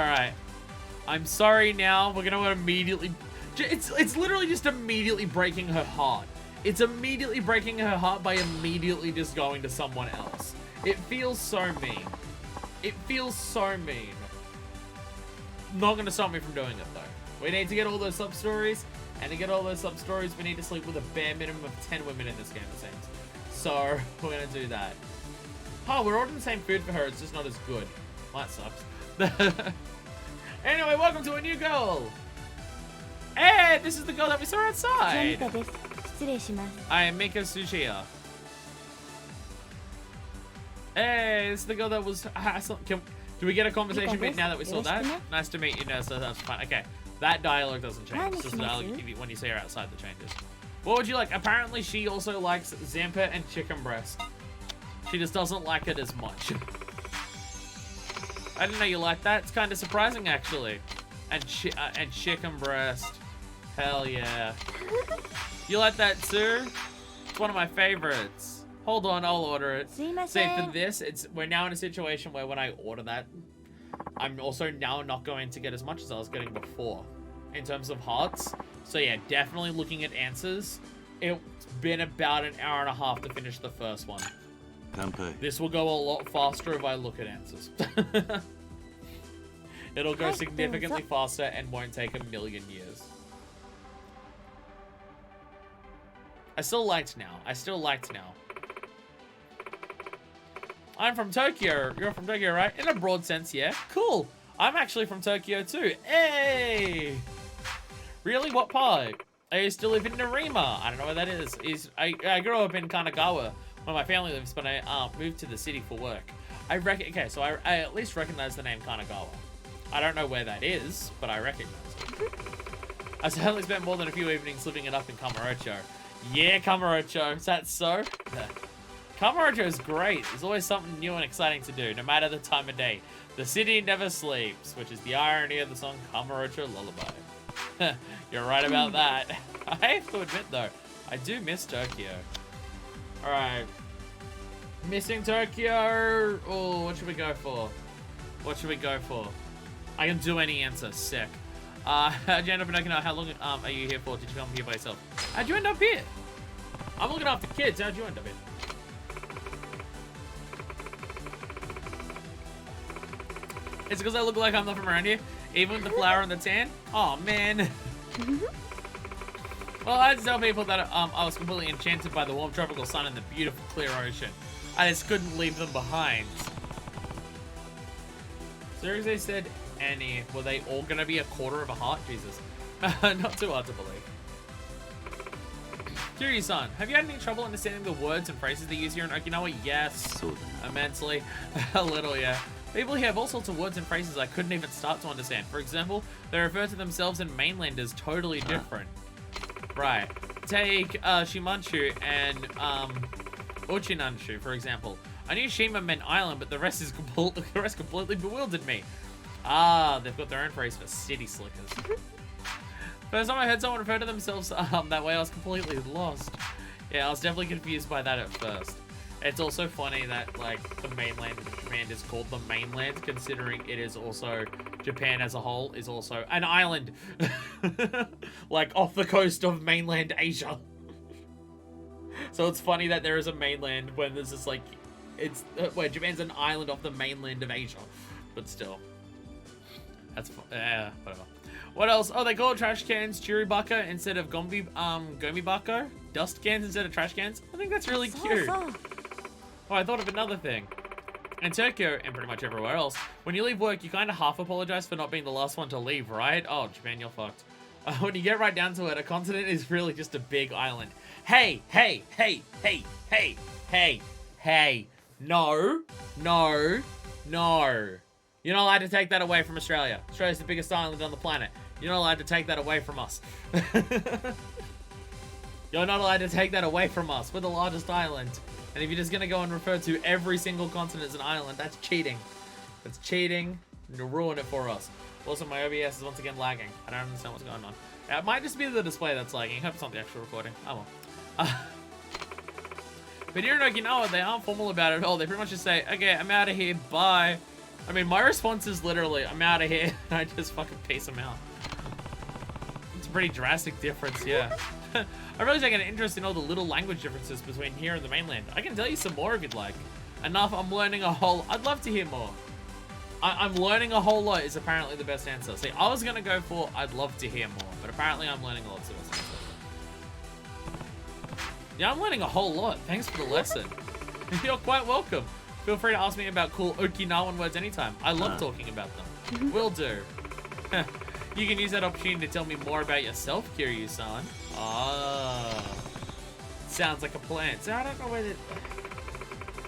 Alright. I'm sorry now. We're gonna immediately... It's literally just immediately breaking her heart. It's immediately breaking her heart by immediately just going to someone else. It feels so mean. It feels so mean. Not gonna stop me from doing it, though. We need to get all those sub-stories. And to get all those sub-stories, we need to sleep with a bare minimum of 10 women in this game, it seems. So, we're gonna do that. Oh, we're ordering the same food for her. It's just not as good. Well, that sucks. Anyway, welcome to a new girl. Hey, this is the girl that we saw outside. I am Mika Tsuchiya. Hey, this is the girl that was... Do we get a conversation bit now that we saw that? Nice to meet you, Nurse. That's fine. Okay, that dialogue doesn't change. It's just the dialogue when you see her outside that changes. What would you like? Apparently, she also likes Zampa and chicken breast. She just doesn't like it as much. I didn't know you liked that. It's kind of surprising, actually. And chicken breast. Hell yeah. You like that too? It's one of my favorites. Hold on, I'll order it. See, for this, we're now in a situation where when I order that, I'm also now not going to get as much as I was getting before in terms of hearts. So yeah, definitely looking at answers. It's been about an hour and a half to finish the first one. This will go a lot faster if I look at answers. It'll go significantly faster and won't take a million years. I still liked now. I'm from Tokyo. You're from Tokyo, right? In a broad sense, yeah. Cool. I'm actually from Tokyo too. Hey! Really? What part? I used to live in Narima. I don't know where that is. I grew up in Kanagawa, where my family lives, but I moved to the city for work. Okay, so I at least recognize the name Kanagawa. I don't know where that is, but I recognize it. I certainly spent more than a few evenings living it up in Kamurocho. Yeah, Kamurocho. Is that so? Kamurocho is great. There's always something new and exciting to do, no matter the time of day. The city never sleeps, which is the irony of the song Kamurocho Lullaby. You're right about that. I have to admit, though, I do miss Tokyo. Alright. Missing Tokyo. Oh, what should we go for? I can do any answer. Sick. How'd you end up in Okinawa? How long are you here for? Did you come here by yourself? How'd you end up here? I'm looking after kids. How'd you end up here? It's because I look like I'm not from around here, even with the flower and the tan. Oh man. Well, I had to tell people that I was completely enchanted by the warm tropical sun and the beautiful clear ocean. I just couldn't leave them behind. Seriously said any. Were they all gonna be a quarter of a heart? Jesus. Not too hard to believe. Kiryu-san, have you had any trouble understanding the words and phrases they use here in Okinawa? Yes. Immensely. A little, yeah. People here have all sorts of words and phrases I couldn't even start to understand. For example, they refer to themselves in mainland as totally different. Right. Take Shimanshu and Ochinanshu, for example. I knew Shima meant island, but the rest completely bewildered me. Ah, they've got their own phrase for city slickers. First time I heard someone refer to themselves that way, I was completely lost. Yeah, I was definitely confused by that at first. It's also funny that, like, the mainland of Japan is called the mainland, considering it is also, Japan as a whole is also an island. Like, off the coast of mainland Asia. So it's funny that there is a mainland when there's just, like, it's, where Japan's an island off the mainland of Asia. But still. That's, whatever. What else? Oh, they call trash cans chiribaka instead of gomibako? Dust cans instead of trash cans? I think that's really cute. Oh, I thought of another thing. In Tokyo, and pretty much everywhere else, when you leave work, you kind of half apologize for not being the last one to leave, right? Oh, Japan, you're fucked. When you get right down to it, a continent is really just a big island. Hey, hey, hey, hey, hey, hey, hey. No, no, no. You're not allowed to take that away from Australia. Australia's the biggest island on the planet. You're not allowed to take that away from us. You're not allowed to take that away from us. We're the largest island. And if you're just going to go and refer to every single continent as an island, that's cheating. That's cheating. And you'll ruin it for us. Also, my OBS is once again lagging. I don't understand what's going on. It might just be the display that's lagging. I hope it's not the actual recording. Oh well. But here in Okinawa, they aren't formal about it at all. They pretty much just say, okay, I'm out of here. Bye. I mean, my response is literally, I'm out of here, and I just fucking peace them out. It's a pretty drastic difference, yeah. I really take an interest in all the little language differences between here and the mainland. I can tell you some more if you'd like. Enough, I'm learning a whole... I'd love to hear more. I'm learning a whole lot is apparently the best answer. See, I was going to go for I'd love to hear more, but apparently I'm learning a lot. So yeah, I'm learning a whole lot. Thanks for the lesson. You're quite welcome. Feel free to ask me about cool Okinawan words anytime. I love talking about them. Will do. You can use that opportunity to tell me more about yourself, Kiryu-san. Ah. Sounds like a plan. So I don't know where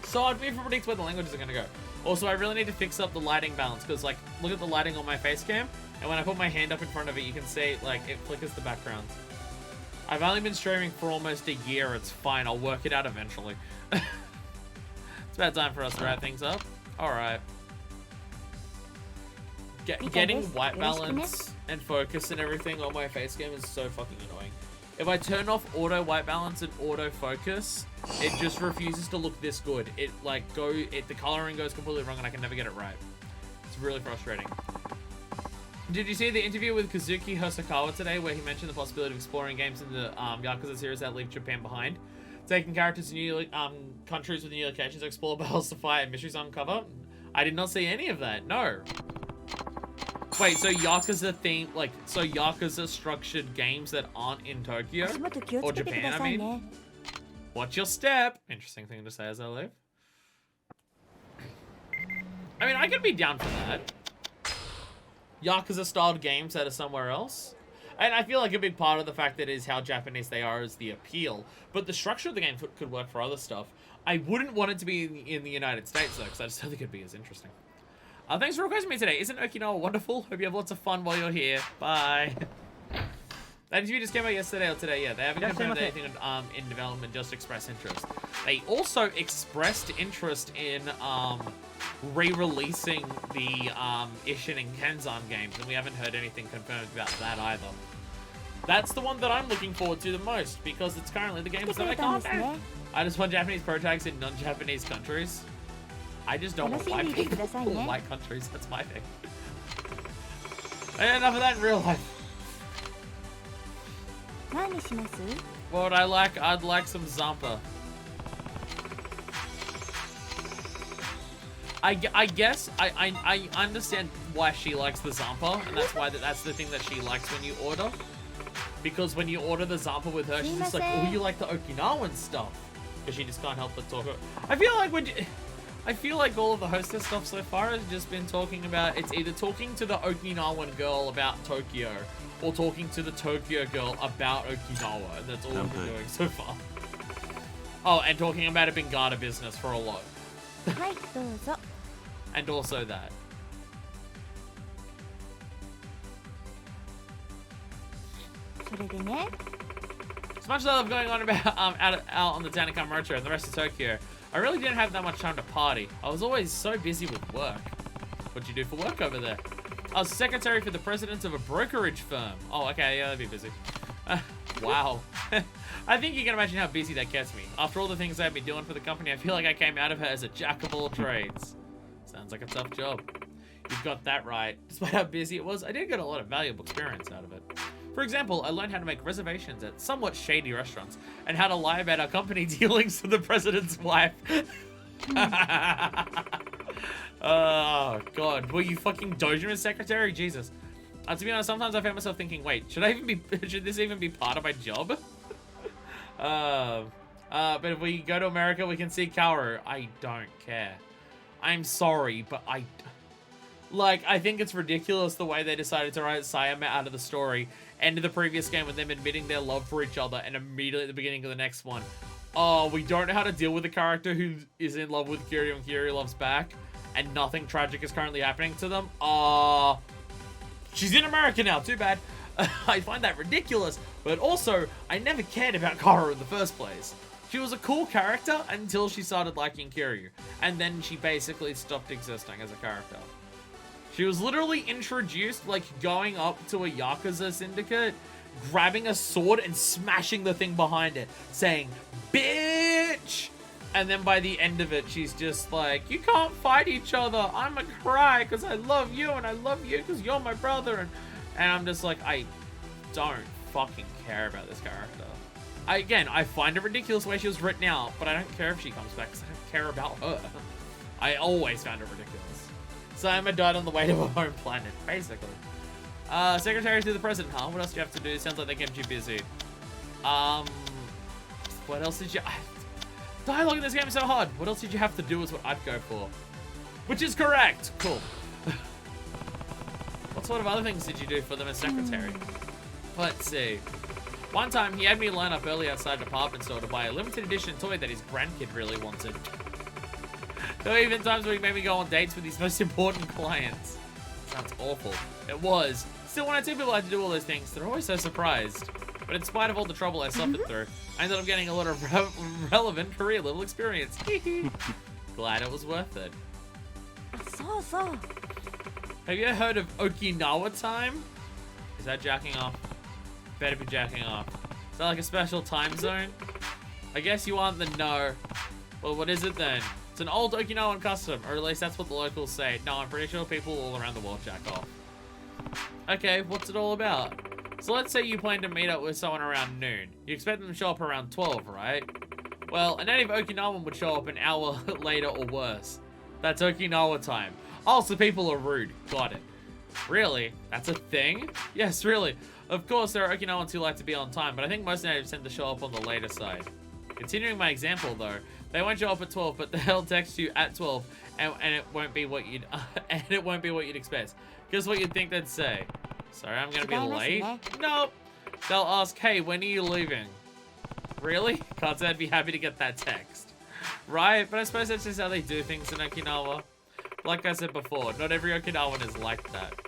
So I'd be able to predict where the languages are going to go. Also, I really need to fix up the lighting balance, because, like, look at the lighting on my face cam, and when I put my hand up in front of it, you can see, like, it flickers the background. I've only been streaming for almost a year. It's fine. I'll work it out eventually. It's about time for us to wrap things up. Alright. Getting white balance and focus and everything on my face cam is so fucking annoying. If I turn off auto white balance and auto focus, it just refuses to look this good. It the coloring goes completely wrong and I can never get it right. It's really frustrating. Did you see the interview with Kazuki Hosokawa today where he mentioned the possibility of exploring games in the Yakuza series that leave Japan behind? Taking characters to new countries with new locations to explore battles to fight and mysteries uncover? I did not see any of that, no. Wait, so Yakuza theme, like, so Yakuza structured games that aren't in Tokyo? Or Japan, I mean? Watch your step! Interesting thing to say as I leave. I mean, I could be down for that. Yakuza-styled games that are somewhere else. And I feel like a big part of the fact that is how Japanese they are is the appeal. But the structure of the game could work for other stuff. I wouldn't want it to be in the United States, though, because I just don't think it'd be as interesting. Thanks for requesting me today. Isn't Okinawa wonderful? Hope you have lots of fun while you're here. Bye. That interview just came out yesterday or today. Yeah, they haven't confirmed anything in development, just expressed interest. They also expressed interest in re-releasing the Ishin and Kenzan games, and we haven't heard anything confirmed about that either. That's the one that I'm looking forward to the most, because it's currently the games that I can't do. I just want Japanese protags in non-Japanese countries. I just don't want white people in white countries. That's my thing. And enough of that in real life. What would I like? I'd like some Zampa. I guess I understand why she likes the Zampa, and that's why that's the thing that she likes when you order. Because when you order the Zampa with her, she's just like, oh, you like the Okinawan stuff. Because she just can't help but talk. I feel like all of the hostess stuff so far has just been talking about, it's either talking to the Okinawan girl about Tokyo, or talking to the Tokyo girl about Okinawa, and that's all we've been doing so far. Oh, and talking about a Bengata business for a lot. And also that. As much as I love going on about out on the Tanakam Roadshow and the rest of Tokyo, I really didn't have that much time to party. I was always so busy with work. What'd you do for work over there? I was secretary for the president of a brokerage firm. Oh, okay, yeah, that'd be busy. Wow. I think you can imagine how busy that gets me. After all the things I've been doing for the company, I feel like I came out of her as a jack of all trades. Sounds like a tough job. You've got that right. Despite how busy it was, I did get a lot of valuable experience out of it. For example, I learned how to make reservations at somewhat shady restaurants and how to lie about our company dealings to the president's wife. Oh, God. Were you fucking Dojima's secretary? Jesus. To be honest, sometimes I find myself thinking, wait, should this even be part of my job? But if we go to America, we can see Kaoru. I don't care. I'm sorry, but I think it's ridiculous the way they decided to write Sayama out of the story. End of the previous game with them admitting their love for each other, and immediately at the beginning of the next one, oh, we don't know how to deal with a character who is in love with Kiryu and Kiryu loves back, and nothing tragic is currently happening to them. She's in America now, too bad. I find that ridiculous, but also, I never cared about Kaoru in the first place. She was a cool character until she started liking Kiryu, and then she basically stopped existing as a character. She was literally introduced, like, going up to a Yakuza syndicate, grabbing a sword and smashing the thing behind it, saying, bitch! And then by the end of it, she's just like, you can't fight each other. I'm gonna cry because I love you and I love you because you're my brother. And I'm just like, I don't fucking care about this character. Again, I find it ridiculous the way she was written out, but I don't care if she comes back because I don't care about her. I always found it ridiculous. Sayama died on the way to her home planet, basically. Secretary to the president, huh? What else do you have to do? Sounds like they kept you busy. What else did you... Dialogue in this game is so hard. What else did you have to do is what I'd go for. Which is correct. Cool. What sort of other things did you do for them as secretary? Let's see. One time, he had me line up early outside a department store to buy a limited edition toy that his grandkid really wanted. There were even times where he made me go on dates with his most important clients. Sounds awful. It was. Still, when I see people have to do all those things, they're always so surprised. But in spite of all the trouble I suffered through, I ended up getting a lot of relevant career level experience. Glad it was worth it. Have you heard of Okinawa time? Is that jacking off? Better be jacking off. Is that like a special time zone? I guess you want the no. Well, what is it then? It's an old Okinawan custom, or at least that's what the locals say. No, I'm pretty sure people all around the world jack off. Okay, what's it all about? So let's say you plan to meet up with someone around noon. You expect them to show up around 12, right? Well, a native Okinawan would show up an hour later or worse. That's Okinawa time. Oh, so people are rude. Got it. Really? That's a thing? Yes, really. Of course, there are Okinawans who like to be on time, but I think most natives tend to show up on the later side. Continuing my example, though, they won't show up at 12, but they'll text you at 12, and it won't be what you'd expect. Guess what you'd think they'd say? Sorry, I'm gonna be late. Nope. They'll ask, hey, when are you leaving? Really? Can't say I'd be happy to get that text. Right, but I suppose that's just how they do things in Okinawa. Like I said before, not every Okinawan is like that.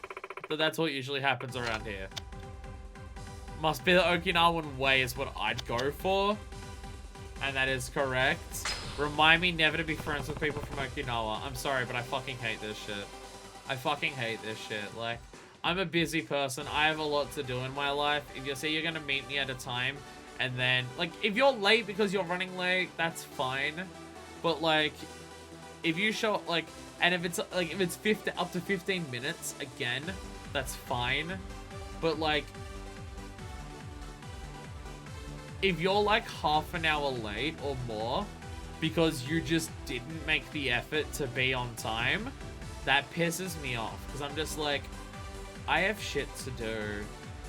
But that's what usually happens around here. Must be the Okinawan way is what I'd go for. And that is correct. Remind me never to be friends with people from Okinawa. I'm sorry, but I fucking hate this shit. I fucking hate this shit. Like, I'm a busy person. I have a lot to do in my life. If you say you're gonna meet me at a time, and then, like, if you're late because you're running late, that's fine. But, like, if you show, like, and if it's, like, if it's up to 15 minutes, again, that's fine. But, like, if you're, like, half an hour late or more because you just didn't make the effort to be on time, that pisses me off. Because I'm just like, I have shit to do.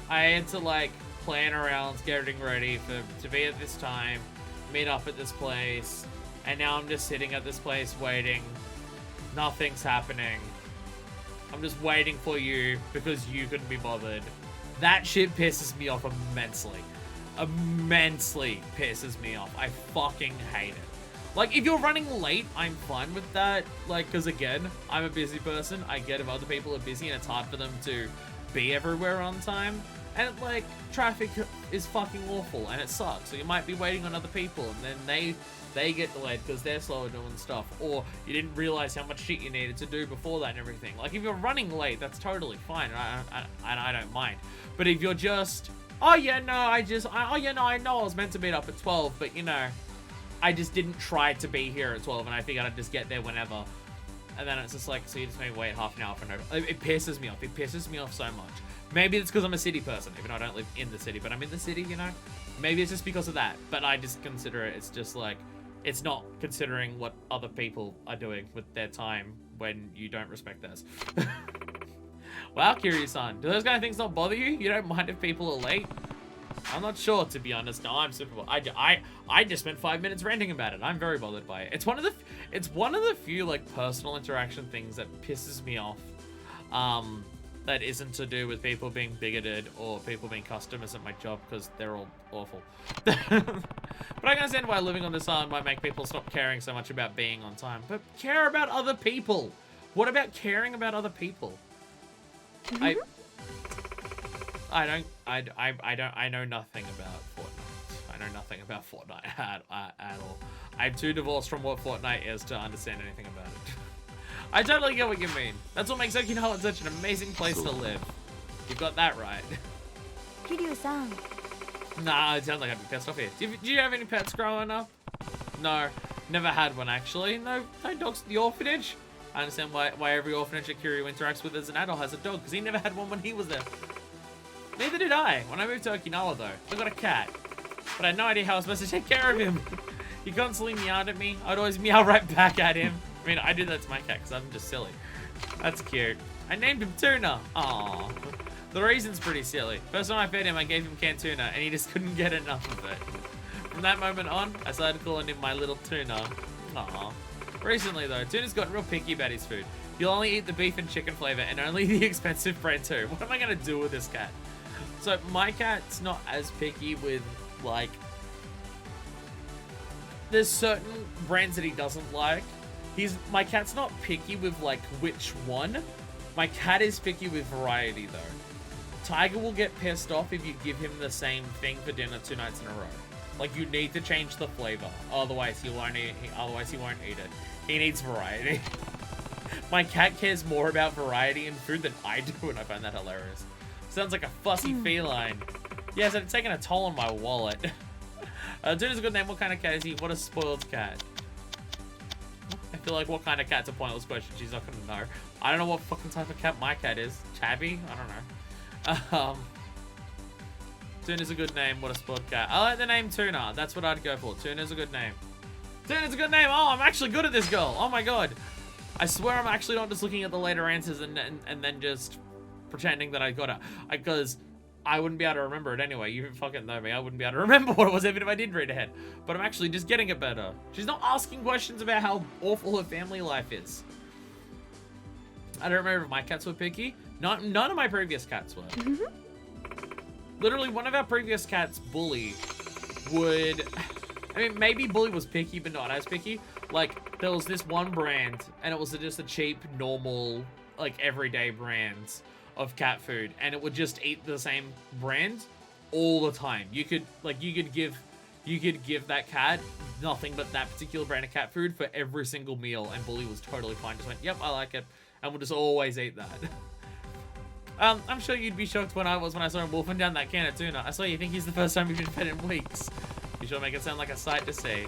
I had to, like, plan around getting ready to be at this time, meet up at this place, and now I'm just sitting at this place waiting. Nothing's happening. I'm just waiting for you because you couldn't be bothered. That shit pisses me off immensely. Immensely pisses me off. I fucking hate it. Like, if you're running late, I'm fine with that. Like, because again, I'm a busy person. I get if other people are busy and it's hard for them to be everywhere on time. And, like, traffic is fucking awful and it sucks. So you might be waiting on other people and then they get delayed because they're slower doing stuff. Or you didn't realize how much shit you needed to do before that and everything. Like, if you're running late, that's totally fine. And I don't mind. But if you're just, oh yeah, no, I know I was meant to meet up at 12, but you know, I just didn't try to be here at 12 and I figured I'd just get there whenever. And then it's just like, so you just made me wait half an hour for no... It pisses me off. It pisses me off so much. Maybe it's because I'm a city person, even though I don't live in the city, but I'm in the city, you know? Maybe it's just because of that, but I just consider it, it's just like, it's not considering what other people are doing with their time when you don't respect theirs. Wow, Kiryu-san, do those kind of things not bother you? You don't mind if people are late? I'm not sure, to be honest. No, I'm super. I just spent 5 minutes ranting about it. I'm very bothered by it. It's one of the few like personal interaction things that pisses me off. That isn't to do with people being bigoted or people being customers at my job because they're all awful. But I can understand why living on this island might make people stop caring so much about being on time. But care about other people. What about caring about other people? I know nothing about Fortnite. I know nothing about Fortnite at all. I'm too divorced from what Fortnite is to understand anything about it. I totally get what you mean. That's what makes Okinawa such an amazing place to live. You've got that right. Kiryu-san. Nah, it sounds like I'd be pissed off here. Do you have any pets growing up? No. Never had one, actually. No dogs at the orphanage. I understand why every orphanage that Kiryu interacts with as an adult has a dog, because he never had one when he was there. Neither did I. When I moved to Okinawa, though, I got a cat. But I had no idea how I was supposed to take care of him. He constantly meowed at me. I'd always meow right back at him. I mean, I do that to my cat because I'm just silly. That's cute. I named him Tuna. Aww. The reason's pretty silly. First time I fed him, I gave him canned tuna, and he just couldn't get enough of it. From that moment on, I started calling him my little tuna. Aww. Recently, though, Tuna's gotten real picky about his food. He'll only eat the beef and chicken flavor, and only the expensive brand too. What am I going to do with this cat? So, my cat's not as picky with, like... There's certain brands that he doesn't like. My cat's not picky with, like, which one. My cat is picky with variety, though. Tiger will get pissed off if you give him the same thing for dinner 2 nights in a row. Like, you need to change the flavor. Otherwise, he won't eat it. He needs variety. My cat cares more about variety in food than I do, and I find that hilarious. Sounds like a fussy feline. Yes, it's taking a toll on my wallet. Tuna's a good name. What kind of cat is he? What a spoiled cat. I feel like what kind of cat's a pointless question. She's not going to know. I don't know what fucking type of cat my cat is. Tabby? I don't know. Tuna's a good name. What a spoiled cat. I like the name Tuna. That's what I'd go for. Tuna's a good name. Tuna's a good name. Oh, I'm actually good at this girl. Oh my god. I swear I'm actually not just looking at the later answers and then just pretending that I got it. Because I wouldn't be able to remember it anyway. You fucking know me. I wouldn't be able to remember what it was even if I did read ahead. But I'm actually just getting it better. She's not asking questions about how awful her family life is. I don't remember if my cats were picky. None of my previous cats were. Literally, one of our previous cats, Bully, would... I mean, maybe Bully was picky, but not as picky. Like, there was this one brand, and it was just a cheap, normal, like, everyday brand of cat food, and it would just eat the same brand all the time. You could give that cat nothing but that particular brand of cat food for every single meal, and Bully was totally fine. Just went, yep, I like it, and would just always eat that. I'm sure you'd be shocked when I saw him wolfing down that can of tuna. I swear you think he's the first time you've been fed in weeks. You sure make it sound like a sight to see.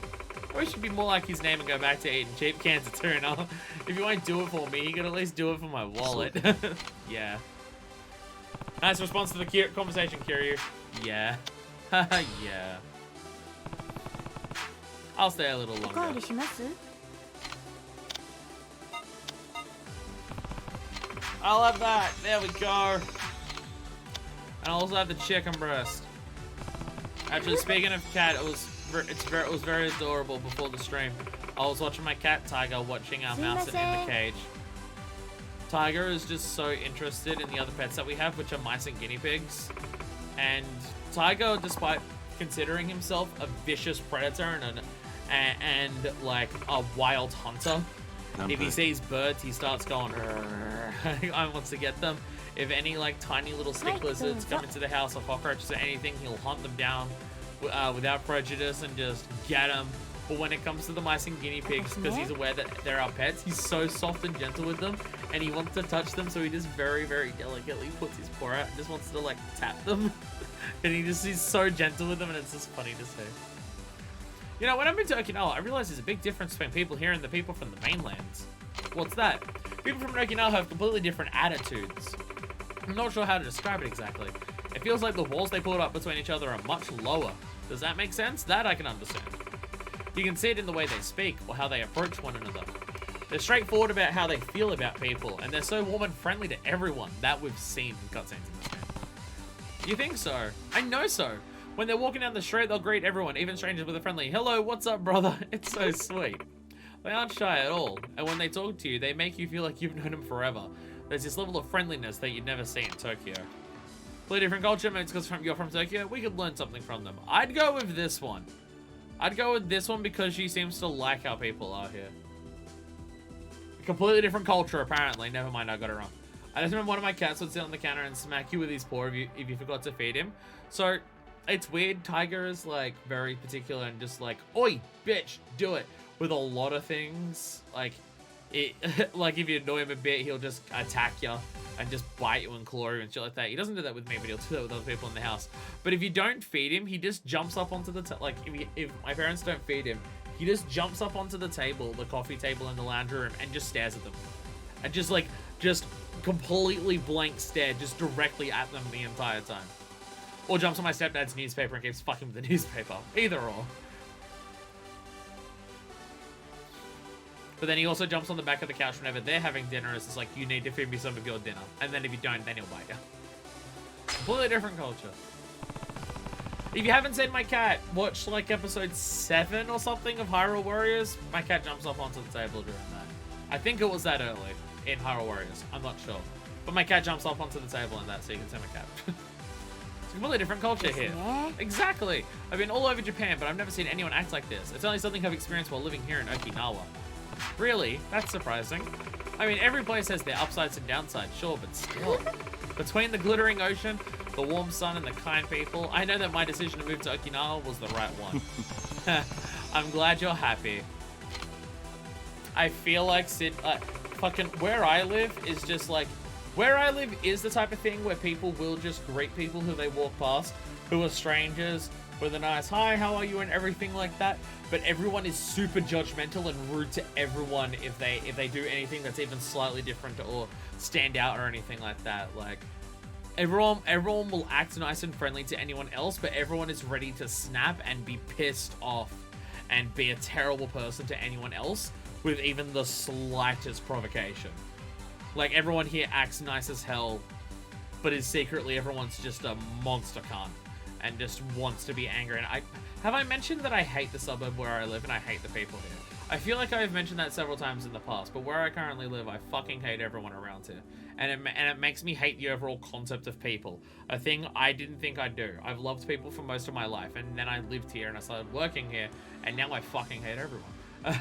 Or he should be more like his name and go back to eating cheap cans of tuna. If you won't do it for me, you can at least do it for my wallet. Yeah. Nice response to the conversation, Kiryu. Yeah. Yeah. I'll stay a little longer. I'll have that. There we go. And I'll also have the chicken breast. Actually, speaking of cat, it was very adorable before the stream. I was watching my cat Tiger watching our mouse in the cage. Tiger is just so interested in the other pets that we have, which are mice and guinea pigs. And Tiger, despite considering himself a vicious predator and like a wild hunter, if he sees birds, he starts going, I wants to get them. If any like tiny little stick lizards come into the house or cockroaches or anything, he'll hunt them down without prejudice and just get them. But when it comes to the mice and guinea pigs, because he's aware that they're our pets, he's so soft and gentle with them, and he wants to touch them, so he just very, very delicately puts his paw out and just wants to like tap them. And he's so gentle with them, and it's just funny to see. You know, when I've been to Okinawa, I realize there's a big difference between people here and the people from the mainlands. What's that? People from Okinawa have completely different attitudes. I'm not sure how to describe it exactly. It feels like the walls they put up between each other are much lower. Does that make sense? That I can understand. You can see it in the way they speak or how they approach one another. They're straightforward about how they feel about people, and they're so warm and friendly to everyone. That we've seen in cutscenes in this game. You think so? I know so. When they're walking down the street, they'll greet everyone, even strangers, with a friendly, "Hello, what's up, brother?" It's so sweet. They aren't shy at all, and when they talk to you, they make you feel like you've known them forever. There's this level of friendliness that you'd never see in Tokyo. Completely different culture, maybe it's because you're from Tokyo. We could learn something from them. I'd go with this one. I'd go with this one because she seems to like how people are here. A completely different culture, apparently. Never mind, I got it wrong. I just remember one of my cats would sit on the counter and smack you with his paw if you forgot to feed him. So, it's weird. Tiger is, like, very particular and just like, "Oi, bitch, do it." With a lot of things. Like, like if you annoy him a bit, he'll just attack you and just bite you and claw you and shit like that. He doesn't do that with me, but he'll do that with other people in the house. But if you don't feed him, he just jumps up onto the like if my parents don't feed him, He just jumps up onto the table, the coffee table in the lounge room, and just stares at them. And just completely blank stare, just directly at them the entire time. Or jumps on my stepdad's newspaper and keeps fucking with the newspaper. Either or. But then he also jumps on the back of the couch whenever they're having dinner. It's just like, you need to feed me some of your dinner. And then if you don't, then he'll bite you. Completely different culture. If you haven't seen my cat, watch like episode 7 or something of Hyrule Warriors. My cat jumps up onto the table during that. I think it was that early in Hyrule Warriors. I'm not sure. But my cat jumps up onto the table in that, so you can see my cat. It's a completely different culture here. Exactly. I've been all over Japan, but I've never seen anyone act like this. It's only something I've experienced while living here in Okinawa. Really? That's surprising. I mean, every place has their upsides and downsides, sure, but still. Between the glittering ocean, the warm sun, and the kind people, I know that my decision to move to Okinawa was the right one. I'm glad you're happy. I feel like fucking where I live is just like, where I live is the type of thing where people will just greet people who they walk past, who are strangers, with a nice hi, how are you, and everything like that. But everyone is super judgmental and rude to everyone if they do anything that's even slightly different or stand out or anything like that. Like, everyone will act nice and friendly to anyone else, but everyone is ready to snap and be pissed off and be a terrible person to anyone else with even the slightest provocation. Like, everyone here acts nice as hell, but is secretly everyone's just a monster cunt and just wants to be angry. And have I mentioned that I hate the suburb where I live and I hate the people here? I feel like I've mentioned that several times in the past, but where I currently live, I fucking hate everyone around here. And it makes me hate the overall concept of people. A thing I didn't think I'd do. I've loved people for most of my life, and then I lived here and I started working here, and now I fucking hate everyone.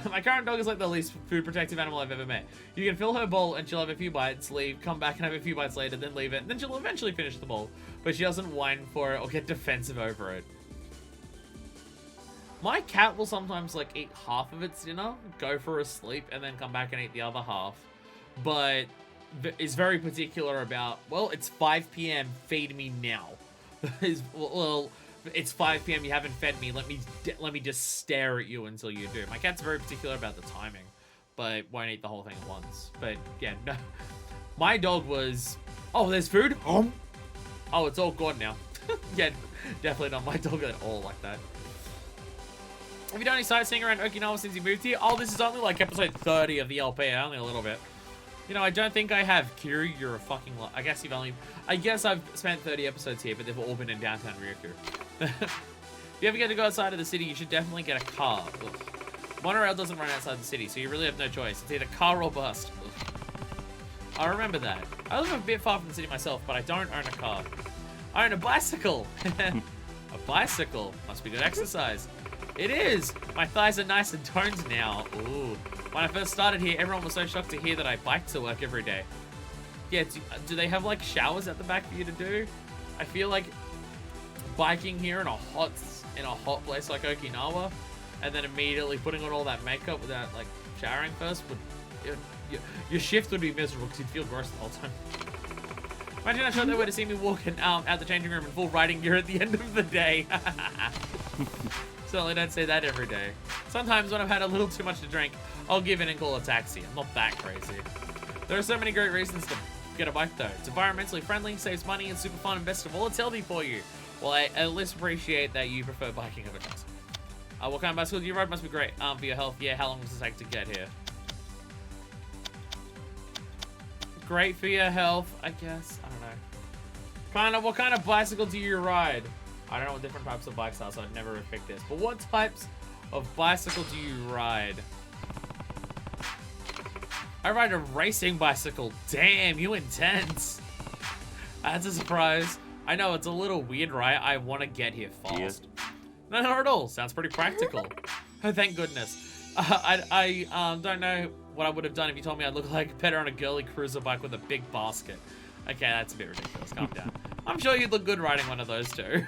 My current dog is like the least food protective animal I've ever met. You can fill her bowl and she'll have a few bites, leave, come back and have a few bites later, then leave it, and then she'll eventually finish the bowl. But she doesn't whine for it or get defensive over it. My cat will sometimes like eat half of its dinner, go for a sleep, and then come back and eat the other half. But is very particular about, well, it's 5 p.m, feed me now. Well, it's 5 p.m, you haven't fed me, let me just stare at you until you do. My cat's very particular about the timing, but won't eat the whole thing at once. But yeah, no. My dog was, oh, there's food? Oh, it's all gone now. Yeah, definitely not my dog at all like that. Have you done any sightseeing around Okinawa since you moved here? Oh, this is only like episode 30 of the LP, only a little bit. You know, I don't think I have. Kiri, you're a fucking I guess I've spent 30 episodes here, but they've all been in downtown Ryukyu. If you ever get to go outside of the city, you should definitely get a car. Ugh. Monorail doesn't run outside the city, so you really have no choice. It's either car or bust. Ugh. I remember that. I live a bit far from the city myself, but I don't own a car. I own a bicycle. A bicycle. Must be good exercise. It is! My thighs are nice and toned now. Ooh. When I first started here, everyone was so shocked to hear that I bike to work every day. Yeah, do they have like showers at the back for you to do? I feel like biking here in a hot place like Okinawa, and then immediately putting on all that makeup without like showering first would, your shift would be miserable because you'd feel gross the whole time. Imagine how short they were to see me walking out the changing room in full riding gear at the end of the day. Certainly don't say that every day. Sometimes when I've had a little too much to drink, I'll give in and call a taxi. I'm not that crazy. There are so many great reasons to get a bike though. It's environmentally friendly, saves money, and super fun, and best of all, it's healthy for you. Well, I at least appreciate that you prefer biking over cars. What kind of bicycle do you ride? Must be great. For your health, yeah, how long does it take to get here? Great for your health, I guess. I don't know. What kind of bicycle do you ride? I don't know what different types of bikes are, so I'd never picked this. But what types of bicycle do you ride? I ride a racing bicycle. Damn, you intense. That's a surprise. I know, it's a little weird, right? I want to get here fast. Yeah. No, not at all. Sounds pretty practical. Oh, thank goodness. I don't know what I would have done if you told me I'd look like better on a girly cruiser bike with a big basket. Okay, that's a bit ridiculous. Calm down. I'm sure you'd look good riding one of those too.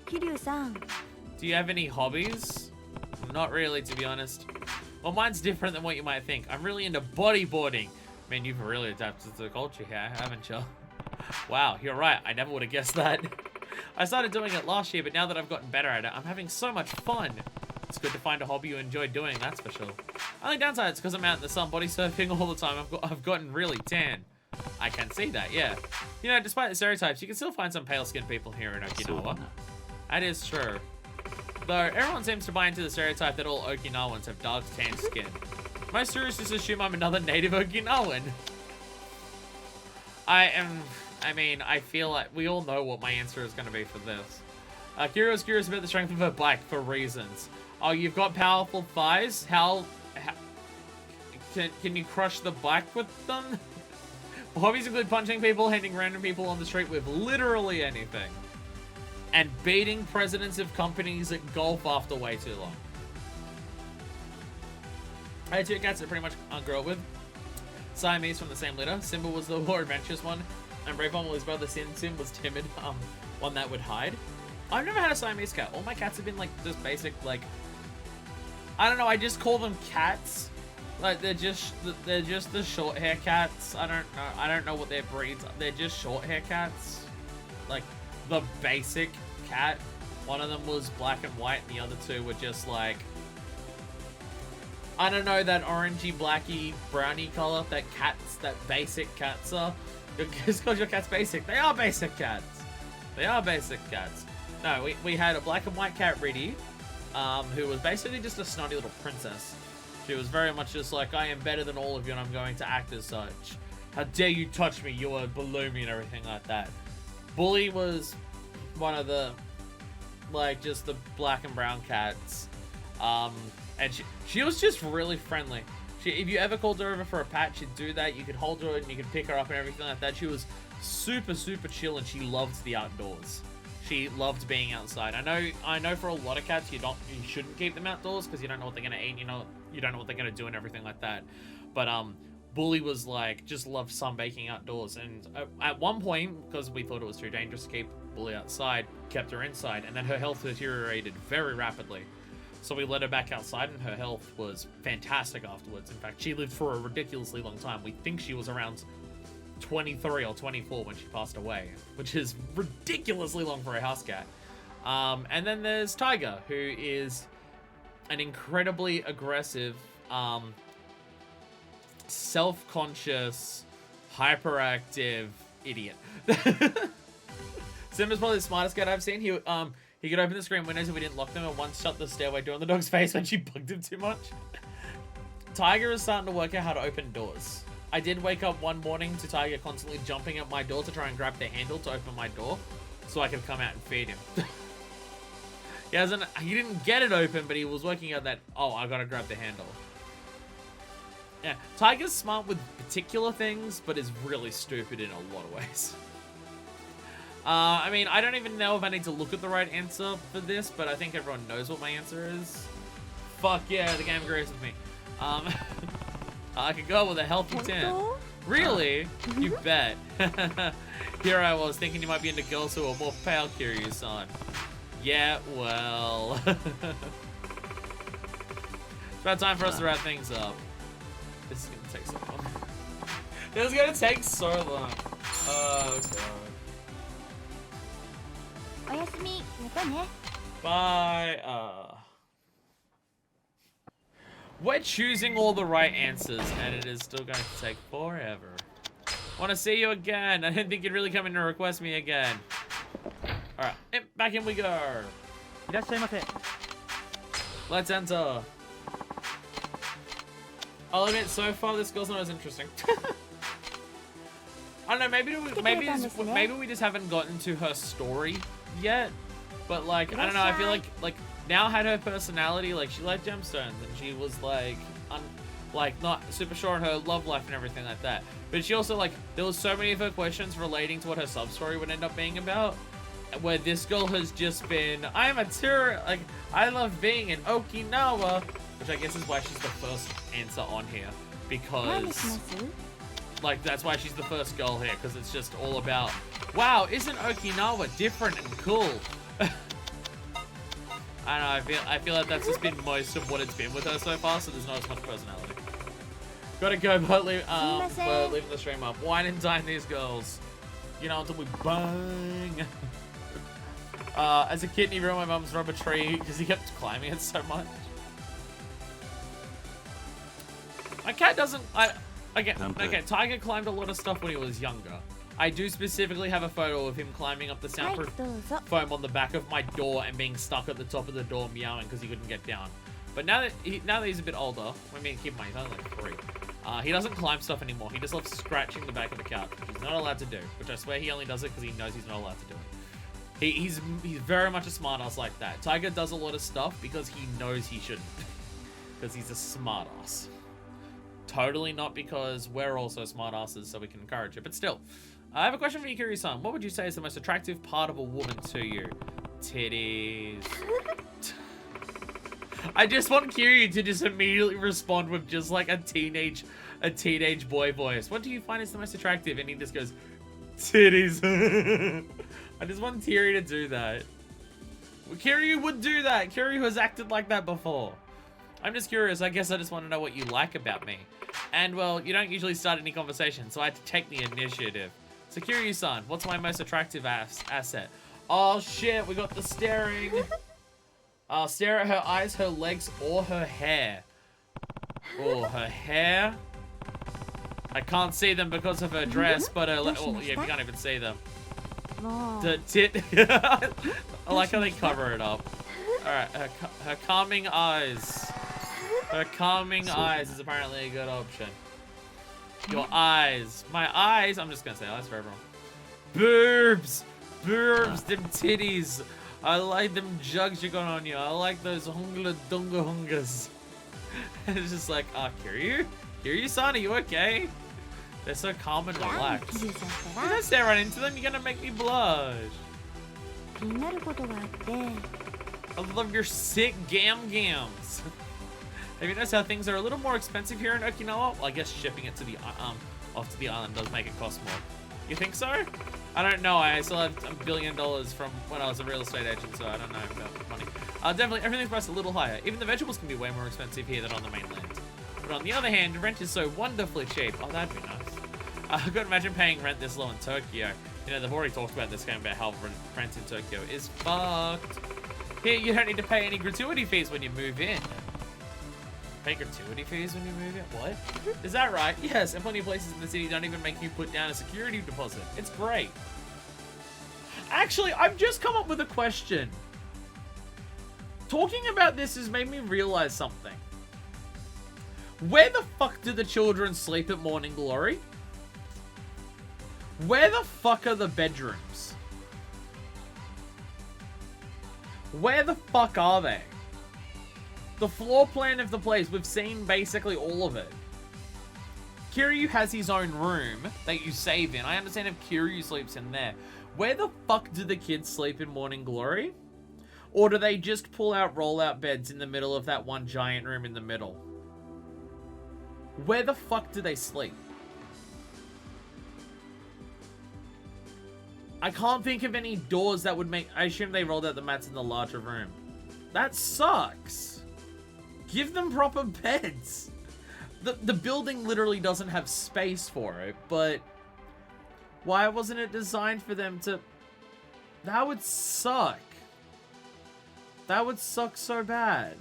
Kiryu-san. Do you have any hobbies? Not really, to be honest. Well, mine's different than what you might think. I'm really into bodyboarding. Man, you've really adapted to the culture here, haven't you? Wow, you're right. I never would have guessed that. I started doing it last year, but now that I've gotten better at it, I'm having so much fun. It's good to find a hobby you enjoy doing, that's for sure. Only downside is because I'm out in the sun body surfing all the time, I've gotten really tan. I can see that, yeah. You know, despite the stereotypes, you can still find some pale-skinned people here in Okinawa. That is true. Though, everyone seems to buy into the stereotype that all Okinawans have dark tan skin. Most tourists just assume I'm another native Okinawan. I mean, I feel like we all know what my answer is going to be for this. Kirio's curious about the strength of her bike for reasons. Oh, you've got powerful thighs? How can you crush the bike with them? Hobbies include punching people, hitting random people on the street with literally anything. And beating presidents of companies at golf after way too long. I had two cats that pretty much grew up with. Siamese from the same litter. Simba was the more adventurous one. And Brave One, his brother Sim was timid, one that would hide. I've never had a Siamese cat. All my cats have been like just basic, like, I don't know, I just call them cats. Like they're just the short hair cats. I don't know what their breeds are. They're just short hair cats. Like the basic cat. One of them was black and white and the other two were just like, I don't know, that orangey, blacky, browny color that basic cats are. It's because your cat's basic. They are basic cats. They are basic cats. No, we had a black and white cat, Riddy, who was basically just a snotty little princess. She was very much just like, I am better than all of you and I'm going to act as such. How dare you touch me, you are below me and everything like that. Bully was one of the, like, just the black and brown cats. And she was just really friendly. If you ever called her over for a pat, she'd do that. You could hold her and you could pick her up and everything like that. She was super, super chill and she loved the outdoors. She loved being outside. I know for a lot of cats, you shouldn't keep them outdoors because you don't know what they're gonna eat. You don't know what they're gonna do and everything like that. But Bully was like, just loved sunbaking outdoors. And at one point, because we thought it was too dangerous to keep Bully outside, kept her inside, and then her health deteriorated very rapidly. So we let her back outside and her health was fantastic afterwards. In fact, she lived for a ridiculously long time. We think she was around 23 or 24 when she passed away, which is ridiculously long for a house cat. And then there's Tiger, who is an incredibly aggressive, self-conscious, hyperactive idiot. Simba's probably the smartest cat I've seen. He could open the screen windows if we didn't lock them and once shut the stairway door on the dog's face when she bugged him too much. Tiger is starting to work out how to open doors. I did wake up one morning to Tiger constantly jumping at my door to try and grab the handle to open my door so I could come out and feed him. He didn't get it open, but he was working out that, oh, I gotta grab the handle. Yeah, Tiger's smart with particular things, but is really stupid in a lot of ways. I mean, I don't even know if I need to look at the right answer for this, but I think everyone knows what my answer is. Fuck yeah, the game agrees with me. I could go with a healthy 10. Really? You bet. Here I was thinking you might be into girls who are more pale, Kiryu-san. Yeah, well. It's about time for us to wrap things up. This is gonna take so long. This is gonna take so long. Oh god. おやすみ、またね。 Bye. We're choosing all the right answers, and it is still going to take forever. Want to see you again. I didn't think you'd really come in to request me again. All right, back in we go. いらっしゃいませ。 Let's enter. I'll admit, so far this girl's not as interesting. I don't know. Maybe we just haven't gotten to her story yet. But like, I don't know. I feel like now had her personality. Like she liked gemstones and she was like, not super sure on her love life and everything like that. But she also like there was so many of her questions relating to what her sub story would end up being about. Where this girl has just been, I am a tourist. Like I love being in Okinawa, which I guess is why she's the first answer on here because. Like, that's why she's the first girl here, because it's just all about, wow, isn't Okinawa different and cool? I don't know, I feel like that's just been most of what it's been with her so far, so there's not as much personality. Gotta go, but we're leaving the stream up. Wine and dine these girls. You know, until we bang. As a kid, he ruined my mum's rubber tree because he kept climbing it so much. My cat doesn't... Okay, Tiger climbed a lot of stuff when he was younger. I do specifically have a photo of him climbing up the soundproof foam on the back of my door and being stuck at the top of the door meowing because he couldn't get down. But now that he's a bit older, I mean, keep in mind, he's only like 3. He doesn't climb stuff anymore. He just loves scratching the back of the couch, which he's not allowed to do. Which I swear he only does it because he knows he's not allowed to do it. He's very much a smartass like that. Tiger does a lot of stuff because he knows he shouldn't. Because he's a smartass. Totally not because we're also smartasses, so we can encourage it. But still, I have a question for you, Kiryu-san. What would you say is the most attractive part of a woman to you? Titties. I just want Kiryu to just immediately respond with just like a teenage boy voice. What do you find is the most attractive? And he just goes, titties. I just want Kiryu to do that. Kiryu would do that. Kiryu has acted like that before. I'm just curious. I guess I just want to know what you like about me. And well, you don't usually start any conversation, so I had to take the initiative. So Kiryu-san, what's my most attractive asset? Oh shit, we got the staring. I'll stare at her eyes, her legs, or her hair. Oh, her hair. I can't see them because of her dress, but her well, yeah, we can't even see them. The tit. I like how they cover it up. Alright, her calming eyes. Her calming eyes is apparently a good option. Your eyes. My eyes. I'm just gonna say eyes for everyone. Boobs. Boobs. Them titties. I like them jugs you got on you. I like those hungla dunga hungas. It's just like, Kiryu? Kiryu-san, are you okay? They're so calm and relaxed. You don't stare right into them, you're gonna make me blush. I love your sick gams. Have you noticed how things are a little more expensive here in Okinawa? Well, I guess shipping it to the off to the island does make it cost more. You think so? I don't know. I still have $1 billion from when I was a real estate agent, so I don't know about money. Definitely, everything's priced a little higher. Even the vegetables can be way more expensive here than on the mainland. But on the other hand, rent is so wonderfully cheap. Oh, that'd be nice. I couldn't imagine paying rent this low in Tokyo. You know, they've already talked about this game about how rent in Tokyo is fucked. Here, you don't need to pay any gratuity fees when you move in. Pay gratuity fees when you move in? What? Is that right? Yes, and plenty of places in the city don't even make you put down a security deposit. It's great. Actually, I've just come up with a question. Talking about this has made me realize something. Where the fuck do the children sleep at Morning Glory? Where the fuck are the bedrooms? Where the fuck are they? The floor plan of the place, we've seen basically all of it. Kiryu has his own room that you save in. I understand if Kiryu sleeps in there. Where the fuck do the kids sleep in Morning Glory? Or do they just pull out roll-out beds in the middle of that one giant room in the middle? Where the fuck do they sleep? I can't think of any doors that would make... I assume they rolled out the mats in the larger room. That sucks. Give them proper beds. The building literally doesn't have space for it, but why wasn't it designed for them to... That would suck. That would suck so bad.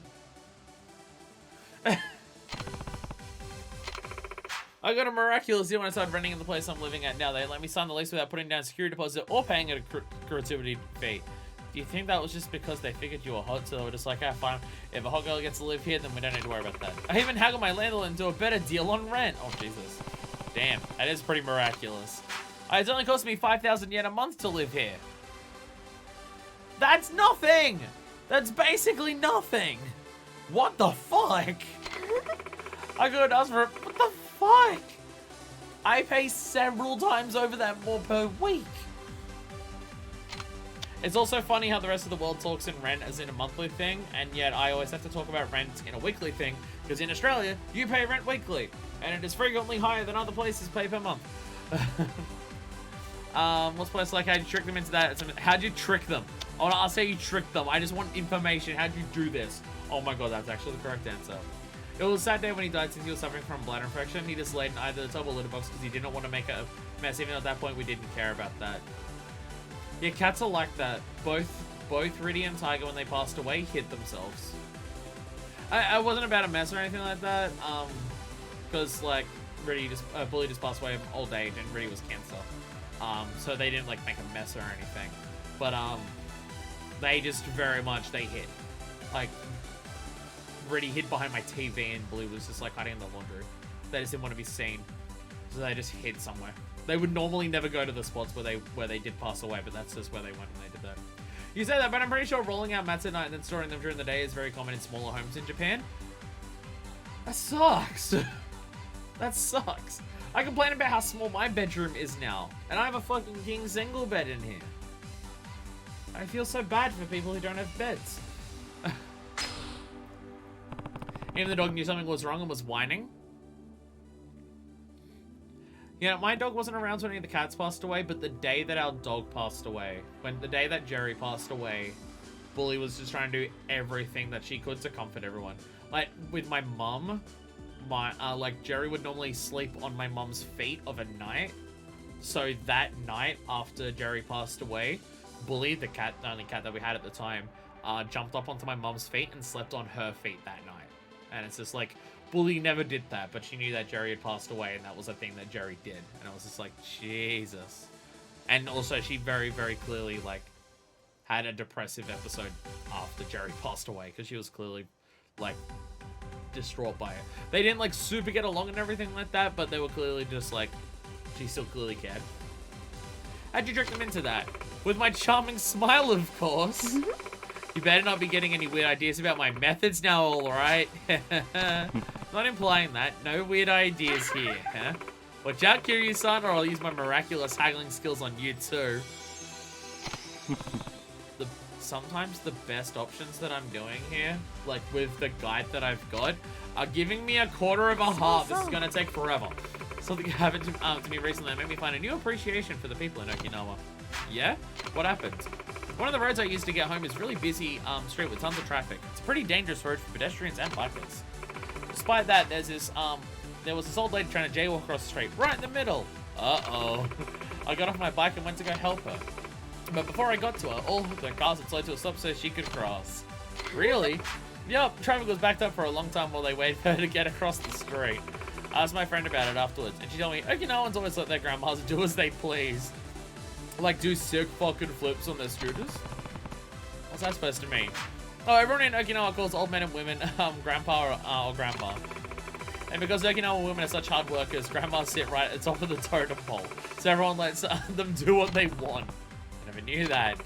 I got a miraculous deal when I started renting in the place I'm living at now. They let me sign the lease without putting down a security deposit or paying a gratuity fee. Do you think that was just because they figured you were hot, so they were just like, fine, if a hot girl gets to live here, then we don't need to worry about that. I even haggled my landlord into a better deal on rent. Oh, Jesus. Damn, that is pretty miraculous. It's only cost me 5,000 yen a month to live here. That's nothing! That's basically nothing! What the fuck? I could ask for it. What the fuck? I pay several times over that more per week. It's also funny how the rest of the world talks in rent as in a monthly thing, and yet I always have to talk about rent in a weekly thing, because in Australia, you pay rent weekly, and it is frequently higher than other places pay per month. What's place like? How'd you trick them into that? How'd you trick them? Oh, I'll say you tricked them. I just want information. How'd you do this? Oh my god, that's actually the correct answer. It was a sad day when he died since he was suffering from bladder infection. He just laid in either the tub or litter box because he didn't want to make a mess, even though at that point we didn't care about that. Yeah, cats are like that. Both Riddy and Tiger, when they passed away, hid themselves. I wasn't about a mess or anything like that. because like Bully just passed away of old age, and Riddy was cancer. So they didn't like make a mess or anything, but they just very much they hid. Like Riddy hid behind my TV, and Bully was just like hiding in the laundry. They just didn't want to be seen, so they just hid somewhere. They would normally never go to the spots where they did pass away, but that's just where they went when they did that. You say that, but I'm pretty sure rolling out mats at night and then storing them during the day is very common in smaller homes in Japan. That sucks. That sucks. I complain about how small my bedroom is now, and I have a fucking king single bed in here. I feel so bad for people who don't have beds. Even the dog knew something was wrong and was whining. Yeah, my dog wasn't around when any of the cats passed away, but the day that our dog passed away, the day that Jerry passed away, Bully was just trying to do everything that she could to comfort everyone. Like, with my mum, like, Jerry would normally sleep on my mum's feet of a night. So that night, after Jerry passed away, Bully, the only cat that we had at the time, jumped up onto my mum's feet and slept on her feet that night. And it's just like, Bully never did that, but she knew that Jerry had passed away, and that was a thing that Jerry did. And I was just like, Jesus. And also, she very, very clearly, like, had a depressive episode after Jerry passed away, because she was clearly, like, distraught by it. They didn't, like, super get along and everything like that, but they were clearly just, like, she still clearly cared. How'd you trick them into that? With my charming smile, of course. You better not be getting any weird ideas about my methods now, alright? Not implying that. No weird ideas here, huh? Watch out, Kiryu-san, or I'll use my miraculous haggling skills on you, too. Sometimes the best options that I'm doing here, like with the guide that I've got, are giving me a quarter of a heart. This is gonna take forever. Something happened to me recently that made me find a new appreciation for the people in Okinawa. Yeah? What happened? One of the roads I used to get home is really busy street with tons of traffic. It's a pretty dangerous road for pedestrians and bikers. Despite that, there was this old lady trying to jaywalk across the street, right in the middle. Uh-oh. I got off my bike and went to go help her. But before I got to her, all the cars had slowed to a stop so she could cross. Really? Yup, traffic was backed up for a long time while they waited for her to get across the street. I asked my friend about it afterwards, and she told me, Okinawans always let their grandmas do as they please. Like, do sick fucking flips on their scooters? What's that supposed to mean? Oh, everyone in Okinawa calls old men and women grandpa or grandma. And because Okinawa women are such hard workers, grandmas sit right at the top of the totem pole. So everyone lets them do what they want. I never knew that.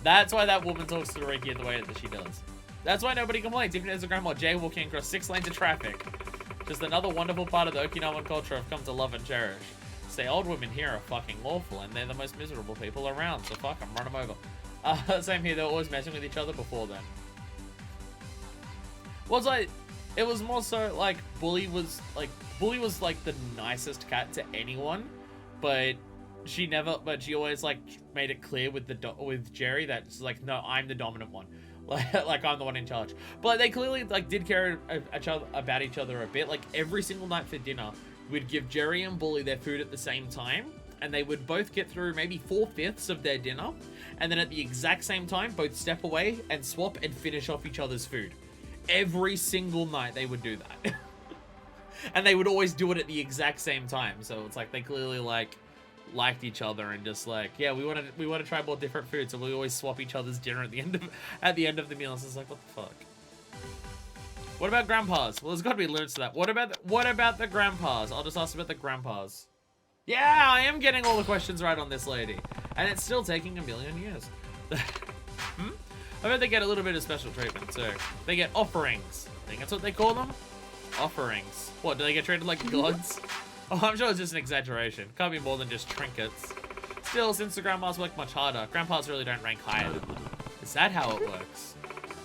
That's why that woman talks to Riki the way that she does. That's why nobody complains, even as a grandma jaywalking across 6 lanes of traffic. Just another wonderful part of the Okinawan culture I've come to love and cherish. Say, old women here are fucking awful, and they're the most miserable people around, so fuck them, run them over. Same here, they were always messing with each other before then. Well, it's like, it was more so, like, Bully was like the nicest cat to anyone, but she always, like, made it clear with Jerry that it's like, no, I'm the dominant one. Like, I'm the one in charge. But they clearly, like, did care about each other a bit. Like, every single night for dinner, we'd give Jerry and Bully their food at the same time, and they would both get through maybe 4/5 of their dinner, and then at the exact same time, both step away and swap and finish off each other's food. Every single night they would do that. And they would always do it at the exact same time, so it's like they clearly, like, liked each other and just like, yeah, we want to try more different food, so we always swap each other's dinner at the end of the meal. So it's like, what the fuck? What about grandpas? Well, there's got to be limits to that. What about the grandpas? I'll just ask about the grandpas. Yeah, I am getting all the questions right on this lady, and it's still taking a million years. I bet they get a little bit of special treatment too. They get offerings. I think that's what they call them. Offerings. What, do they get treated like gods? Oh, I'm sure it's just an exaggeration. Can't be more than just trinkets. Still, since the grandmas work much harder, grandpas really don't rank higher than them. Is that how it works?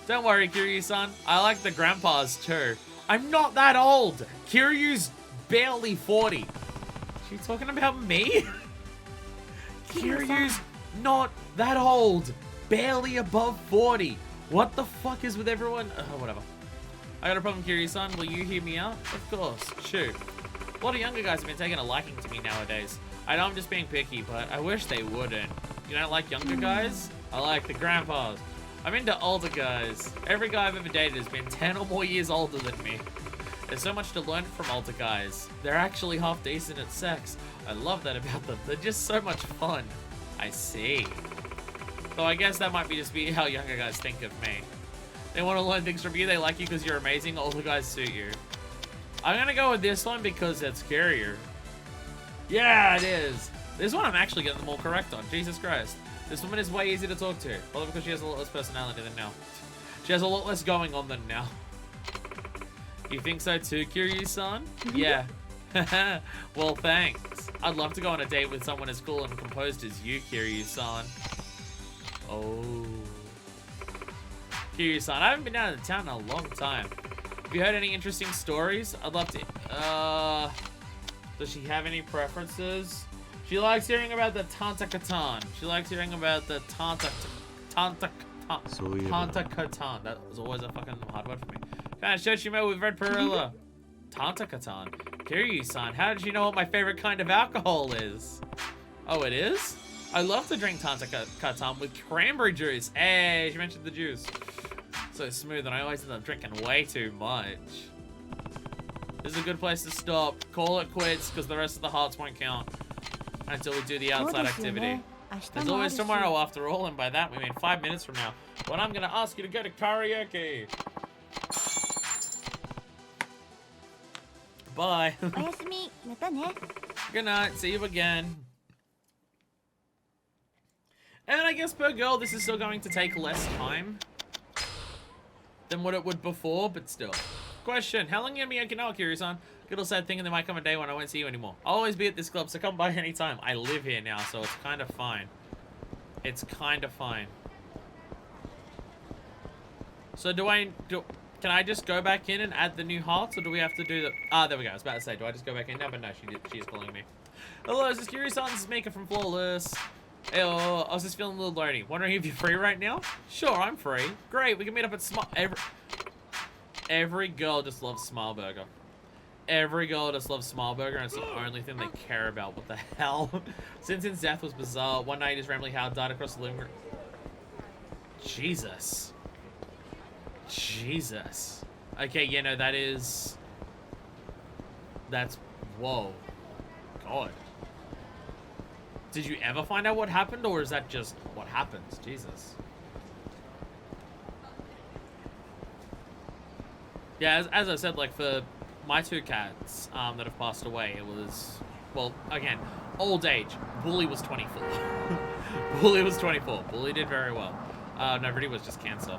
Don't worry, Kiryu-san. I like the grandpas too. I'm not that old. Kiryu's barely 40. She talking about me? Kiryu's not that old. Barely above 40. What the fuck is with everyone? Whatever. I got a problem, Kiryu-san. Will you hear me out? Of course. Shoot. A lot of younger guys have been taking a liking to me nowadays. I know I'm just being picky, but I wish they wouldn't. You don't like younger guys? I like the grandpas. I'm into older guys. Every guy I've ever dated has been 10 or more years older than me. There's so much to learn from older guys. They're actually half decent at sex. I love that about them. They're just so much fun. I see. Though I guess that might just be how younger guys think of me. They want to learn things from you. They like you because you're amazing. Older guys suit you. I'm gonna go with this one because it's scarier. Yeah, it is. This one I'm actually getting them all correct on. Jesus Christ. This woman is way easier to talk to. Probably because she has a lot less personality than now. She has a lot less going on than now. You think so too, Kiryu-san? Yeah. Well, thanks. I'd love to go on a date with someone as cool and composed as you, Kiryu-san. Oh. Kiryu-san, I haven't been out of town in a long time. Have you heard any interesting stories? I'd love to... Does she have any preferences? She likes hearing about the Tantakatan. She likes hearing about the Tantakatan. That was always a fucking hard word for me. Kind of showed you met with Red Perilla. Tantakatan. Kiryu-san, how did you know what my favorite kind of alcohol is? Oh, it is? I love to drink Tantakatan with cranberry juice. Hey, she mentioned the juice. So smooth, and I always end up drinking way too much. This is a good place to stop. Call it quits, because the rest of the hearts won't count until we do the outside activity. There's always tomorrow after all, and by that we mean 5 minutes from now. But I'm gonna ask you to go to karaoke. Bye. Good night. See you again. And I guess per girl, this is still going to take less time than what it would before, but still. Question, how long are you gonna be in Okinawa, Kiryu-san? Good old sad thing, and there might come a day when I won't see you anymore. I'll always be at this club, so come by anytime. I live here now, so it's kind of fine. It's kind of fine. So can I just go back in and add the new hearts, or do we have to do the... Ah, there we go. I was about to say, do I just go back in now? But no, she's calling me. Hello, this is Kiryu-san. This is Mika from Flawless. Hey, I was just feeling a little lonely. Wondering if you're free right now? Sure, I'm free. Great, we can meet up at Smile... Every girl just loves Smile Burger. Every girl just loves Smile Burger, and it's the only thing they care about. What the hell? Since death was bizarre, one night his rambling howl died across the living room. Jesus. Jesus. Okay, yeah, no, that is... That's... Whoa. God. Did you ever find out what happened, or is that just what happens? Jesus. Yeah, as I said, like, for my two cats that have passed away, it was, well, again, old age. Bully was 24. Bully was 24. Bully did very well. No, really was just cancer.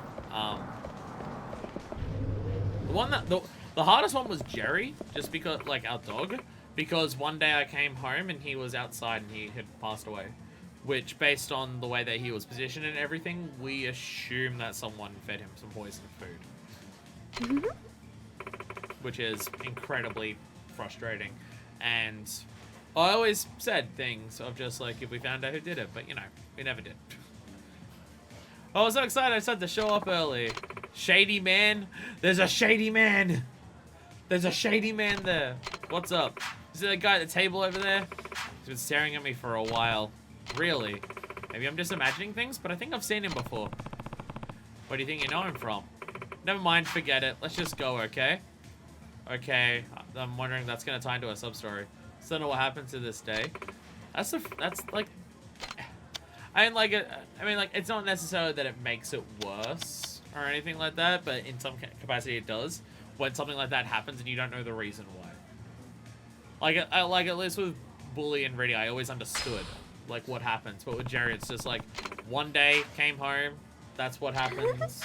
The hardest one was Jerry, just because, like, our dog, because one day I came home and he was outside and he had passed away, which, based on the way that he was positioned and everything, we assume that someone fed him some poisoned food. Which is incredibly frustrating. And I always said things of just like, if we found out who did it, but you know, we never did. I was so excited I decided to show up early. Shady man? There's a shady man! There's a shady man there. What's up? Is it the guy at the table over there? He's been staring at me for a while. Really? Maybe I'm just imagining things, but I think I've seen him before. Where do you think you know him from? Never mind, forget it. Let's just go, okay? Okay, I'm wondering if that's gonna tie into a sub-story. So I don't know what happened to this day. That's like... I mean, like, it's not necessarily that it makes it worse or anything like that, but in some capacity it does. When something like that happens and you don't know the reason why. Like at least with Bully and Reddy, I always understood, like, what happens. But with Jerry, it's just like, one day, came home, that's what happens.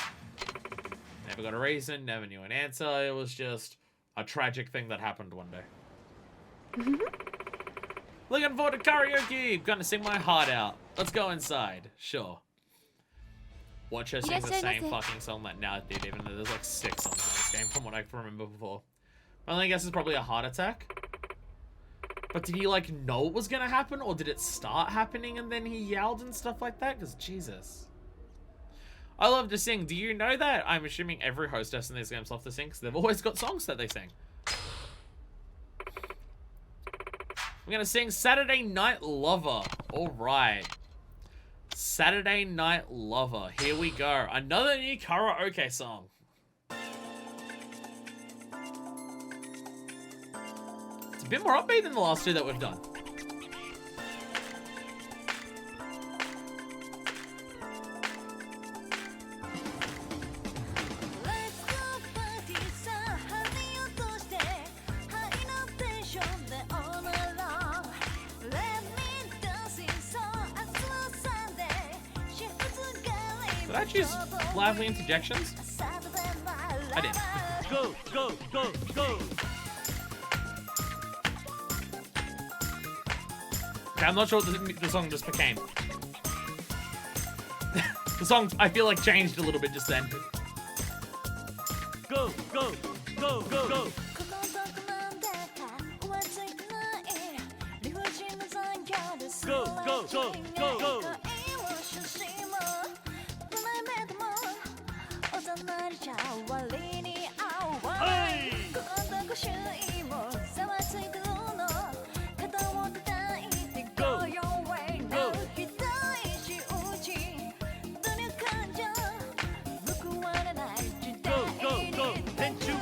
Never got a reason, never knew an answer. It was just a tragic thing that happened one day. Looking forward to karaoke! Gonna sing my heart out. Let's go inside. Sure. Watch her sing the same fucking song that now did, even though there's like 6 songs in this game from what I can remember before. My only guess is probably a heart attack. But did he, like, know it was gonna happen? Or did it start happening and then he yelled and stuff like that? Because, Jesus. I love to sing. Do you know that? I'm assuming every hostess in these games loves to sing because they've always got songs that they sing. I'm gonna sing Saturday Night Lover. Alright. Saturday Night Lover. Here we go. Another new karaoke song. bit more upbeat than the last two that we've done. Did I choose lively interjections? I did. Go, go, go, go. Okay, I'm not sure what the song just became. The song, I feel like, changed a little bit just then. Go, go, go, go, go. Go, go, go, go, go. Hey! Go, go, go, go, Tenchu.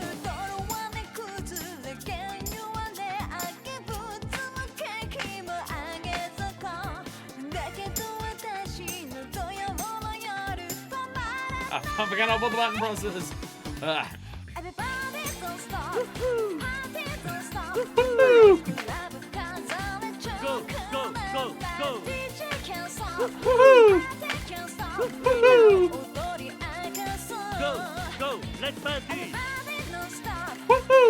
I forgot all about the button processes. Ugh. Go, go, go, go. Go, go, let's party. Go, go,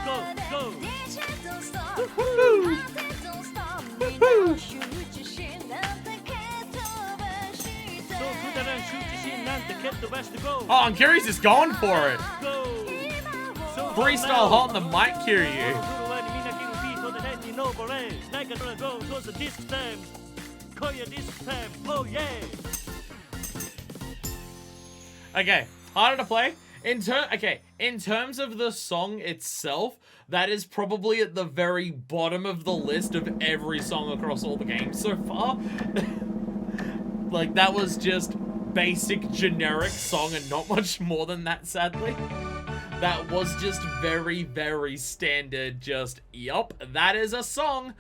go, go. Oh, I'm curious, is going for it. Freestyle hot on the mic, Kiryu. Okay, harder to play. In terms of the song itself, that is probably at the very bottom of the list of every song across all the games so far. Like, that was just basic generic song and not much more than that, sadly. That was just very, very standard, just, yup, that is a song.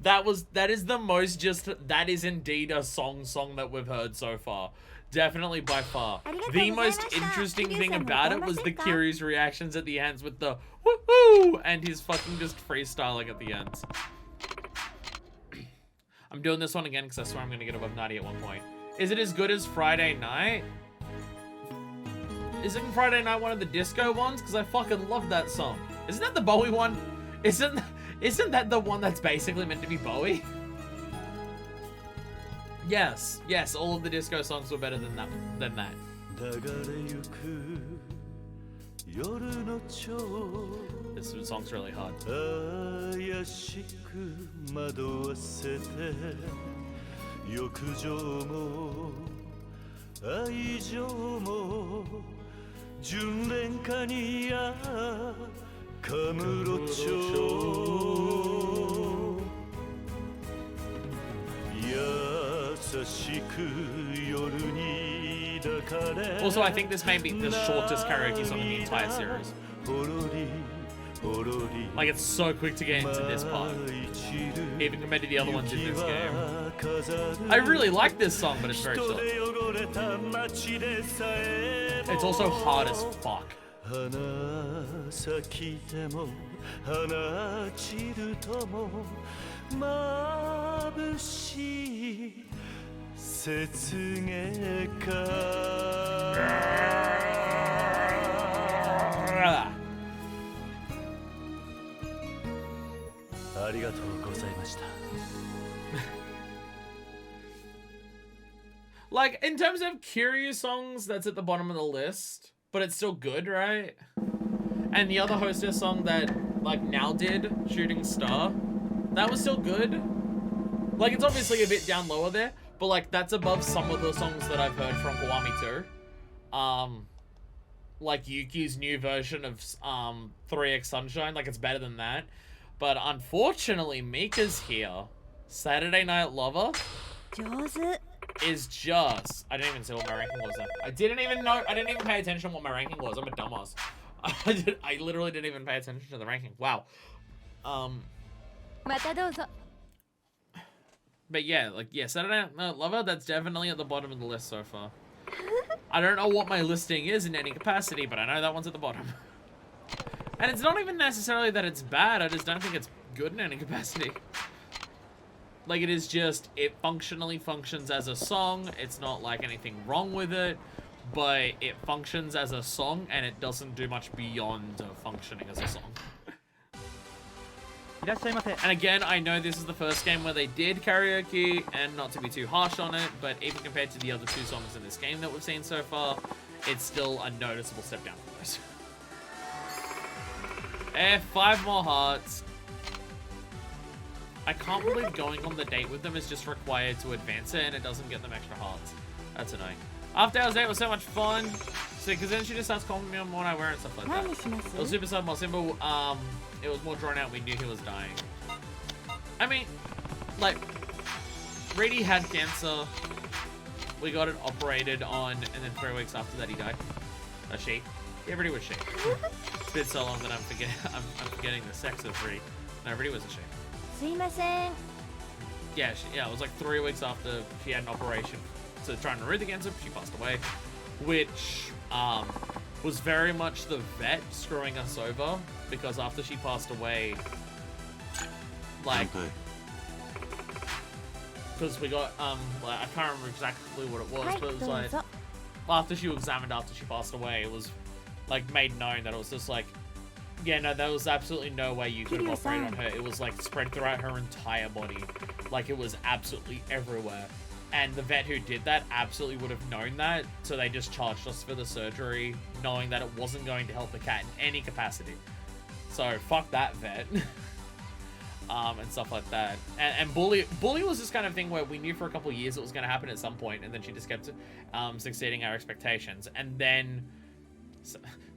That is the most just, that is indeed a song that we've heard so far. Definitely by far. The most interesting thing about it was the Kiryu's reactions at the ends with the woohoo and his fucking just freestyling at the ends. I'm doing this one again because I swear I'm going to get above 90 at one point. Is it as good as Friday Night? Isn't Friday Night one of the disco ones? Because I fucking love that song. Isn't that the Bowie one? Isn't that the one that's basically meant to be Bowie? Yes, yes, all of the disco songs were better than that. This song's really hard. Also, I think this may be the shortest karaoke song in the entire series. Like, it's so quick to get into this part, even compared to the other ones in this game. I really like this song, but it's very short. It's also hard as fuck. Like, in terms of curious songs, that's at the bottom of the list, but it's still good, right? And the other hostess song that, like, Now did, Shooting Star, that was still good. Like, it's obviously a bit down lower there, but, like, that's above some of the songs that I've heard from Kiwami too. Like Yuki's new version of 3X Sunshine, like, it's better than that. But unfortunately, Mika's here. Saturday Night Lover. is just... I didn't even see what my ranking was then. I didn't even pay attention to what my ranking was. I'm a dumbass. I literally didn't even pay attention to the ranking. Wow. またどうぞ But yeah, like, yeah, Saturday Night Lover, that's definitely at the bottom of the list so far. I don't know what my listing is in any capacity, but I know that one's at the bottom. And it's not even necessarily that it's bad, I just don't think it's good in any capacity. Like, it is just, it functionally functions as a song, it's not like anything wrong with it, but it functions as a song, and it doesn't do much beyond functioning as a song. And again, I know this is the first game where they did karaoke, and not to be too harsh on it, but even compared to the other 2 songs in this game that we've seen so far, it's still a noticeable step down from those. 5 more hearts. I can't believe going on the date with them is just required to advance it, and it doesn't get them extra hearts. That's annoying. After hours date was so much fun. So, because then she just starts calling me on what I wear and stuff like that. It was super sad, more simple. It was more drawn out. We knew he was dying. I mean, like, Reedy had cancer. We got it operated on, and then 3 weeks after that, he died. She. Yeah, Reedy was she. It's been so long that I'm forgetting the sex of Reedy. No, Reedy was a she. すいません Yeah, it was like 3 weeks after she had an operation to try and remove the cancer. She passed away, which was very much the vet screwing us over, because after she passed away, like, because we got like, I can't remember exactly what it was, but it was like after she was examined after she passed away, it was like made known that it was just like, yeah, no, there was absolutely no way you could have operated on her. It was like spread throughout her entire body, like it was absolutely everywhere. And the vet who did that absolutely would have known that, so they just charged us for the surgery, knowing that it wasn't going to help the cat in any capacity. So fuck that vet. And stuff like that. And Bully was this kind of thing where we knew for a couple of years it was going to happen at some point, and then she just kept succeeding our expectations. And then,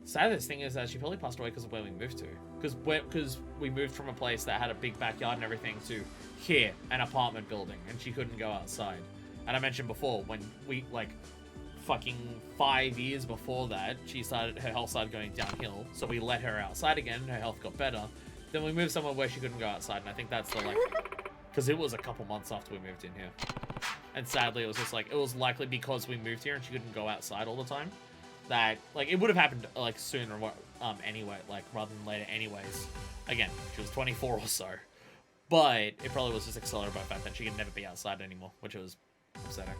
saddest thing is that she probably passed away because of where we moved to. Because we moved from a place that had a big backyard and everything to here, an apartment building, and she couldn't go outside. And I mentioned before, when we, like, fucking 5 years before that, her health started going downhill, so we let her outside again, and her health got better. Then we moved somewhere where she couldn't go outside, and I think that's the, like, because it was a couple months after we moved in here. And sadly, it was just, like, it was likely because we moved here and she couldn't go outside all the time, that, like, it would have happened, like, sooner, anyway, like, rather than later anyways. Again, she was 24 or so. But it probably was just accelerated by the fact that she could never be outside anymore, which was upsetting.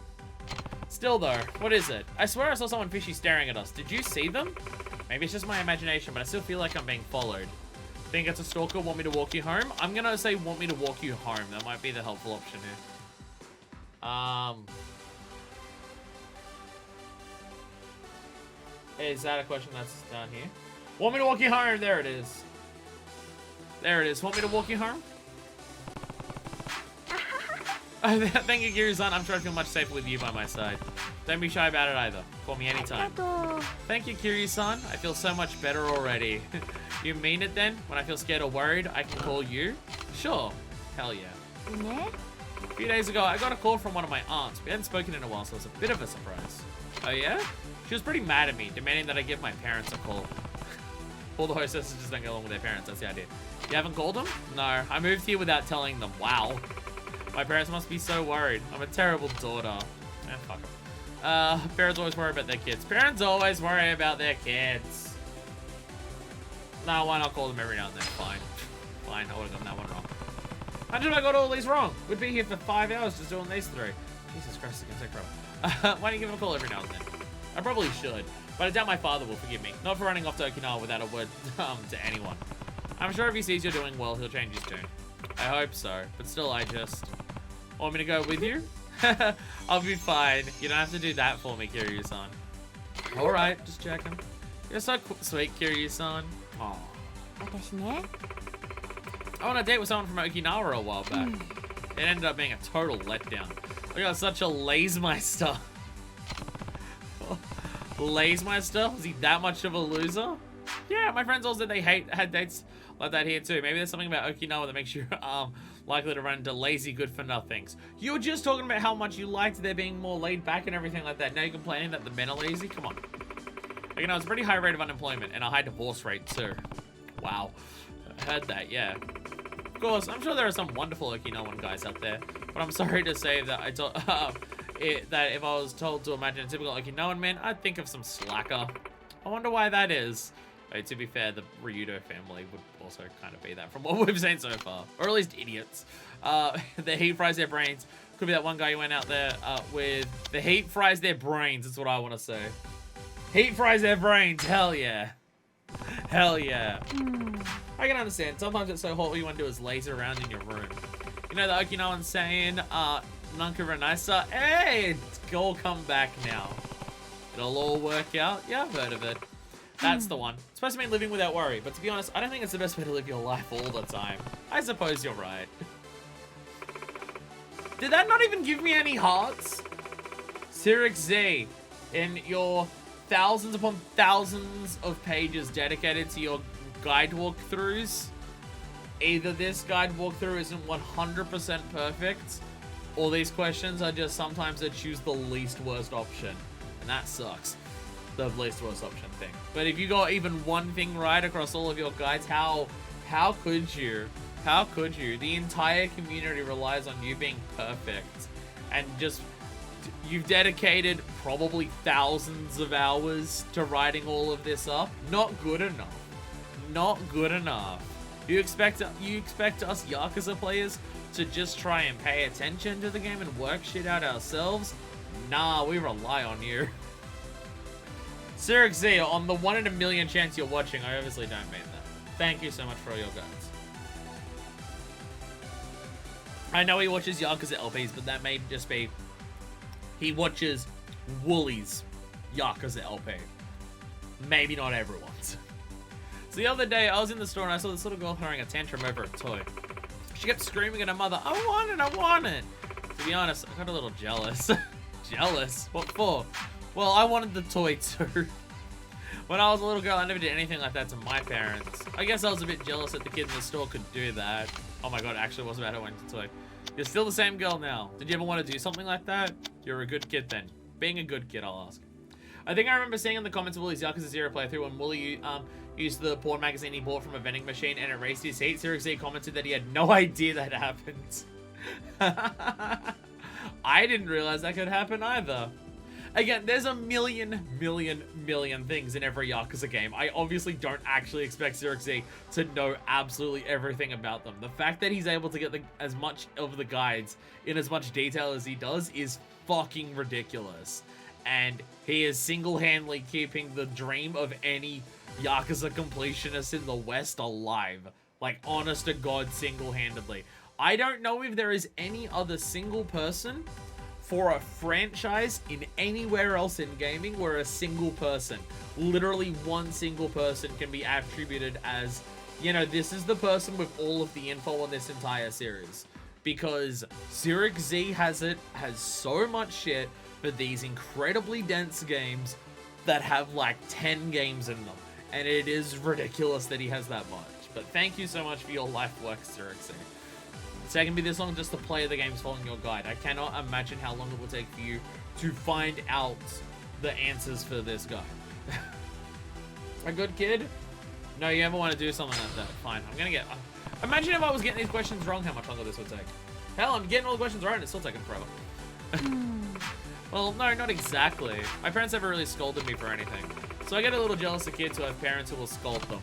Still though, what is it? I swear I saw someone fishy staring at us. Did you see them? Maybe it's just my imagination, but I still feel like I'm being followed. Think it's a stalker, want me to walk you home? I'm gonna say want me to walk you home. That might be the helpful option here. Is that a question that's down here? Want me to walk you home? There it is. There it is. Want me to walk you home? Thank you, Kiri-san. I'm sure I feel much safer with you by my side. Don't be shy about it either. Call me anytime. Thank you, Kiri-san. I feel so much better already. You mean it then? When I feel scared or worried, I can call you? Sure. Hell yeah. A few days ago, I got a call from one of my aunts. We hadn't spoken in a while, so it was a bit of a surprise. Oh yeah? She was pretty mad at me, demanding that I give my parents a call. All the hostesses just don't get along with their parents, that's the idea. You haven't called them? No, I moved here without telling them. Wow. My parents must be so worried. I'm a terrible daughter. Fuck them. Parents always worry about their kids. Parents always worry about their kids. No, why not call them every now and then? Fine. Fine, I would have gotten that one wrong. Imagine if I got all these wrong. We'd be here for 5 hours just doing these 3. Jesus Christ, it's gonna take forever. Why don't you give him a call every now and then? I probably should, but I doubt my father will forgive me. Not for running off to Okinawa without a word to anyone. I'm sure if he sees you're doing well, he'll change his tune. I hope so, but still I just... Want me to go with you? I'll be fine. You don't have to do that for me, Kiryu-san. Alright, just checking. You're so sweet, Kiryu-san. Aww. I went on a date with someone from Okinawa a while back. It ended up being a total letdown. I got such a Lazemeister. Lazemeister? Was he that much of a loser? Yeah, my friends all said they had dates like that here too. Maybe there's something about Okinawa that makes you likely to run into lazy good-for-nothings. You were just talking about how much you liked there being more laid back and everything like that. Now you're complaining that the men are lazy? Come on. You know, it's a pretty high rate of unemployment and a high divorce rate too. Wow. I heard that, yeah. Of course, I'm sure there are some wonderful Okinawan guys out there, but I'm sorry to say that that if I was told to imagine a typical Okinawan man, I'd think of some slacker. I wonder why that is. To be fair, the Ryudo family would also kind of be that from what we've seen so far. Or at least idiots. The heat fries their brains. Could be that one guy who went out there with the heat fries their brains. That's what I want to say. Heat fries their brains. Hell yeah. Hell yeah. I can understand. Sometimes it's so hot all you want to do is laser around in your room. You know the Okinawan saying, Nanka Renaisa? Hey, it's all come back now. It'll all work out. Yeah, I've heard of it. That's the one. It's supposed to mean living without worry, but to be honest, I don't think it's the best way to live your life all the time. I suppose you're right. Did that not even give me any hearts? Cyrix Z, in your thousands upon thousands of pages dedicated to your guide walkthroughs, either this guide walkthrough isn't 100% perfect, or these questions are just sometimes I choose the least worst option, and that sucks. The least worst option thing. But if you got even one thing right across all of your guides, how could you? How could you? The entire community relies on you being perfect, and just you've dedicated probably thousands of hours to writing all of this up. Not good enough. Not good enough. You expect us Yakuza players to just try and pay attention to the game and work shit out ourselves? Nah, we rely on you. Cyrix Z, on the 1 in a million chance you're watching, I obviously don't mean that. Thank you so much for all your guides. I know he watches Yakuza LPs, but that may just be he watches Woolly's Yakuza LP. Maybe not everyone's. So the other day, I was in the store and I saw this little girl throwing a tantrum over a toy. She kept screaming at her mother, I want it, I want it. To be honest, I got a little jealous. Jealous? What for? Well, I wanted the toy too. When I was a little girl, I never did anything like that to my parents. I guess I was a bit jealous that the kid in the store could do that. Oh my god, it actually was about her wanting the toy. You're still the same girl now. Did you ever want to do something like that? You're a good kid then. Being a good kid, I'll ask. I think I remember seeing in the comments of Wooly's Yakuza 0 playthrough when Wooly used the porn magazine he bought from a vending machine and erased his seat. Cyrix Z commented that he had no idea that happened. I didn't realize that could happen either. Again, there's a million things in every Yakuza game. I obviously don't actually expect Cyrix Z to know absolutely everything about them. The fact that he's able to get as much of the guides in as much detail as he does is fucking ridiculous. And he is single-handedly keeping the dream of any Yakuza completionist in the West alive. Like, honest to God, single-handedly. I don't know if there is any other single person for a franchise in anywhere else in gaming where a single person, literally one single person, can be attributed as, you know, this is the person with all of the info on this entire series. Because Cyrix Z has so much shit for these incredibly dense games that have like 10 games in them. And it is ridiculous that he has that much. But thank you so much for your life work, Cyrix Z. It's taken me this long just to play the games following your guide. I cannot imagine how long it will take for you to find out the answers for this guy. A good kid? No, you ever want to do something like that? Fine, I'm gonna get... imagine if I was getting these questions wrong, how much longer this would take. Hell, I'm getting all the questions right and it's still taking forever. Well, no, not exactly. My parents never really scolded me for anything. So I get a little jealous of kids who have parents who will scold them.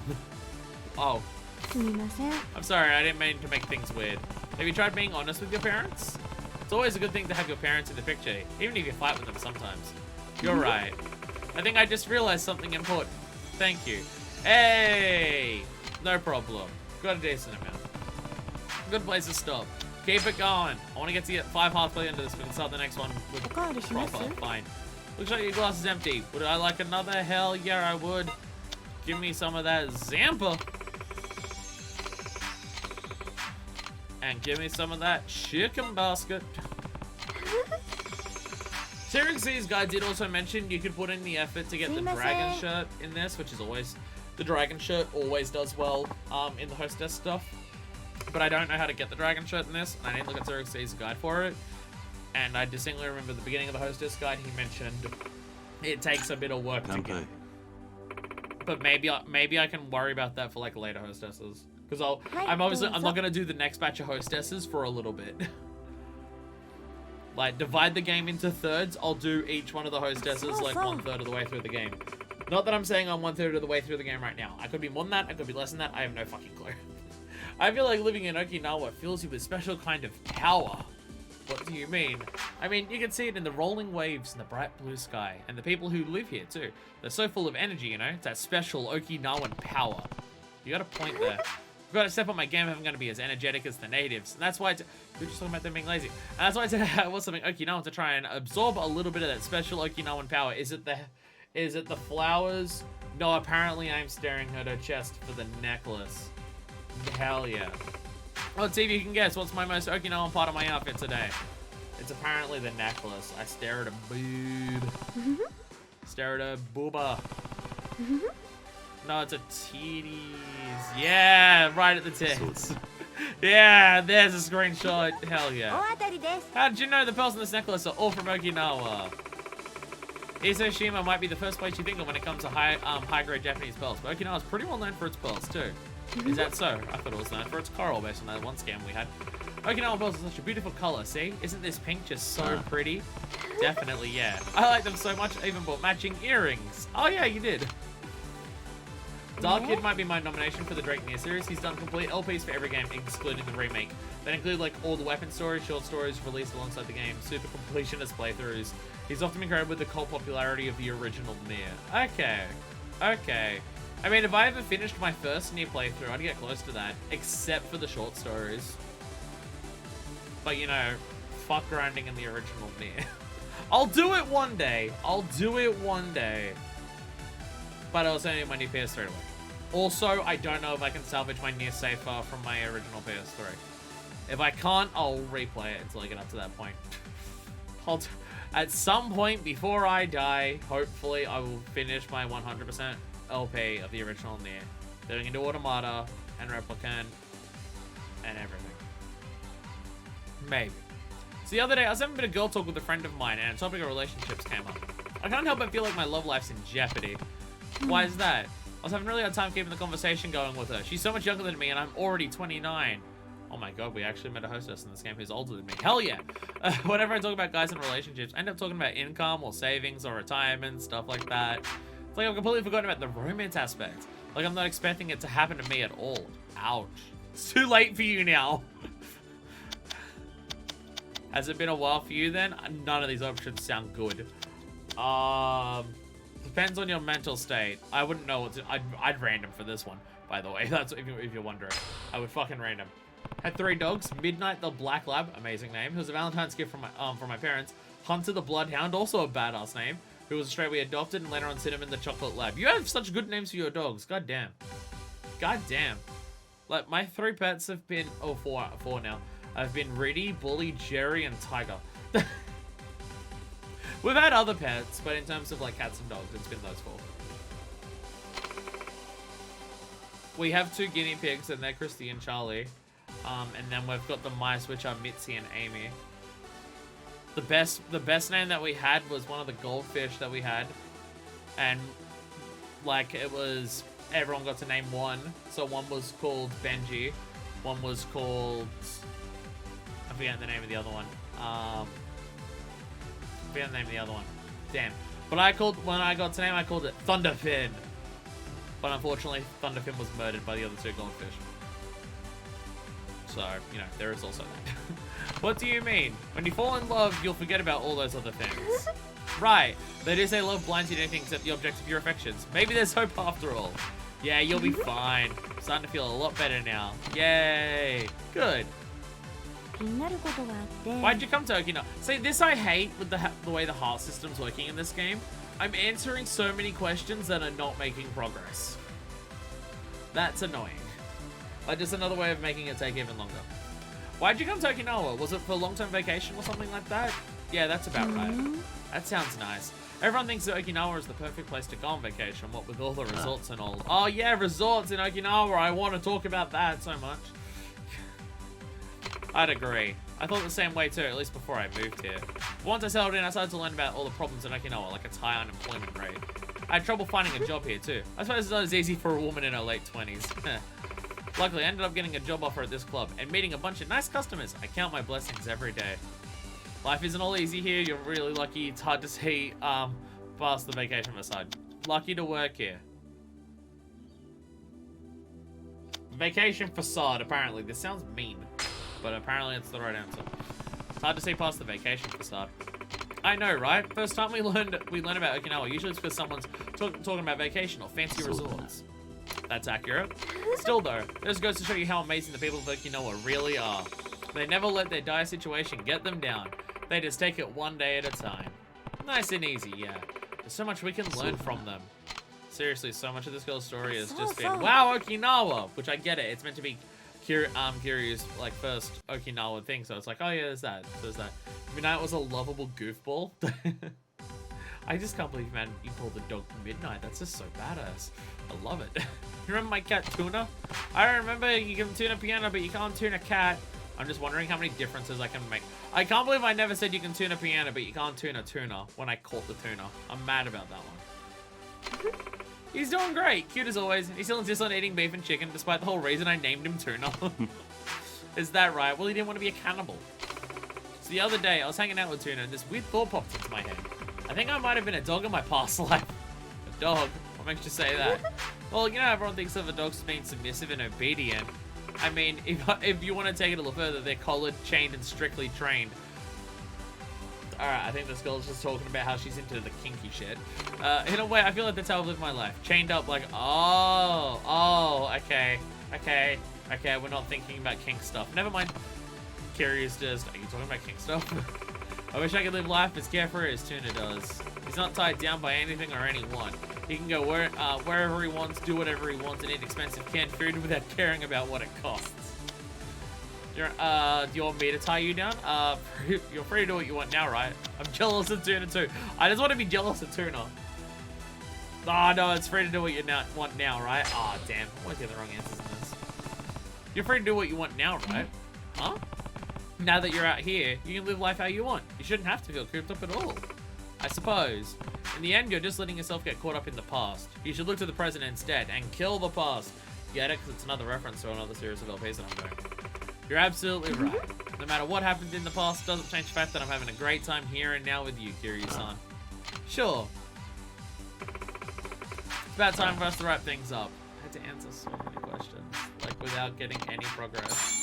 Oh. I'm sorry, I didn't mean to make things weird. Have you tried being honest with your parents? It's always a good thing to have your parents in the picture, even if you fight with them sometimes. You're right. I think I just realized something important. Thank you. Hey! No problem. Got a decent amount. Good place to stop. Keep it going. I want to get to 5 hearts by the end of this. We can start the next one with proper. Fine. Looks like your glass is empty. Would I like another? Hell yeah, I would. Give me some of that Zampa. And give me some of that chicken basket. Cyrix Z's guide did also mention you could put in the effort to get the dragon shirt in this, which is always... The dragon shirt always does well in the hostess stuff. but I don't know how to get the dragon shirt in this, and I didn't look at Xerxes' guide for it. And I distinctly remember the beginning of the hostess guide, he mentioned it takes a bit of work to get. But maybe I can worry about that for like later hostesses. Because I'm not gonna do the next batch of hostesses for a little bit. Like, divide the game into thirds. I'll do each one of the hostesses like 1/3 of the way through the game. Not that I'm saying I'm 1/3 of the way through the game right now. I could be more than that. I could be less than that. I have no fucking clue. I feel like living in Okinawa fills you with a special kind of power. What do you mean? I mean, you can see it in the rolling waves and the bright blue sky. And the people who live here, too. They're so full of energy, you know? It's that special Okinawan power. You got a point there. I've got to step up my game if I'm going to be as energetic as the natives. And that's why we're just talking about them being lazy. And that's why I said I want something Okinawan to try and absorb a little bit of that special Okinawan power. Is it the flowers? No, apparently I'm staring at her chest for the necklace. Hell yeah. Let's see if you can guess what's my most Okinawan part of my outfit today. It's apparently the necklace. I stare at a boob. Stare at a booba. No, it's a titties. Yeah, right at the tits. Yeah, there's a screenshot. Hell yeah. How did you know the pearls in this necklace are all from Okinawa? Isoshima might be the first place you think of when it comes to high-grade Japanese pearls, but Okinawa is pretty well known for its pearls too. Is that so? I thought it was known for its coral based on that one scam we had. Okinawa pearls are such a beautiful color, see? Isn't this pink just so pretty? Definitely, yeah. I like them so much, I even bought matching earrings. Oh yeah, you did. Dark Kid might be my nomination for the Drake Near series. He's done complete LPs for every game, excluding the remake. They include like all the weapon stories, short stories released alongside the game, super completionist playthroughs. He's often been credited with the cult popularity of the original Nier. Okay. I mean, if I ever finished my first Nier playthrough, I'd get close to that, except for the short stories. But you know, fuck grinding in the original Nier. I'll do it one day. But I also need my new PS3 to work. Also, I don't know if I can salvage my Nier save file from my original PS3. If I can't, I'll replay it until I get up to that point. At some point before I die, hopefully I will finish my 100% LP of the original Nier. Going into Automata and Replicant and everything. Maybe. So the other day, I was having a bit of girl talk with a friend of mine and a topic of relationships came up. I can't help but feel like my love life's in jeopardy. Why is that? I was having a really hard time keeping the conversation going with her. She's so much younger than me and I'm already 29. Oh my god, we actually met a hostess in this game who's older than me. Hell yeah! Whenever I talk about guys in relationships, I end up talking about income or savings or retirement, stuff like that. It's like I've completely forgotten about the romance aspect. Like I'm not expecting it to happen to me at all. Ouch. It's too late for you now. Has it been a while for you then? None of these options sound good. Depends on your mental state. I wouldn't know what to... I'd random for this one, by the way. That's if you're wondering. I would fucking random. Had 3 dogs. Midnight the Black Lab, amazing name. It was a Valentine's gift from my parents. Hunter the Bloodhound, also a badass name. Who was straight we adopted, and later on Cinnamon the Chocolate Lab. You have such good names for your dogs. God damn. God damn. Like my 3 pets have been... Oh, 4 now. I've been Riddy, Bully, Jerry, and Tiger. We've had other pets, but in terms of like cats and dogs, it's been those 4. We have 2 guinea pigs, and they're Christy and Charlie. And then we've got the mice, which are Mitzi and Amy. The best name that we had was one of the goldfish that we had, and like it was everyone got to name one. So one was called Benji, one was called I forget the name of the other one. Forget the name of the other one. Damn. But when I got to name, I called it Thunderfin. But unfortunately, Thunderfin was murdered by the other 2 goldfish. So, you know, there is also that. What do you mean? When you fall in love, you'll forget about all those other things. Right. They do say love blinds you to anything except the object of your affections. Maybe there's hope after all. Yeah, you'll be fine. I'm starting to feel a lot better now. Yay. Good. Why'd you come to Okinawa? See, this I hate with the way the heart system's working in this game. I'm answering so many questions that are not making progress. That's annoying. Like, just another way of making it take even longer. Why'd you come to Okinawa? Was it for a long-term vacation or something like that? Yeah, that's about right. That sounds nice. Everyone thinks that Okinawa is the perfect place to go on vacation, what with all the resorts and all. Oh yeah, resorts in Okinawa. I want to talk about that so much. I'd agree. I thought the same way too, at least before I moved here. But once I settled in, I started to learn about all the problems in Okinawa, like its high unemployment rate. I had trouble finding a job here too. I suppose it's not as easy for a woman in her late 20s. Luckily, I ended up getting a job offer at this club and meeting a bunch of nice customers. I count my blessings every day. Life isn't all easy here. You're really lucky. It's hard to see past the vacation aside. Lucky to work here. Vacation facade, apparently. This sounds mean, but apparently it's the right answer. It's hard to see past the vacation facade. I know, right? First time we learned about Okinawa. Usually it's because someone's talking about vacation or fancy resorts. That's accurate. Still though, this goes to show you how amazing the people of Okinawa really are. They never let their dire situation get them down. They just take it one day at a time. Nice and easy, yeah. There's so much we can learn from them. Seriously, so much of this girl's story has just been, wow, Okinawa! Which I get it, it's meant to be curious, like, first Okinawa thing, so it's like, oh yeah, there's that. Midnight was a lovable goofball. I just can't believe, man, you called the dog Midnight. That's just so badass. I love it. You remember my cat Tuna? I remember you can tune a piano, but you can't tune a cat. I'm just wondering how many differences I can make. I can't believe I never said you can tune a piano, but you can't tune a tuna when I caught the tuna. I'm mad about that one. He's doing great. Cute as always. He still insists on eating beef and chicken, despite the whole reason I named him Tuna. Is that right? Well, he didn't want to be a cannibal. So the other day, I was hanging out with Tuna, and this weird thought popped into my head. I think I might have been a dog in my past life. A dog? What makes you say that? Well, you know, everyone thinks of a dog as being submissive and obedient. I mean, if you want to take it a little further, they're collared, chained, and strictly trained. Alright, I think this girl's just talking about how she's into the kinky shit. In a way, I feel like that's how I live my life. Chained up like, okay, we're not thinking about kink stuff. Never mind. Curious just, are you talking about kink stuff? I wish I could live life as carefree as Tuna does. He's not tied down by anything or anyone. He can go wherever he wants, do whatever he wants, and eat expensive canned food without caring about what it costs. Do you want me to tie you down? You're free to do what you want now, right? I'm jealous of Tuna too. I just want to be jealous of Tuna. Oh no, it's free to do what you want now, right? Oh damn, I always get the wrong answers in this. You're free to do what you want now, right? Huh? Now that you're out here, you can live life how you want. You shouldn't have to feel cooped up at all. I suppose. In the end, you're just letting yourself get caught up in the past. You should look to the present instead and kill the past. Get it? Because it's another reference to another series of LPs that I'm doing. You're absolutely right. No matter what happened in the past, doesn't change the fact that I'm having a great time here and now with you, Kiryu-san. Sure. It's about time for us to wrap things up. I had to answer so many questions, like without getting any progress.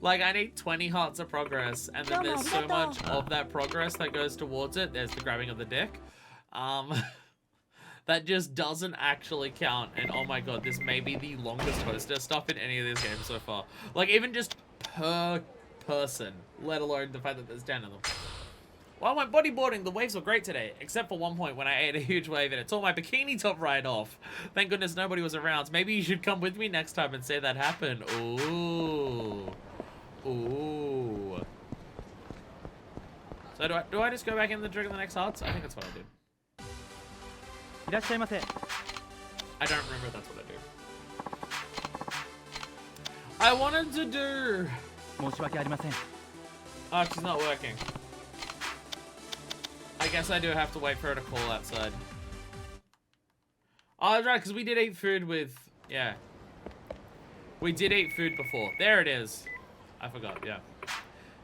Like, I need 20 hearts of progress, and then there's so much of that progress that goes towards it. There's the grabbing of the dick. That just doesn't actually count. And oh my god, this may be the longest hostess stuff in any of this game so far. Like, even just per person, let alone the fact that there's 10 of them. While I went bodyboarding, the waves were great today, except for one point when I ate a huge wave and it tore my bikini top right off. Thank goodness nobody was around. Maybe you should come with me next time and say that happened. Ooh. Ooh. So do I just go back in the drink of the next hearts? I think that's what I did. I don't remember if that's what I do. I wanted to do... Oh, she's not working. I guess I do have to wait for her to call outside. Oh, that's right, because we did eat food with... Yeah. We did eat food before. There it is. I forgot, yeah.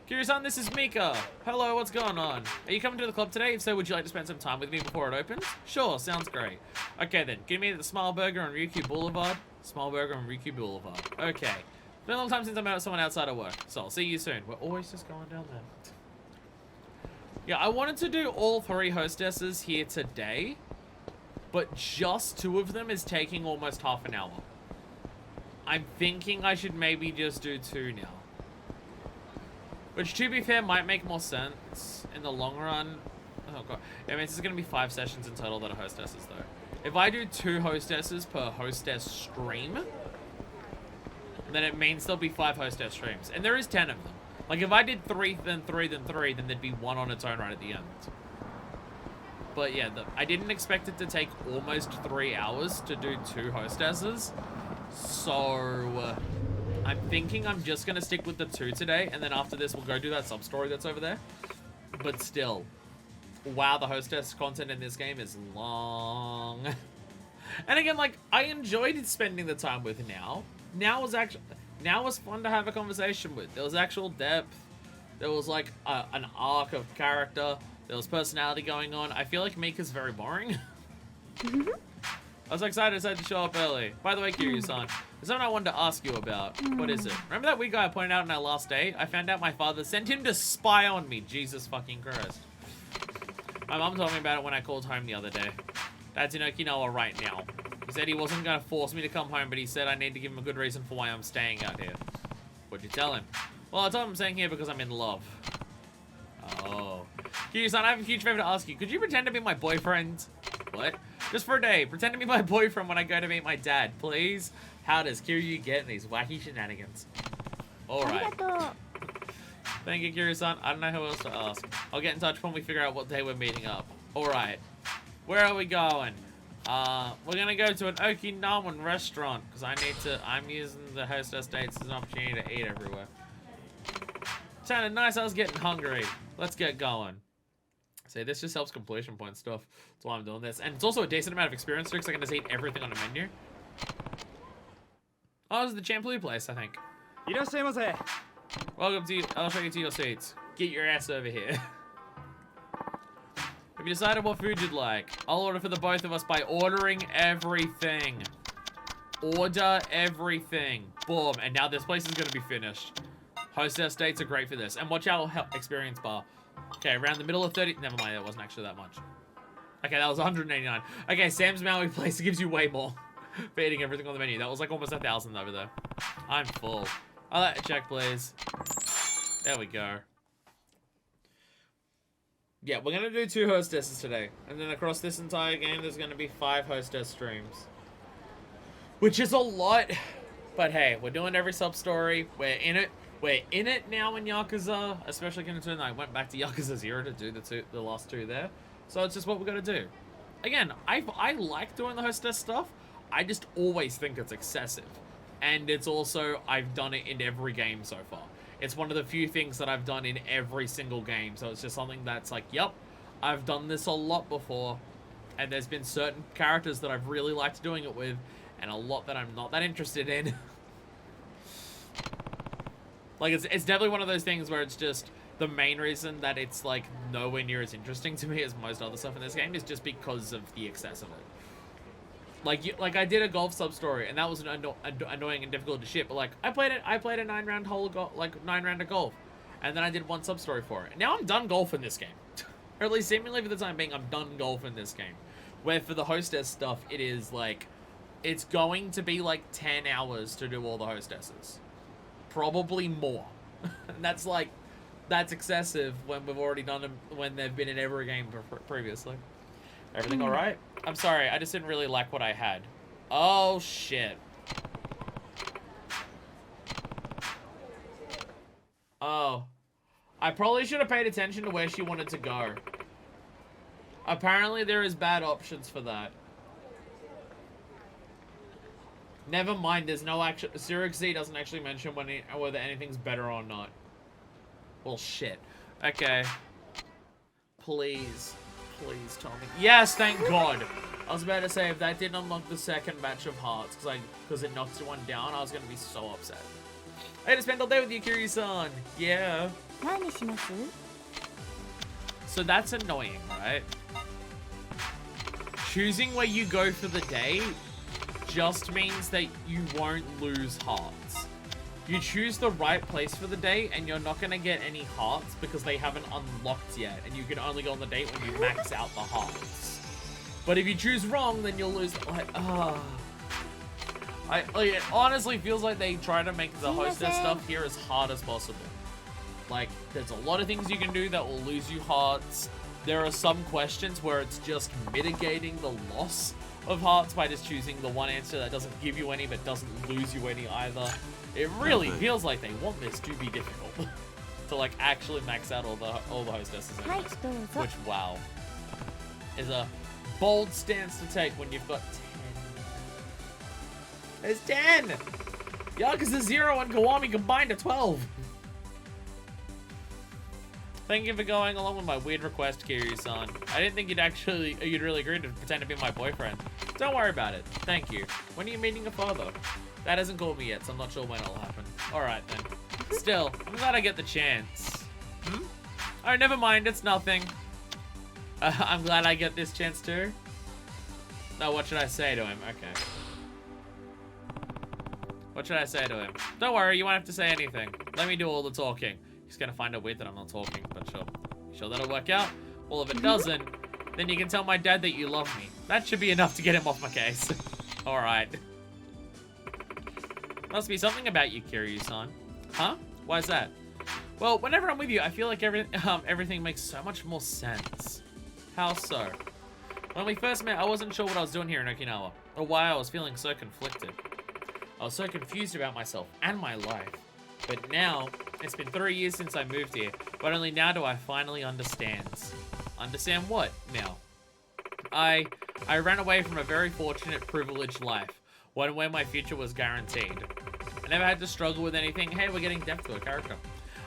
Kiryu-san, this is Mika. Hello, what's going on? Are you coming to the club today? If so, would you like to spend some time with me before it opens? Sure, sounds great. Okay then, give me the Smile Burger on Ryukyu Boulevard. Smile Burger on Ryukyu Boulevard. Okay. It's been a long time since I met someone outside of work, so I'll see you soon. We're always just going down there. Yeah, I wanted to do all 3 hostesses here today, but just 2 of them is taking almost half an hour. I'm thinking I should maybe just do 2 now. Which, to be fair, might make more sense in the long run. Oh god. I mean, this is going to be 5 sessions in total that are hostesses, though. If I do 2 hostesses per hostess stream, then it means there'll be 5 hostess streams. And there is 10 of them. Like, if I did 3, then 3, then 3, then there'd be 1 on its own right at the end. But yeah, I didn't expect it to take almost 3 hours to do 2 hostesses. So... I'm thinking I'm just gonna stick with the 2 today, and then after this we'll go do that sub-story that's over there. But still, wow, the hostess content in this game is long. And again, like, I enjoyed spending the time with Now. Now was fun to have a conversation with. There was actual depth. There was like an arc of character. There was personality going on. I feel like Mika's very boring. I was excited I decided to show up early. By the way, Kiryu-san, there's something I wanted to ask you about. What is it? Remember that weird guy I pointed out on our last date? I found out my father sent him to spy on me. Jesus fucking Christ. My mom told me about it when I called home the other day. Dad's in Okinawa right now. He said he wasn't going to force me to come home, but he said I need to give him a good reason for why I'm staying out here. What'd you tell him? Well, I told him I'm staying here because I'm in love. Oh. Kiryu-san, I have a huge favor to ask you. Could you pretend to be my boyfriend? What? Just for a day. Pretend to be my boyfriend when I go to meet my dad, please. How does Kiryu get in these wacky shenanigans? Alright. Thank you, Kiryu-san. I don't know who else to ask. I'll get in touch when we figure out what day we're meeting up. Alright. Where are we going? We're gonna go to an Okinawan restaurant because I'm using the hostess dates as an opportunity to eat everywhere. Sounded nice, I was getting hungry. Let's get going. See, this just helps completion point stuff. That's why I'm doing this. And it's also a decent amount of experience too, because I can just eat everything on the menu. Oh, this is the Champloo place, I think. Welcome to you. I'll show you to your seats. Get your ass over here. Have you decided what food you'd like? I'll order for the both of us by ordering everything. Order everything. Boom. And now this place is going to be finished. Hostess dates are great for this. And watch our experience bar. Okay, around the middle of 30... Never mind, that wasn't actually that much. Okay, that was 189. Okay, Sam's Maui place gives you way more for eating everything on the menu. That was like almost 1,000 over there. I'm full. I'll let check, please. There we go. Yeah, we're going to do 2 hostesses today. And then across this entire game, there's going to be 5 hostess streams. Which is a lot. But hey, we're doing every sub-story. We're in it. We're in it now in Yakuza. Especially considering I went back to Yakuza 0 to do the last 2 there. So it's just what we're going to do. Again, I like doing the hostess stuff. I just always think it's excessive. And it's also, I've done it in every game so far. It's one of the few things that I've done in every single game. So it's just something that's like, yep, I've done this a lot before. And there's been certain characters that I've really liked doing it with. And a lot that I'm not that interested in. Like, it's definitely one of those things where it's just the main reason that it's, like, nowhere near as interesting to me as most other stuff in this game is just because of the excess of it. Like I did a golf sub-story, and that was annoying and difficult to shit, but, like, I played a 9-round hole, 9-round of golf, and then I did 1 sub-story for it. Now I'm done golf in this game. Or at least seemingly for the time being, I'm done golf in this game. Where for the hostess stuff, it is, like, it's going to be, like, 10 hours to do all the hostesses. Probably more. And that's, like, that's excessive when we've already done them, when they've been in every game previously. Everything alright? I'm sorry, I just didn't really like what I had. Oh, shit. Oh. I probably should have paid attention to where she wanted to go. Apparently there is bad options for that. Never mind, there's no action. Zurich Z doesn't actually mention whether anything's better or not. Well, shit. Okay. Please. Please tell me. Yes, thank God. I was about to say, if that didn't unlock the second batch of hearts, because it knocks one down, I was going to be so upset. I had to spend all day with you, Kiryu-san. Yeah. So that's annoying, right? Choosing where you go for the day just means that you won't lose hearts. You choose the right place for the day, and you're not going to get any hearts because they haven't unlocked yet, and you can only go on the date when you max out the hearts. But if you choose wrong, then you'll lose. It honestly feels like they try to make the hostess stuff here as hard as possible. Like, there's a lot of things you can do that will lose you hearts. There are some questions where it's just mitigating the loss of hearts by just choosing the one answer that doesn't give you any but doesn't lose you any either. It really feels like they want this to be difficult. To like actually max out all the hostesses in this. Which, wow, is a bold stance to take when you've got 10. There's 10! Yakuza 0 and Kiwami combined to 12. Thank you for going along with my weird request, Kiryu-san. I didn't think you'd really agree to pretend to be my boyfriend. Don't worry about it. Thank you. When are you meeting your father? That hasn't called me yet, so I'm not sure when it'll happen. Alright then. Still, I'm glad I get the chance. Oh, never mind, it's nothing. I'm glad I get this chance too. No, what should I say to him? Okay. What should I say to him? Don't worry, you won't have to say anything. Let me do all the talking. He's gonna find it weird that I'm not talking, but sure that'll work out. Well, if it doesn't, then you can tell my dad that you love me. That should be enough to get him off my case. Alright. Must be something about you, Kiryu-san. Huh? Why's that? Well, whenever I'm with you, I feel like everything makes so much more sense. How so? When we first met, I wasn't sure what I was doing here in Okinawa, or why I was feeling so conflicted. I was so confused about myself and my life. But now, it's been 3 years since I moved here, but only now do I finally understand. Understand what now? I ran away from a very fortunate, privileged life, one where my future was guaranteed. I never had to struggle with anything. Hey, we're getting depth to a character.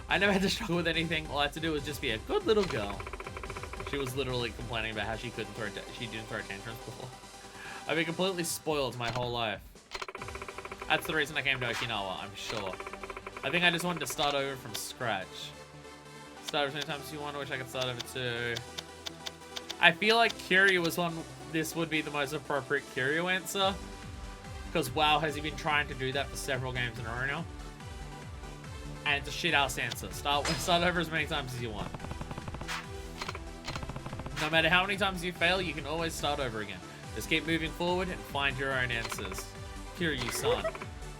I never had to struggle with anything. All I had to do was just be a good little girl. She was literally complaining about how she didn't throw tantrums before. I've been completely spoiled my whole life. That's the reason I came to Okinawa, I'm sure. I think I just wanted to start over from scratch. Start over anytime you want. I wish I could start over too. I feel like Kiryu was on. This would be the most appropriate Kiryu answer. Because wow, has he been trying to do that for several games in a row now? And it's a shit-ass answer. Start over as many times as you want. No matter how many times you fail, you can always start over again. Just keep moving forward and find your own answers. Kiryu-san.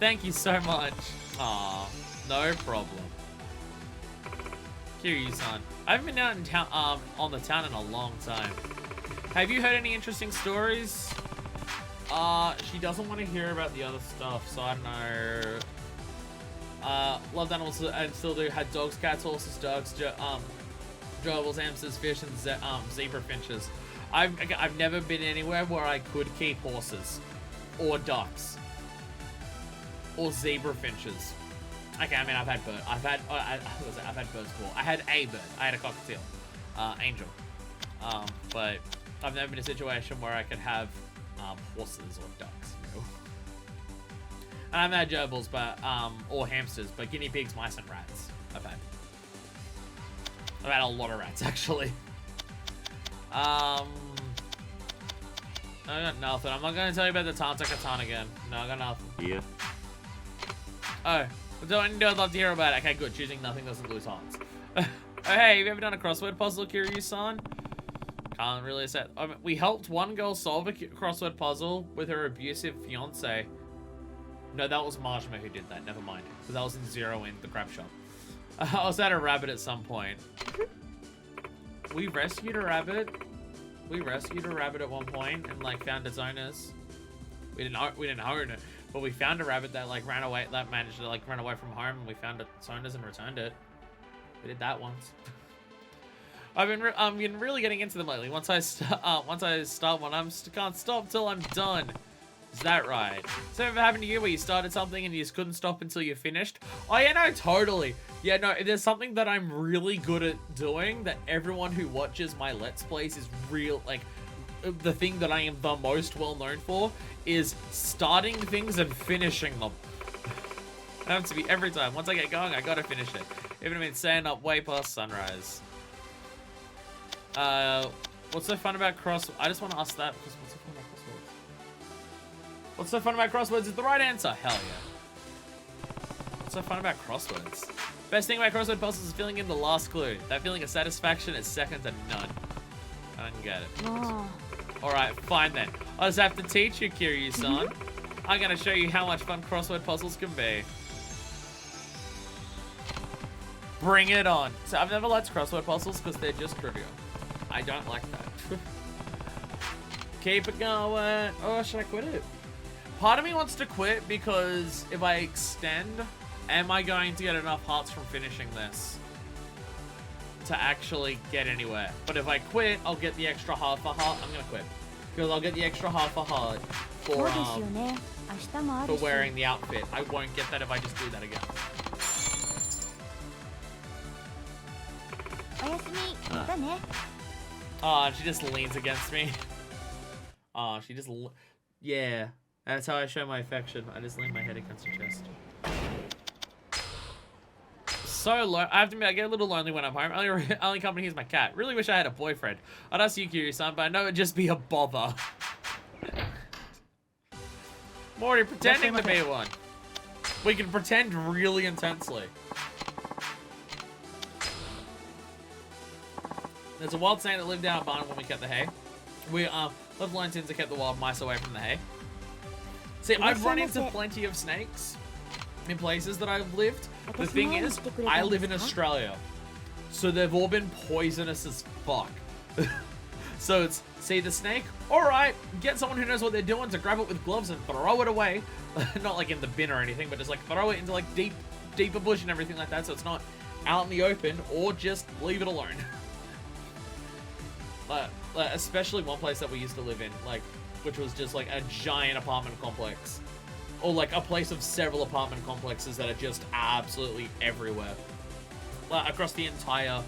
Thank you so much. Aw, no problem. Kiryu-san. I haven't been out in town, on the town in a long time. Have you heard any interesting stories? She doesn't want to hear about the other stuff, so I don't know. Loved animals and still do. Had dogs, cats, horses, dogs, gerbils, hamsters, fish, and zebra finches. I've never been anywhere where I could keep horses, or ducks, or zebra finches. Okay, I mean I've had birds. I've had birds before. I had a bird. I had a cockatiel, angel. But I've never been in a situation where I could have horses or ducks. You know? And I've had gerbils, but or hamsters, but guinea pigs, mice, and rats. I've had a lot of rats actually. I got nothing. I'm not gonna tell you about the Tantakatan again. No, I got nothing. Yeah. Oh, I'd love to hear about it. Okay, good. Choosing nothing doesn't lose hearts. Oh, hey, have you ever done a crossword puzzle, Kiryu-san? Can't really say. We helped one girl solve a crossword puzzle with her abusive fiance. No, that was Majima who did that. Never mind. Because I was in Zero in the crab shop. I was at a rabbit at some point. We rescued a rabbit. We rescued a rabbit at one point and like found its owners. We didn't own it, but we found a rabbit that like ran away. That managed to like run away from home, and we found its owners and returned it. We did that once. I've been really getting into them lately. Once I start one, can't stop till I'm done. Is that right? So ever happened to you where you started something and you just couldn't stop until you finished? Oh yeah, no, totally. Yeah, no, there's something that I'm really good at doing that everyone who watches my Let's Plays is the thing that I am the most well known for is starting things and finishing them. It happens to be every time. Once I get going, I gotta finish it. Even if it's staying up way past sunrise. What's so fun about I just want to ask that because what's so fun about crosswords? What's so fun about crosswords is the right answer. Hell yeah. What's so fun about crosswords? Best thing about crossword puzzles is filling in the last clue. That feeling of satisfaction is second to none. I don't get it. Oh. Alright, fine then. I'll just have to teach you, Kiryu-san. I'm gonna show you how much fun crossword puzzles can be. Bring it on. So I've never liked crossword puzzles because they're just trivial. I don't like that. Keep it going. Oh, should I quit it? Part of me wants to quit because if I extend, am I going to get enough hearts from finishing this to actually get anywhere? But if I quit, I'll get the extra half a heart. I'm gonna quit because I'll get the extra half a heart for 明日もあ for るし wearing the outfit. I won't get that if I just do that again. おやすみまたね Oh, she just leans against me. Oh, she just... Yeah, that's how I show my affection. I just lean my head against her chest. So low. I have to admit, I get a little lonely when I'm home. Only company here is my cat. Really wish I had a boyfriend. I'd ask you, Kiryu-san, but I know it'd just be a bother. Morty, pretending to be one. We can pretend really intensely. There's a wild snake that lived down our barn when we kept the hay. We lived alone since I kept the wild mice away from the hay. See, I've run into plenty of snakes in places that I've lived. The thing is, I live in Australia, so they've all been poisonous as fuck. So it's, see the snake? Alright, get someone who knows what they're doing to grab it with gloves and throw it away. Not like in the bin or anything, but just like throw it into like deeper bush and everything like that, so it's not out in the open, or just leave it alone. Especially one place that we used to live in, like, which was just like a giant apartment complex. Or like a place of several apartment complexes that are just absolutely everywhere. Like across the entire,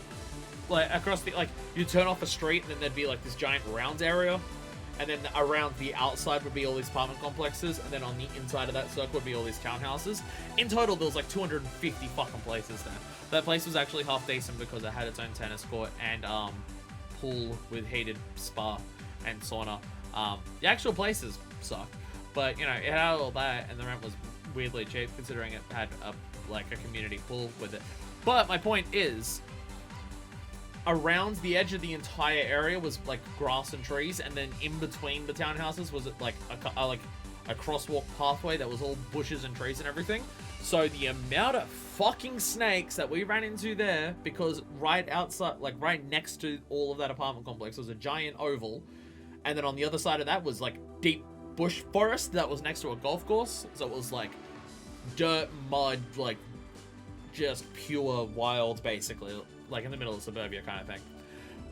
you turn off a street and then there'd be like this giant round area. And then around the outside would be all these apartment complexes. And then on the inside of that circle would be all these townhouses. In total, there was like 250 fucking places there. That place was actually half decent because it had its own tennis court and pool with heated spa and sauna. The actual places suck. But, you know, it had all that, and the rent was weirdly cheap, considering it had, a community pool with it. But my point is, around the edge of the entire area was, like, grass and trees, and then in between the townhouses was, like, a crosswalk pathway that was all bushes and trees and everything. So the amount of fucking snakes that we ran into there, because right outside, like, right next to all of that apartment complex was a giant oval, and then on the other side of that was, like, deep bush forest that was next to a golf course, so it was like dirt, mud, like just pure wild, basically, like in the middle of suburbia kind of thing.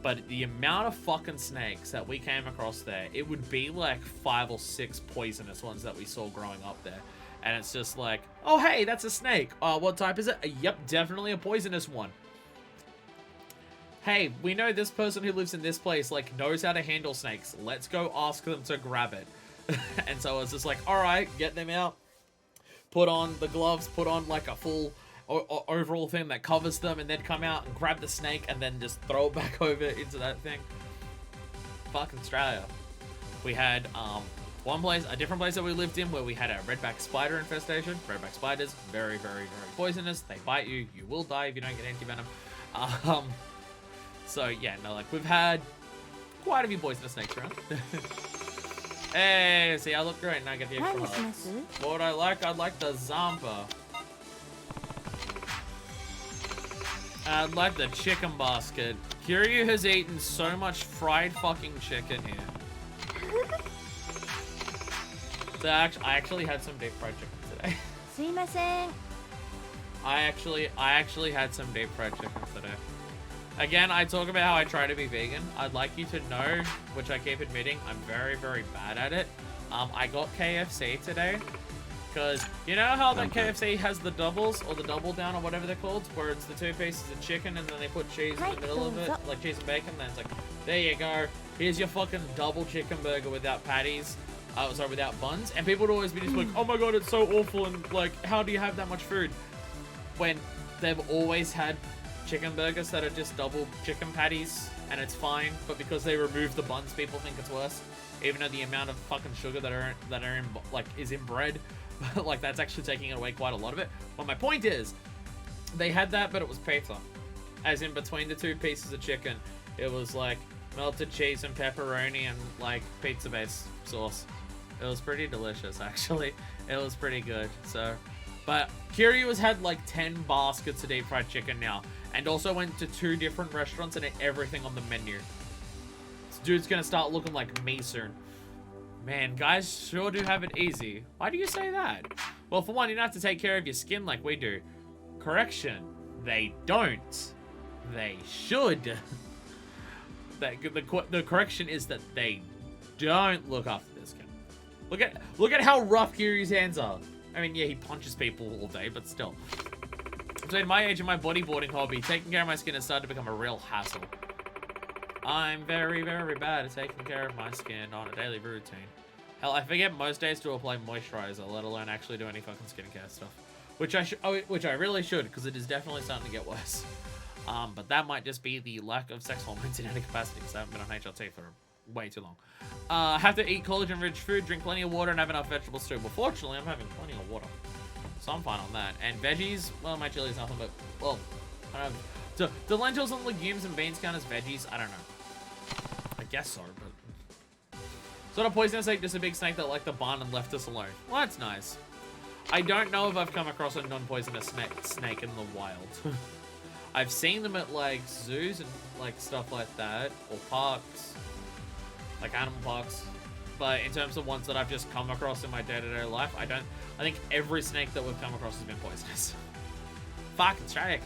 But the amount of fucking snakes that we came across there, it would be like 5 or 6 poisonous ones that we saw growing up there. And it's just like, oh hey, that's a snake. What type is it? Yep, definitely a poisonous one. Hey, we know this person who lives in this place like knows how to handle snakes. Let's go ask them to grab it. And so it's just like, alright, get them out, put on the gloves, put on like a full overall thing that covers them, and then come out and grab the snake and then just throw it back over into that thing. Fucking Australia. We had a different place that we lived in where we had a redback spider infestation. Redback spiders, very, very, very poisonous. They bite you. You will die if you don't get anti-venom. So yeah, no, like we've had quite a few poisonous snakes around. Hey, see, I look great and I get the extra hearts. What would I like? I'd like the Zampa. I'd like the chicken basket. Kiryu has eaten so much fried fucking chicken here. So I actually had some deep fried chicken today. すいません I actually had some deep fried chicken today. Again, I talk about how I try to be vegan. I'd like you to know, which I keep admitting, I'm very, very bad at it. I got KFC today. Because, you know how the KFC has the doubles, or the double down, or whatever they're called? Where it's the 2 pieces of chicken, and then they put cheese in the middle of it, like cheese and bacon, then it's like, there you go. Here's your fucking double chicken burger without patties. Sorry, without buns. And people would always be just like, oh my god, it's so awful, and like, how do you have that much food? When they've always had chicken burgers that are just double chicken patties, and it's fine, but because they remove the buns, people think it's worse. Even though the amount of fucking sugar that are in, like, is in bread, like, that's actually taking away quite a lot of it. But my point is, they had that, but it was pizza. As in, between the 2 pieces of chicken, it was, like, melted cheese and pepperoni and, like, pizza-based sauce. It was pretty delicious, actually. It was pretty good, so... But Kiryu has had, like, 10 baskets of deep fried chicken now. And also went to 2 different restaurants and ate everything on the menu. This dude's gonna start looking like me soon. Man, guys sure do have it easy. Why do you say that? Well, for one, you don't have to take care of your skin like we do. Correction, they don't. They should. The correction is that they don't look after their skin. Look at how rough Kiryu's hands are. I mean, yeah, he punches people all day, but still. Between my age and my bodyboarding hobby, taking care of my skin has started to become a real hassle. I'm very, very bad at taking care of my skin on a daily routine. Hell, I forget most days to apply moisturizer, let alone actually do any fucking skincare stuff. Which I really should, because it is definitely starting to get worse. But that might just be the lack of sex hormones in any capacity, because I haven't been on HRT for way too long. Have to eat collagen-rich food, drink plenty of water, and have enough vegetables too. But fortunately, I'm having plenty of water. So I'm fine on that. And veggies, well, my chili is nothing but, well, I don't know. Do lentils and legumes and beans count as veggies? I don't know. I guess so, but... Sort of poisonous snake, just a big snake that liked the barn and left us alone. Well, that's nice. I don't know if I've come across a non-poisonous snake in the wild. I've seen them at, like, zoos and, like, stuff like that. Or parks. Like, animal parks. But in terms of ones that I've just come across in my day-to-day life, I think every snake that we've come across has been poisonous. Fucking straight,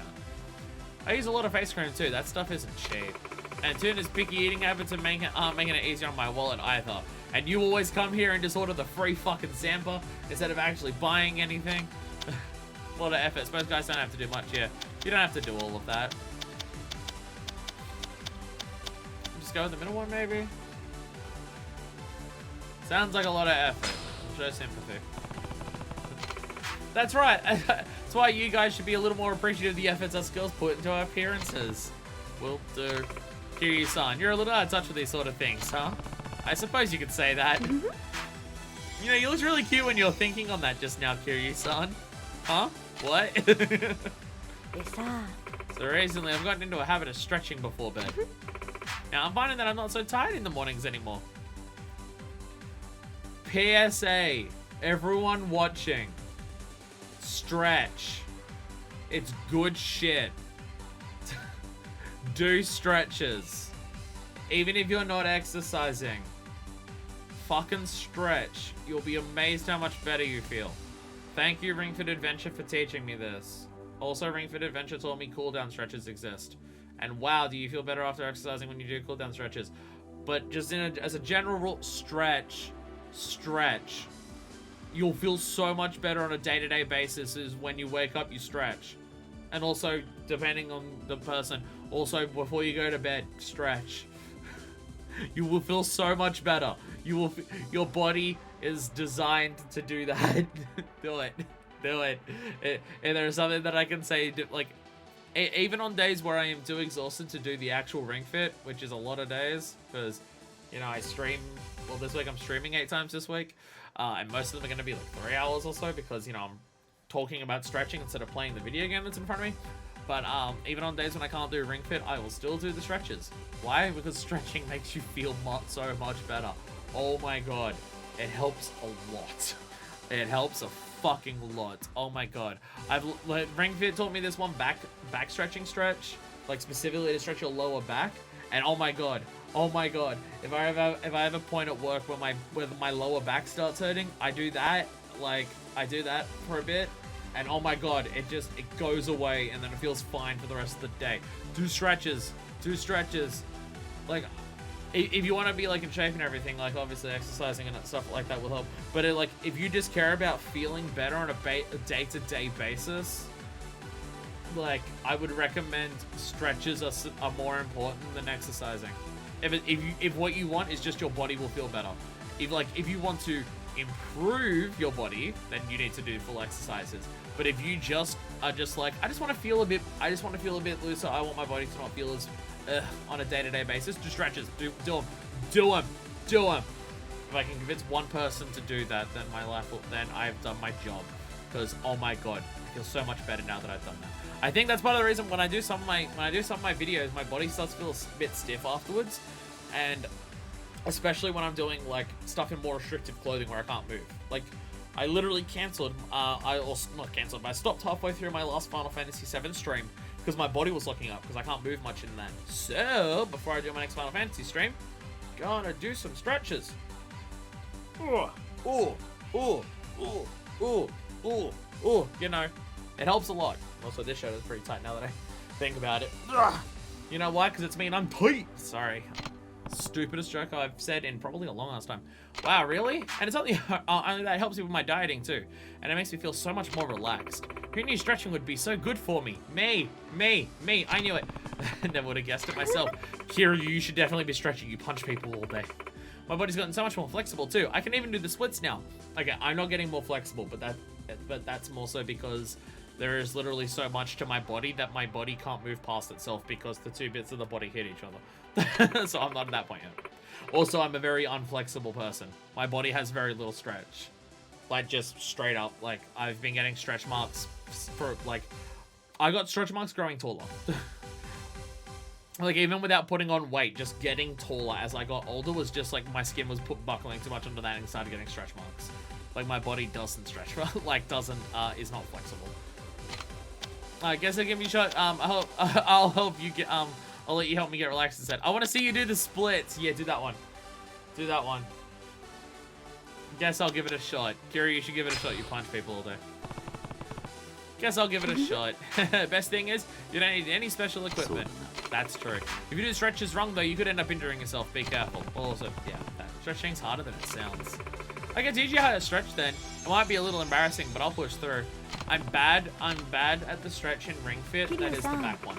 I use a lot of face cream too. That stuff isn't cheap. And Tuna's picky eating habits aren't making it easier on my wallet either. And you always come here and just order the free fucking Zampa instead of actually buying anything. A lot of effort. Suppose guys don't have to do much, yeah. You don't have to do all of that. Just go with the middle one, maybe? Sounds like a lot of effort. Show sympathy. That's right. That's why you guys should be a little more appreciative of the efforts us girls put into our appearances. Will do. Kiryu-san, you're a little out of touch with these sort of things, huh? I suppose you could say that. You know, you look really cute when you're thinking on that just now, Kiryu-san. Huh? What? So recently, I've gotten into a habit of stretching before bed. Now, I'm finding that I'm not so tired in the mornings anymore. PSA, everyone watching, stretch. It's good shit. Do stretches. Even if you're not exercising, fucking stretch. You'll be amazed how much better you feel. Thank you, Ring Fit Adventure, for teaching me this. Also, Ring Fit Adventure told me cool down stretches exist. And wow, do you feel better after exercising when you do cool down stretches? But just as a general rule, stretch. You'll feel so much better on a day-to-day basis is when you wake up, you stretch. And also, depending on the person, also before you go to bed, stretch. You will feel so much better. Your body is designed to do that. Do it. And there's something that I can say, like, even on days where I am too exhausted to do the actual Ring Fit, which is a lot of days, because, you know, I stream, well, this week I'm streaming 8 times this week, and most of them are going to be like 3 hours or so, because, you know, I'm talking about stretching instead of playing the video game that's in front of me. But even on days when I can't do Ring Fit, I will still do the stretches. Why? Because stretching makes you feel so much better. Oh my god. It helps a lot. It helps a fucking lot. Oh my god. Ring Fit taught me this one back stretching stretch, like specifically to stretch your lower back. And oh my god. If I have a point at work where my lower back starts hurting, I do that. Like, I do that for a bit. And oh my god, it goes away, and then it feels fine for the rest of the day. Do stretches. Like, if you want to be like in shape and everything, like obviously exercising and stuff like that will help. But like, if you just care about feeling better on a day-to-day basis, like, I would recommend stretches are more important than exercising. If what you want is just your body will feel better. If you want to improve your body, then you need to do full exercises. But if you just are just like, I just want to feel a bit looser, I want my body to not feel as on a day-to-day basis, do stretches. Do them. If I can convince one person to do that, then I've done my job. Because oh my god, I feel so much better now that I've done that. I think that's part of the reason when I do some of my videos, my body starts to feel a bit stiff afterwards, and especially when I'm doing like stuff in more restrictive clothing where I can't move. Like, I literally cancelled. Not cancelled, but I stopped halfway through my last Final Fantasy VII stream because my body was locking up because I can't move much in that. So before I do my next Final Fantasy stream, gonna do some stretches. You know, it helps a lot. Also, this shirt is pretty tight now that I think about it. You know why? Because it's me and I'm tight. Sorry. Stupidest joke I've said in probably a long ass time. Wow, really? And it's only that helps me with my dieting too. And it makes me feel so much more relaxed. Who knew stretching would be so good for me? Me. I knew it. Never would have guessed it myself. Kiryu, you should definitely be stretching. You punch people all day. My body's gotten so much more flexible too. I can even do the splits now. Okay, I'm not getting more flexible, but that's more so because there is literally so much to my body that my body can't move past itself because the two bits of the body hit each other. So I'm not at that point yet. Also, I'm a very unflexible person. My body has very little stretch. Like, just straight up. Like, I've been getting stretch marks for, like... I got stretch marks growing taller. Like, even without putting on weight, just getting taller as I got older was just, like, my skin was buckling too much under that and started getting stretch marks. Like, my body doesn't stretch, like, is not flexible. I guess I'll give you a shot. I'll help you get, I'll let you help me get relaxed instead. I want to see you do the splits. Yeah, do that one. Do that one. Guess I'll give it a shot. Kiri, you should give it a shot. You punch people all day. Guess I'll give it a shot. Best thing is, you don't need any special equipment. That's true. If you do stretches wrong, though, you could end up injuring yourself. Be careful. Also, yeah, stretching's harder than it sounds. I can teach you how to stretch then. It might be a little embarrassing, but I'll push through. I'm bad at the stretch in Ring Fit. That is the back one.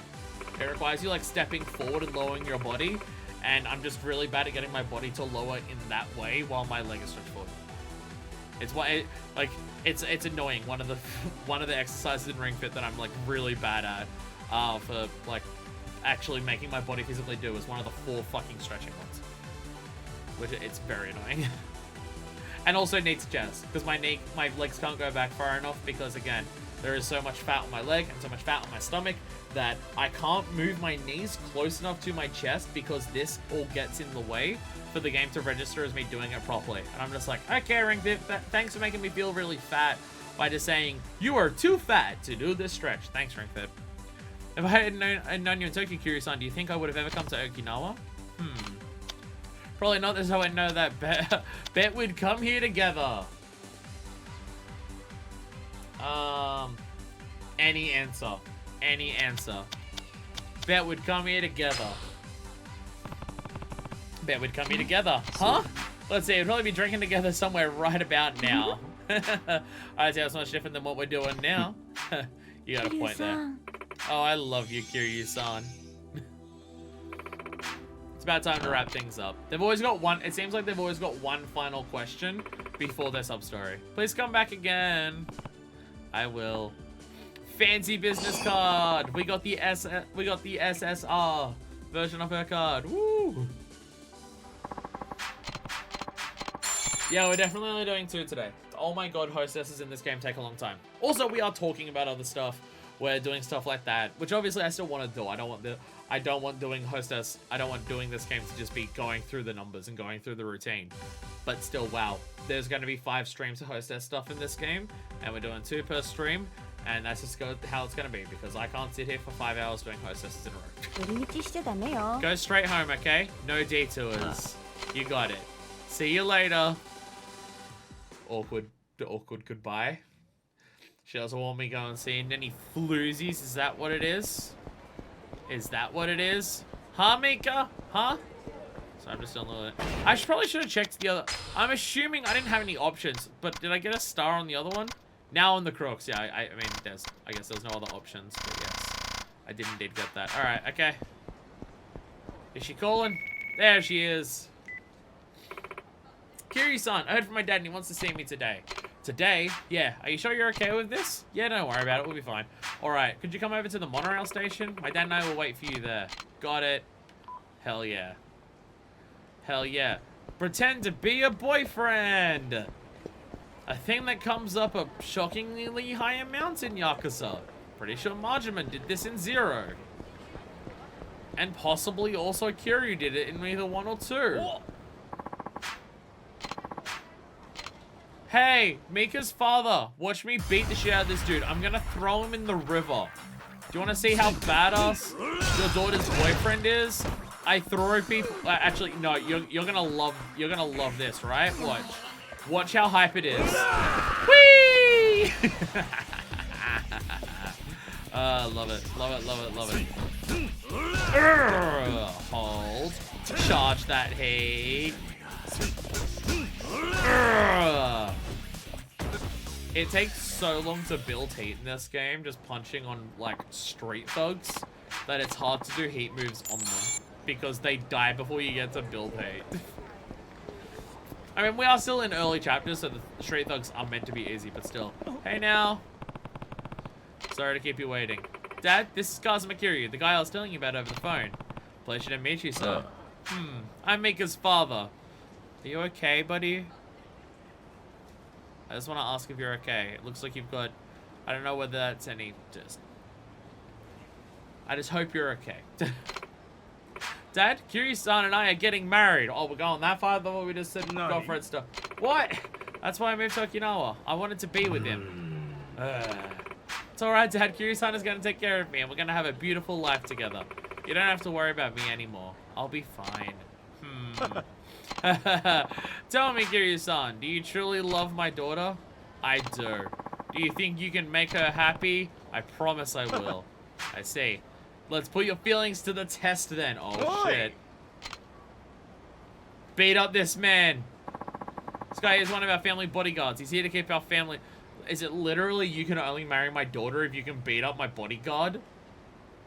It requires you like stepping forward and lowering your body, and I'm just really bad at getting my body to lower in that way while my leg is stretched forward. It's why it's annoying. One of the exercises in Ring Fit that I'm like really bad at for like actually making my body physically do is one of the 4 fucking stretching ones, which it's very annoying. And also needs chest, because my legs can't go back far enough because, again, there is so much fat on my leg and so much fat on my stomach that I can't move my knees close enough to my chest because this all gets in the way for the game to register as me doing it properly. And I'm just like, okay, Ring Fit, thanks for making me feel really fat by just saying, you are too fat to do this stretch. Thanks, Ring Fit. If I had known you in Tokyo, Kiryu-san, do you think I would have ever come to Okinawa? Probably not. That's how I know that bet we'd come here together. Any answer. Any answer. Bet we'd come here together. Bet we'd come here together. Huh? Let's see. We'd probably be drinking together somewhere right about now. I'd say it's much different than what we're doing now. You got a point there. Oh, I love you, Kiryu-san. It's about time to wrap things up. They've always got one. It seems like they've always got one final question before their sub-story. Please come back again. I will. Fancy business card. We got the SSR version of her card. Woo! Yeah, we're definitely only doing 2 today. Oh my god, hostesses in this game take a long time. Also, we are talking about other stuff. We're doing stuff like that, which obviously I still want to do. I don't want doing hostess. I don't want doing this game to just be going through the numbers and going through the routine. But still, wow. There's going to be 5 streams of hostess stuff in this game, and we're doing 2 per stream, and that's just how it's going to be, because I can't sit here for 5 hours doing hostesses in a row. Go straight home, okay? No detours. You got it. See you later. Awkward goodbye. She doesn't want me going seeing any floozies. Is that what it is? Is that what it is? Huh, Mika? Huh? So I'm just doing a little bit. I probably should have checked the other. I'm assuming I didn't have any options, but did I get a star on the other one? Now on the crooks. Yeah, I mean, I guess there's no other options, but yes. I did indeed get that. Alright, okay. Is she calling? There she is. Kiryu-san, I heard from my dad and he wants to see me today. Today? Yeah. Are you sure you're okay with this? Yeah, don't worry about it. We'll be fine. Alright, could you come over to the monorail station? My dad and I will wait for you there. Got it. Hell yeah. Hell yeah. Pretend to be a boyfriend! A thing that comes up a shockingly high amount in Yakuza. Pretty sure Marjaman did this in 0. And possibly also Kiryu did it in either 1 or 2. Hey, Mika's father, watch me beat the shit out of this dude. I'm gonna throw him in the river. Do you want to see how badass your daughter's boyfriend is? I throw people. Actually, no. You're gonna love this, right? Watch how hype it is. Whee! Love it. Hold. Charge that heat. Ugh. It takes so long to build heat in this game, just punching on, like, street thugs, that it's hard to do heat moves on them, because they die before you get to build heat. I mean, we are still in early chapters, so the street thugs are meant to be easy, but still. Hey now. Sorry to keep you waiting. Dad, this is Kazuma Kiryu, the guy I was telling you about over the phone. Pleasure to meet you, sir. I'm Mika's father. Are you okay, buddy? I just want to ask if you're okay. It looks like you've got... I don't know whether that's any... I just hope you're okay. Dad, Kiryu-san and I are getting married. Oh, we're going that far? Though we just said go for it stuff. What? That's why I moved to Okinawa. I wanted to be with him. It's alright, Dad. Kiryu-san is going to take care of me, and we're going to have a beautiful life together. You don't have to worry about me anymore. I'll be fine. Tell me, Kiryu-san, do you truly love my daughter? I do. Do you think you can make her happy? I promise I will. I see. Let's put your feelings to the test then. Oh, shit. Beat up this man. This guy is one of our family bodyguards. He's here to keep our family... Is it literally you can only marry my daughter if you can beat up my bodyguard?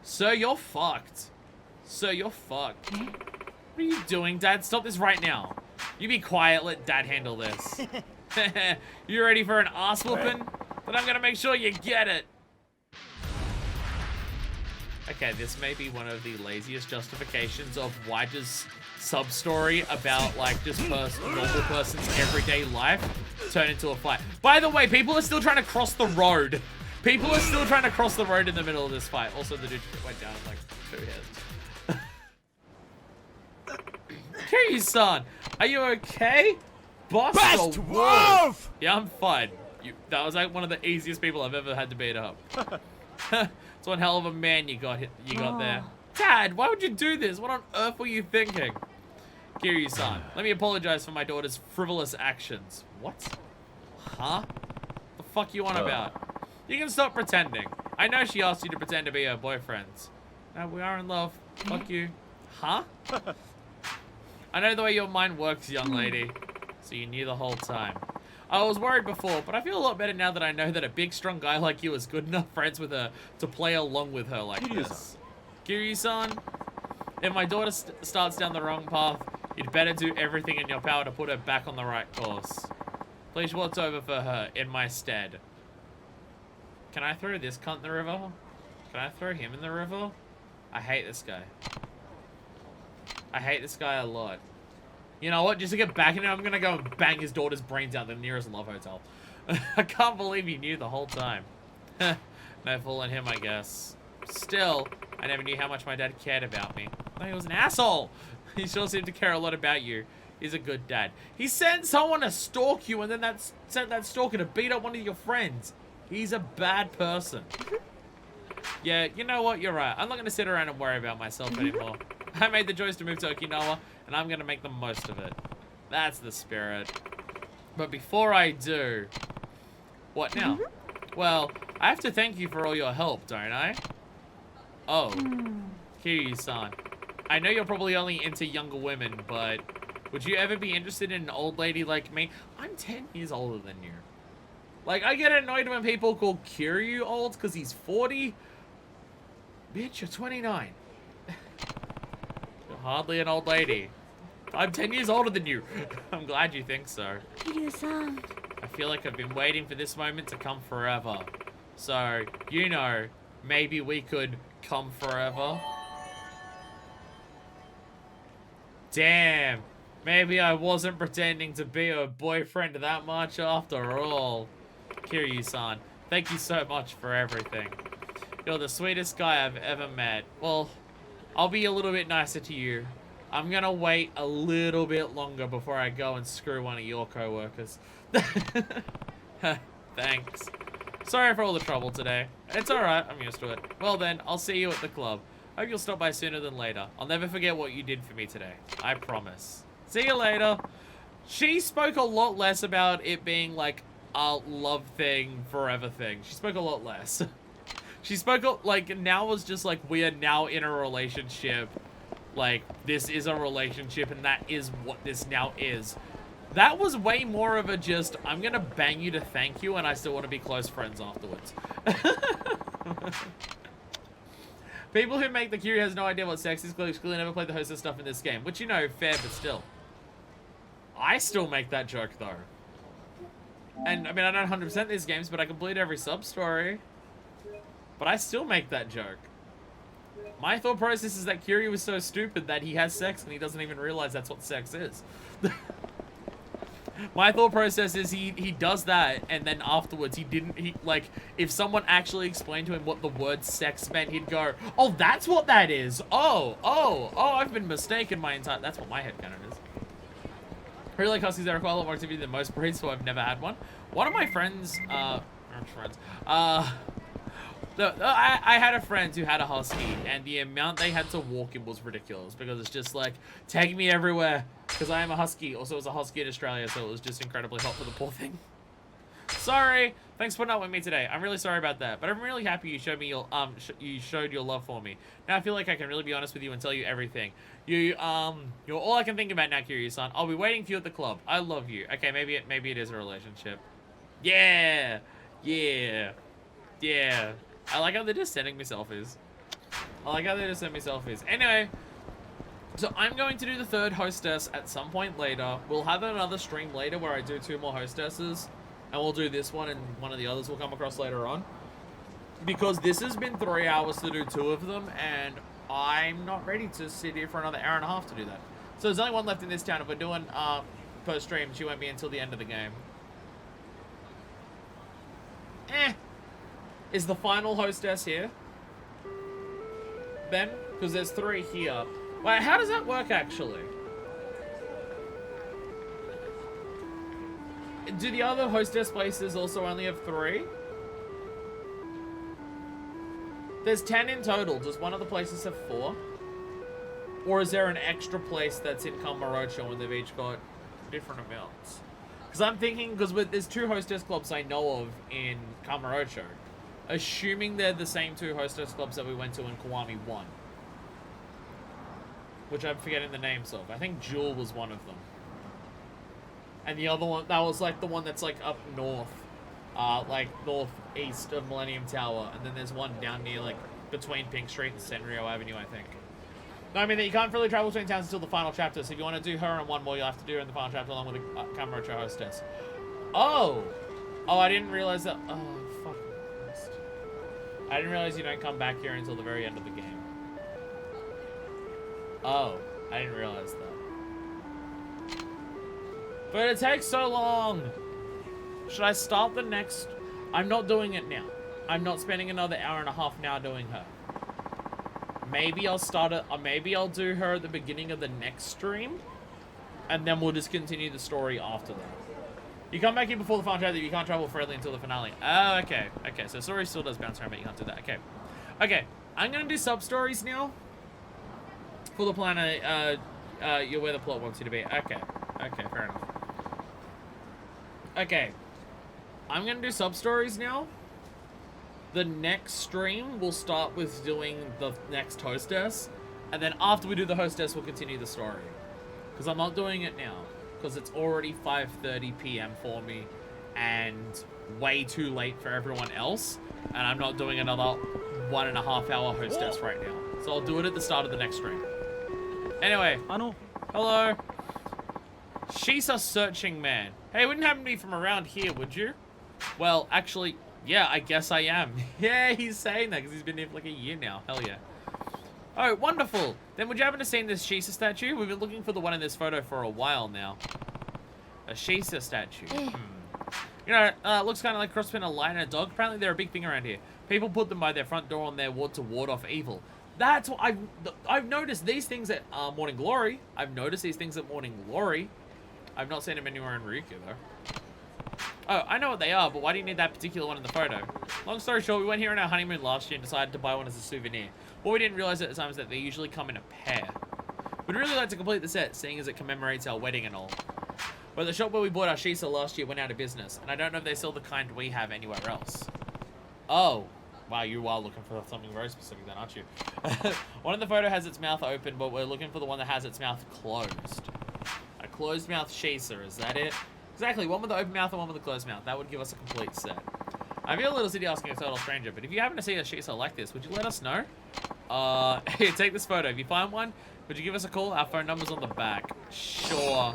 Sir, you're fucked. Sir, you're fucked. What are you doing, Dad? Stop this right now. You be quiet. Let Dad handle this. You ready for an ass whooping? Then I'm gonna make sure you get it. Okay, this may be one of the laziest justifications of why does sub-story about, like, just normal person's everyday life turn into a fight. By the way, people are still trying to cross the road. People are still trying to cross the road in the middle of this fight. Also, the dude went down in, like, 2 hits. Kiryu-san, are you okay? Bust wolf! Yeah, I'm fine. That was, like, one of the easiest people I've ever had to beat up. It's one hell of a man you got there. Dad, why would you do this? What on earth were you thinking? Kiryu-san, let me apologize for my daughter's frivolous actions. What? Huh? The fuck you on about? You can stop pretending. I know she asked you to pretend to be her boyfriend. No, we are in love. Fuck you. Huh? I know the way your mind works, young lady. So you knew the whole time. I was worried before, but I feel a lot better now that I know that a big, strong guy like you is good enough friends with her to play along with her like this. Kiryu-san, if my daughter starts down the wrong path, you'd better do everything in your power to put her back on the right course. Please watch over for her in my stead. Can I throw this cunt in the river? Can I throw him in the river? I hate this guy. I hate this guy a lot. You know what? Just to get back in it, I'm gonna go and bang his daughter's brains out the nearest love hotel. I can't believe he knew the whole time. No fooling him, I guess. Still, I never knew how much my dad cared about me. Oh, he was an asshole. He sure seemed to care a lot about you. He's a good dad. He sent someone to stalk you and then sent that stalker to beat up one of your friends. He's a bad person. Yeah, you know what? You're right. I'm not going to sit around and worry about myself anymore. I made the choice to move to Okinawa, and I'm going to make the most of it. That's the spirit. But before I do... What now? Well, I have to thank you for all your help, don't I? Oh. Kiryu-san. I know you're probably only into younger women, but... Would you ever be interested in an old lady like me? I'm 10 years older than you. Like, I get annoyed when people call Kiryu old because he's 40. Bitch, you're 29. You're hardly an old lady. I'm 10 years older than you. I'm glad you think so. Kiryu-san. I feel like I've been waiting for this moment to come forever. So, you know, maybe we could come forever. Damn. Maybe I wasn't pretending to be her boyfriend that much after all. Kiryu-san, thank you so much for everything. You're the sweetest guy I've ever met. Well, I'll be a little bit nicer to you. I'm gonna wait a little bit longer before I go and screw one of your co-workers. Thanks. Sorry for all the trouble today. It's alright, I'm used to it. Well then, I'll see you at the club. Hope you'll stop by sooner than later. I'll never forget what you did for me today. I promise. See you later. She spoke a lot less about it being like a love thing, forever thing. She spoke a lot less. She spoke like now was just like we are now in a relationship Like, this is a relationship and that is what this now is. That was way more of a just, I'm gonna bang you to thank you and I still want to be close friends afterwards. People who make the Curie has no idea what sex is clearly never played the hostess stuff in this game. Which, you know, fair, but still. I still make that joke, though. And, I mean, I don't 100% these games, but I complete every sub-story. But I still make that joke. My thought process is that Curie was so stupid that he has sex and he doesn't even realize that's what sex is. My thought process is he does that and then afterwards like, if someone actually explained to him what the word sex meant, he'd go, oh, that's what that is. Oh, I've been mistaken my entire, that's what my headcanon is. I really like huskies that require a lot more activity than most breeds, so I've never had one. One of my friends, I had a friend who had a husky, and the amount they had to walk in was ridiculous because it's just like, take me everywhere. Because I am a husky. Also, it was a husky in Australia, so it was just incredibly hot for the poor thing. Sorry. Thanks for putting up with me today. I'm really sorry about that, but I'm really happy you showed me your you showed your love for me. Now I feel like I can really be honest with you and tell you everything. You're all I can think about now, Kiryu-san. I'll be waiting for you at the club. I love you. Okay, maybe it is a relationship. Yeah. I like how they're just sending me selfies. Anyway, so I'm going to do the third hostess at some point later. We'll have another stream later where I do 2 more hostesses. And we'll do this one and one of the others will come across later on. Because this has been 3 hours to do 2 of them. And I'm not ready to sit here for another hour and a half to do that. So there's only one left in this town. If we're doing per stream, she won't be until the end of the game. Is the final hostess here? Ben? Because there's 3 here. Wait, how does that work, actually? Do the other hostess places also only have 3? There's 10 in total. Does one of the places have 4? Or is there an extra place that's in Kamurocho and they've each got different amounts? Because I'm thinking, because there's 2 hostess clubs I know of in Kamurocho. Assuming they're the same 2 hostess clubs that we went to in Kiwami 1. Which I'm forgetting the names of. I think Jewel was one of them. And the other one, that was like the one that's like up north. Like northeast of Millennium Tower. And then there's one down near like between Pink Street and Senryo Avenue, I think. No, I mean that you can't really travel between towns until the final chapter. So if you want to do her and one more, you'll have to do her in the final chapter along with the Kamurocho hostess. Oh! Oh, I didn't realize that. Oh, fuck. I didn't realize you don't come back here until the very end of the game. Oh, I didn't realize that. But it takes so long. Should I start the next? I'm not doing it now. I'm not spending another hour and a half now doing her. Maybe I'll start it. Maybe I'll do her at the beginning of the next stream, and then we'll just continue the story after that. You come back here before the final chapter. You can't travel freely until the finale. Oh, okay. Okay, so story still does bounce around, but you can't do that. Okay. Okay, I'm gonna do sub stories now. For the plan, you're where the plot wants you to be. Okay. Okay, fair enough. Okay. I'm gonna do sub-stories now. The next stream, we'll start with doing the next hostess. And then after we do the hostess, we'll continue the story. Because I'm not doing it now. Because it's already 5:30 p.m. for me. And way too late for everyone else. And I'm not doing another 1.5 hour hostess right now. So I'll do it at the start of the next stream. Anyway, hello. She's a searching man. Hey, wouldn't happen to be from around here, would you? Well, actually, yeah, I guess I am. Yeah, he's saying that because he's been here for like a year now. Hell yeah. Oh, wonderful. Then would you happen to see this Shisa statue? We've been looking for the one in this photo for a while now. A Shisa statue. You know, looks kind of like cross between a lion and a dog. Apparently they're a big thing around here. People put them by their front door on their ward to ward off evil. That's what I've noticed these things at Morning Glory. I've noticed these things at Morning Glory. I've not seen them anywhere in Ryukyu though. Oh, I know what they are, but why do you need that particular one in the photo? Long story short, we went here on our honeymoon last year and decided to buy one as a souvenir. What we didn't realize at the time is that they usually come in a pair. We'd really like to complete the set, seeing as it commemorates our wedding and all. But the shop where we bought our Shisa last year went out of business, and I don't know if they sell the kind we have anywhere else. Oh. Wow, you are looking for something very specific then, aren't you? One in the photo has its mouth open, but we're looking for the one that has its mouth closed. A closed mouth chaser, is that it? Exactly, one with the open mouth and one with the closed mouth. That would give us a complete set. I feel a little silly asking a total stranger, but if you happen to see a chaser like this, would you let us know? Here, take this photo. If you find one, would you give us a call? Our phone number's on the back. Sure.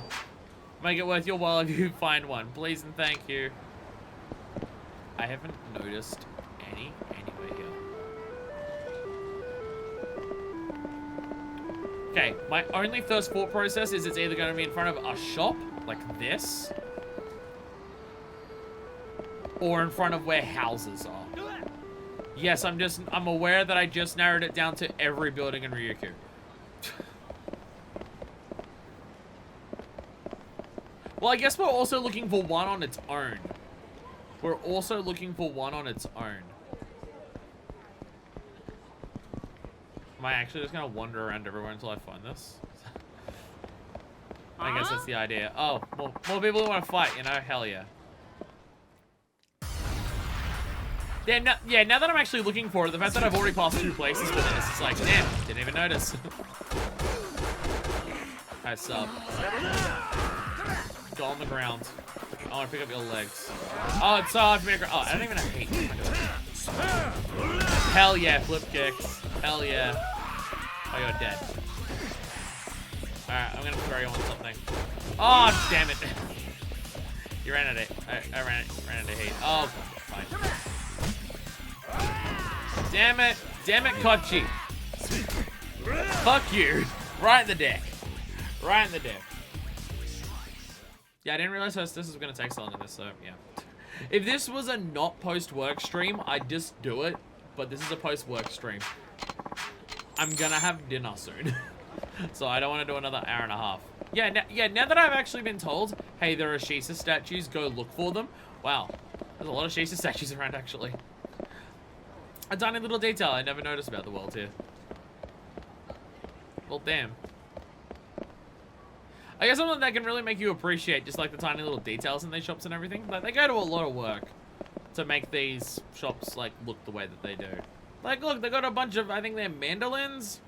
Make it worth your while if you find one. Please and thank you. I haven't noticed anywhere here. Okay, my only first thought process is it's either going to be in front of a shop, like this, or in front of where houses are. Yes, I'm aware that I just narrowed it down to every building in Ryukyu. Well, I guess we're also looking for one on its own. We're also looking for one on its own. Am I actually just gonna wander around everywhere until I find this? I guess that's the idea. Oh, more people who want to fight, you know? Hell yeah. Yeah, now that I'm actually looking for it, the fact that I've already passed 2 places with this, it's like, damn, didn't even notice. Hi, sub. Go on the ground. I want to pick up your legs. Oh, it's so hard for me to grab. Oh, I don't even hate you. Hell yeah, flip kicks. Hell yeah. Oh, you're dead. Alright, I'm gonna throw you on something. Oh, damn it. You ran out of I ran out of heat. Oh, fine. Damn it. Damn it, Kochi. Fuck you. Right in the dick. Right in the dick. Yeah, I didn't realize this was going to take so long in this, so yeah. If this was a not post-work stream, I'd just do it. But this is a post-work stream. I'm going to have dinner soon. So I don't want to do another hour and a half. Yeah, now that I've actually been told, hey, there are Shisa statues, go look for them. Wow, there's a lot of Shisa statues around, actually. A tiny little detail I never noticed about the world here. Well, damn. I guess something that can really make you appreciate just like the tiny little details in these shops and everything. Like, they go to a lot of work to make these shops like look the way that they do. Like, look, they got a bunch of, I think they're mandolins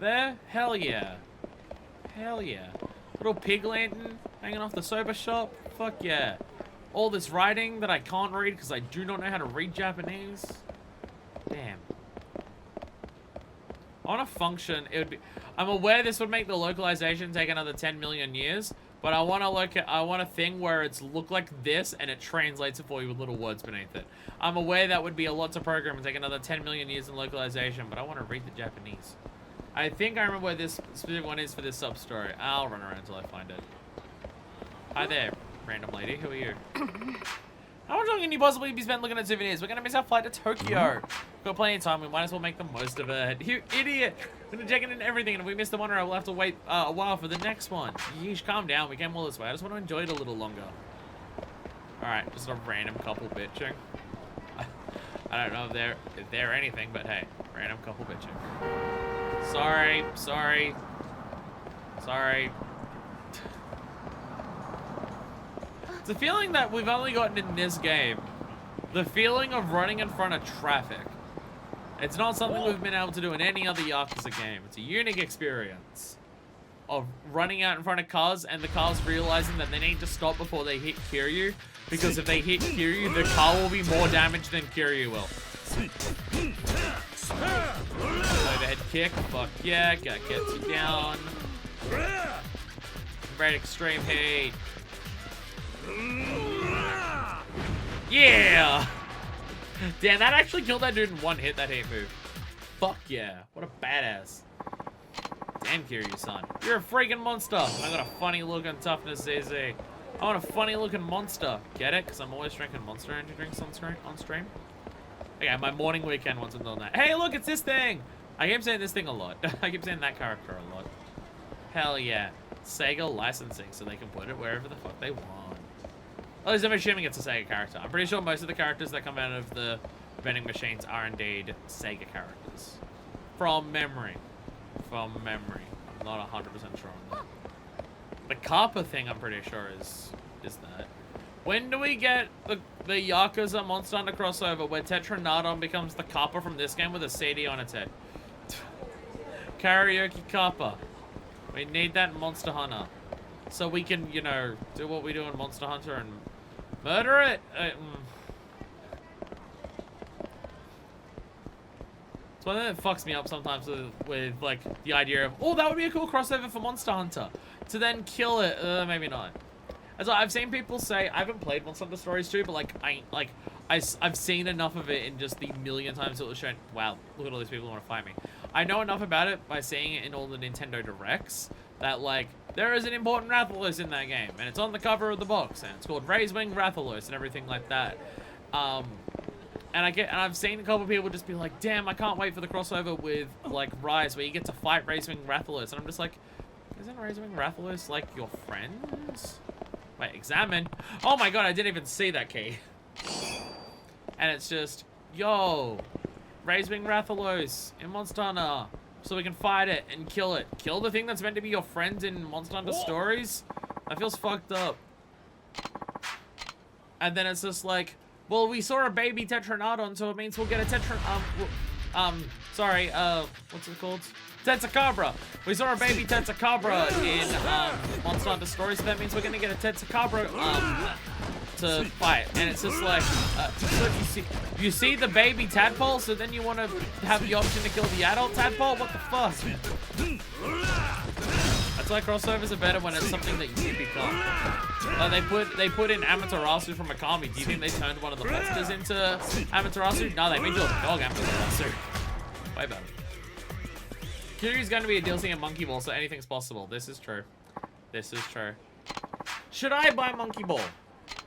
there. Hell yeah. Hell yeah. Little pig lantern hanging off the soba shop. Fuck yeah. All this writing that I can't read because I do not know how to read Japanese. Damn. On a function, it would be... I'm aware this would make the localization take another 10 million years, but I want to look at... I want a thing where it's look like this and it translates it for you with little words beneath it. I'm aware that would be a lot to program and take another 10 million years in localization, but I want to read the Japanese. I think I remember where this specific one is for this sub-story. I'll run around until I find it. Hi there, random lady. Who are you? How much longer can you possibly be spent looking at souvenirs? We're gonna miss our flight to Tokyo. We've got plenty of time. We might as well make the most of it. You idiot! We're gonna check in everything, and if we miss the monorail, we'll have to wait a while for the next one. Yeesh, calm down. We came all this way. I just want to enjoy it a little longer. All right, just a random couple bitching. I don't know if they're anything, but hey, random couple bitching. Sorry. The feeling that we've only gotten in this game, the feeling of running in front of traffic. It's not something we've been able to do in any other Yakuza game. It's a unique experience of running out in front of cars and the cars realizing that they need to stop before they hit Kiryu, because if they hit Kiryu, the car will be more damaged than Kiryu will. Overhead kick, fuck yeah, gets you down. Great extreme heat. Yeah! Damn, that actually killed that dude in one hit, that hate move. Fuck yeah. What a badass. Damn, Kiryu-san. You're a freaking monster. I got a funny looking toughness ZZ. I want a funny looking monster. Get it? Because I'm always drinking Monster Energy drinks on stream. Okay, my morning weekend once I'm done that. Hey, look, it's this thing! I keep saying this thing a lot. I keep saying that character a lot. Hell yeah. Sega licensing, so they can put it wherever the fuck they want. At least I'm assuming it's a Sega character. I'm pretty sure most of the characters that come out of the vending machines are indeed Sega characters. From memory. I'm not 100% sure on that. The Kappa thing, I'm pretty sure is that. When do we get the Yakuza Monster Hunter crossover where Tetranadon becomes the Kappa from this game with a CD on its head. Karaoke Kappa. We need that in Monster Hunter. So we can, you know, do what we do in Monster Hunter and murder it. It's one thing that fucks me up sometimes with like the idea of, oh, that would be a cool crossover for Monster Hunter. To then kill it, maybe not. As I've seen people say, I haven't played Monster Hunter Stories 2, but like I've seen enough of it in just the million times it was shown. Wow, look at all these people who want to fight me. I know enough about it by seeing it in all the Nintendo Directs that like there is an important Rathalos in that game, and it's on the cover of the box, and it's called Raisewing Rathalos and everything like that. And I've seen a couple of people just be like, damn, I can't wait for the crossover with like Rise where you get to fight Raisewing Rathalos, and I'm just like, isn't Raisewing Rathalos like your friends? Wait, examine. Oh my god, I didn't even see that key. And it's just, yo, Raisewing Rathalos in Monster Hunter, so we can fight it and kill it. Kill the thing that's meant to be your friend in Monster Hunter Stories? That feels fucked up. And then it's just like, well, we saw a baby Tetranodon, so it means we'll get a what's it called? Tetsukabra. We saw a baby Tetsukabra in Monster Hunter Stories, so that means we're gonna get a Tetsukabra to fight. And it's just like, so you see the baby tadpole, so then you want to have the option to kill the adult tadpole? What the fuck? That's why crossovers are better when it's something that you become. They put in Amaterasu from Akami. Do you think they turned one of the monsters into Amaterasu? No, they made you a dog Amaterasu. Way better. Kiryu's going to be a DLC in Monkey Ball, so anything's possible. This is true. This is true. Should I buy Monkey Ball?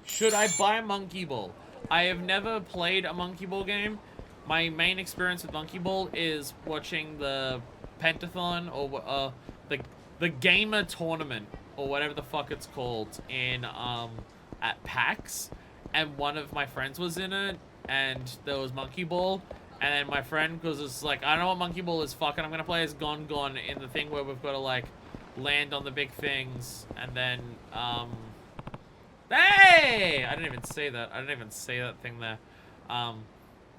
Should I buy Monkey Ball? I have never played a Monkey Ball game. My main experience with Monkey Ball is watching the Pentathon or the Gamer Tournament or whatever the fuck it's called in at PAX, and one of my friends was in it, and there was Monkey Ball, and then my friend was just like, I don't know what Monkey Ball is, fuck it, I'm gonna play as Gon Gon in the thing where we've got to like land on the big things, and then hey, I didn't even say that thing there.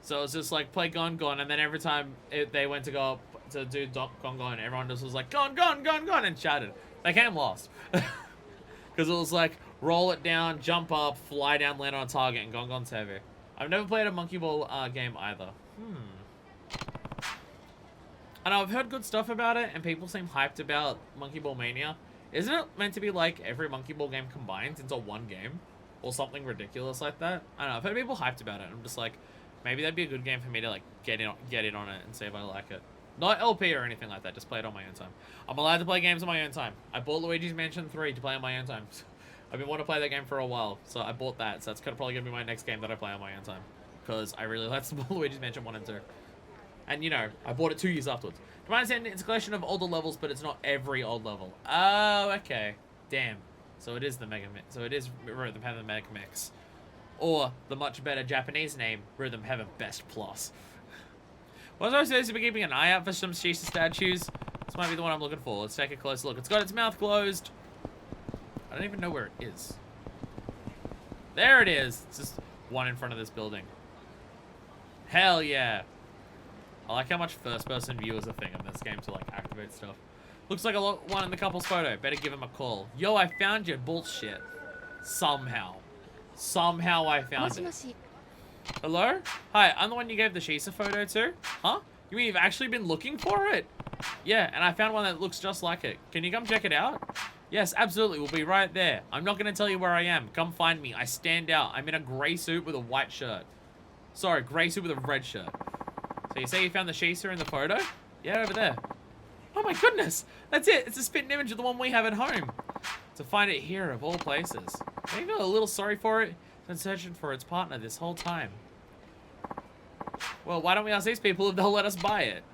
So it was just like play Gon Gon, and then every time they went to go up to do Gon Gon, everyone just was like Gon Gon Gon Gon and shouted. They came lost because it was like roll it down, jump up, fly down, land on a target, and Gon Gon's heavy. I've never played a Monkey Ball game either. And I've heard good stuff about it, and people seem hyped about Monkey Ball Mania. Isn't it meant to be like every Monkey Ball game combined into one game? Or something ridiculous like that? I don't know, I've heard people hyped about it, and I'm just like, maybe that'd be a good game for me to like get in on it and see if I like it. Not LP or anything like that, just play it on my own time. I'm allowed to play games on my own time. I bought Luigi's Mansion 3 to play on my own time. I've been wanting to play that game for a while, so I bought that, so that's probably going to be my next game that I play on my own time. Because I really like Luigi's Mansion 1 and 2. And, you know, I bought it 2 years afterwards. To my understanding, it's a collection of older levels, but it's not every old level. Oh, okay. Damn. So it is the Mega Mix. So it is Rhythm Heaven Mega Mix. Or the much better Japanese name, Rhythm Heaven Best Plus. Was I supposed to be keeping an eye out for some Shisha statues? This might be the one I'm looking for. Let's take a close look. It's got its mouth closed. I don't even know where it is. There it is. It's just one in front of this building. Hell yeah. I like how much first-person view is a thing in this game to like activate stuff. Looks like one in the couple's photo. Better give him a call. Yo, I found your bullshit. Somehow. Somehow I found it. Hello? Hi, I'm the one you gave the Shisa photo to? Huh? You mean you've actually been looking for it? Yeah, and I found one that looks just like it. Can you come check it out? Yes, absolutely. We'll be right there. I'm not going to tell you where I am. Come find me. I stand out. I'm in a grey suit with a white shirt. Sorry, grey suit with a red shirt. So you say you found the Shisa in the photo? Yeah, over there. Oh my goodness. That's it. It's a spitting image of the one we have at home. To find it here, of all places. I feel a little sorry for it. It's been searching for its partner this whole time. Well, why don't we ask these people if they'll let us buy it?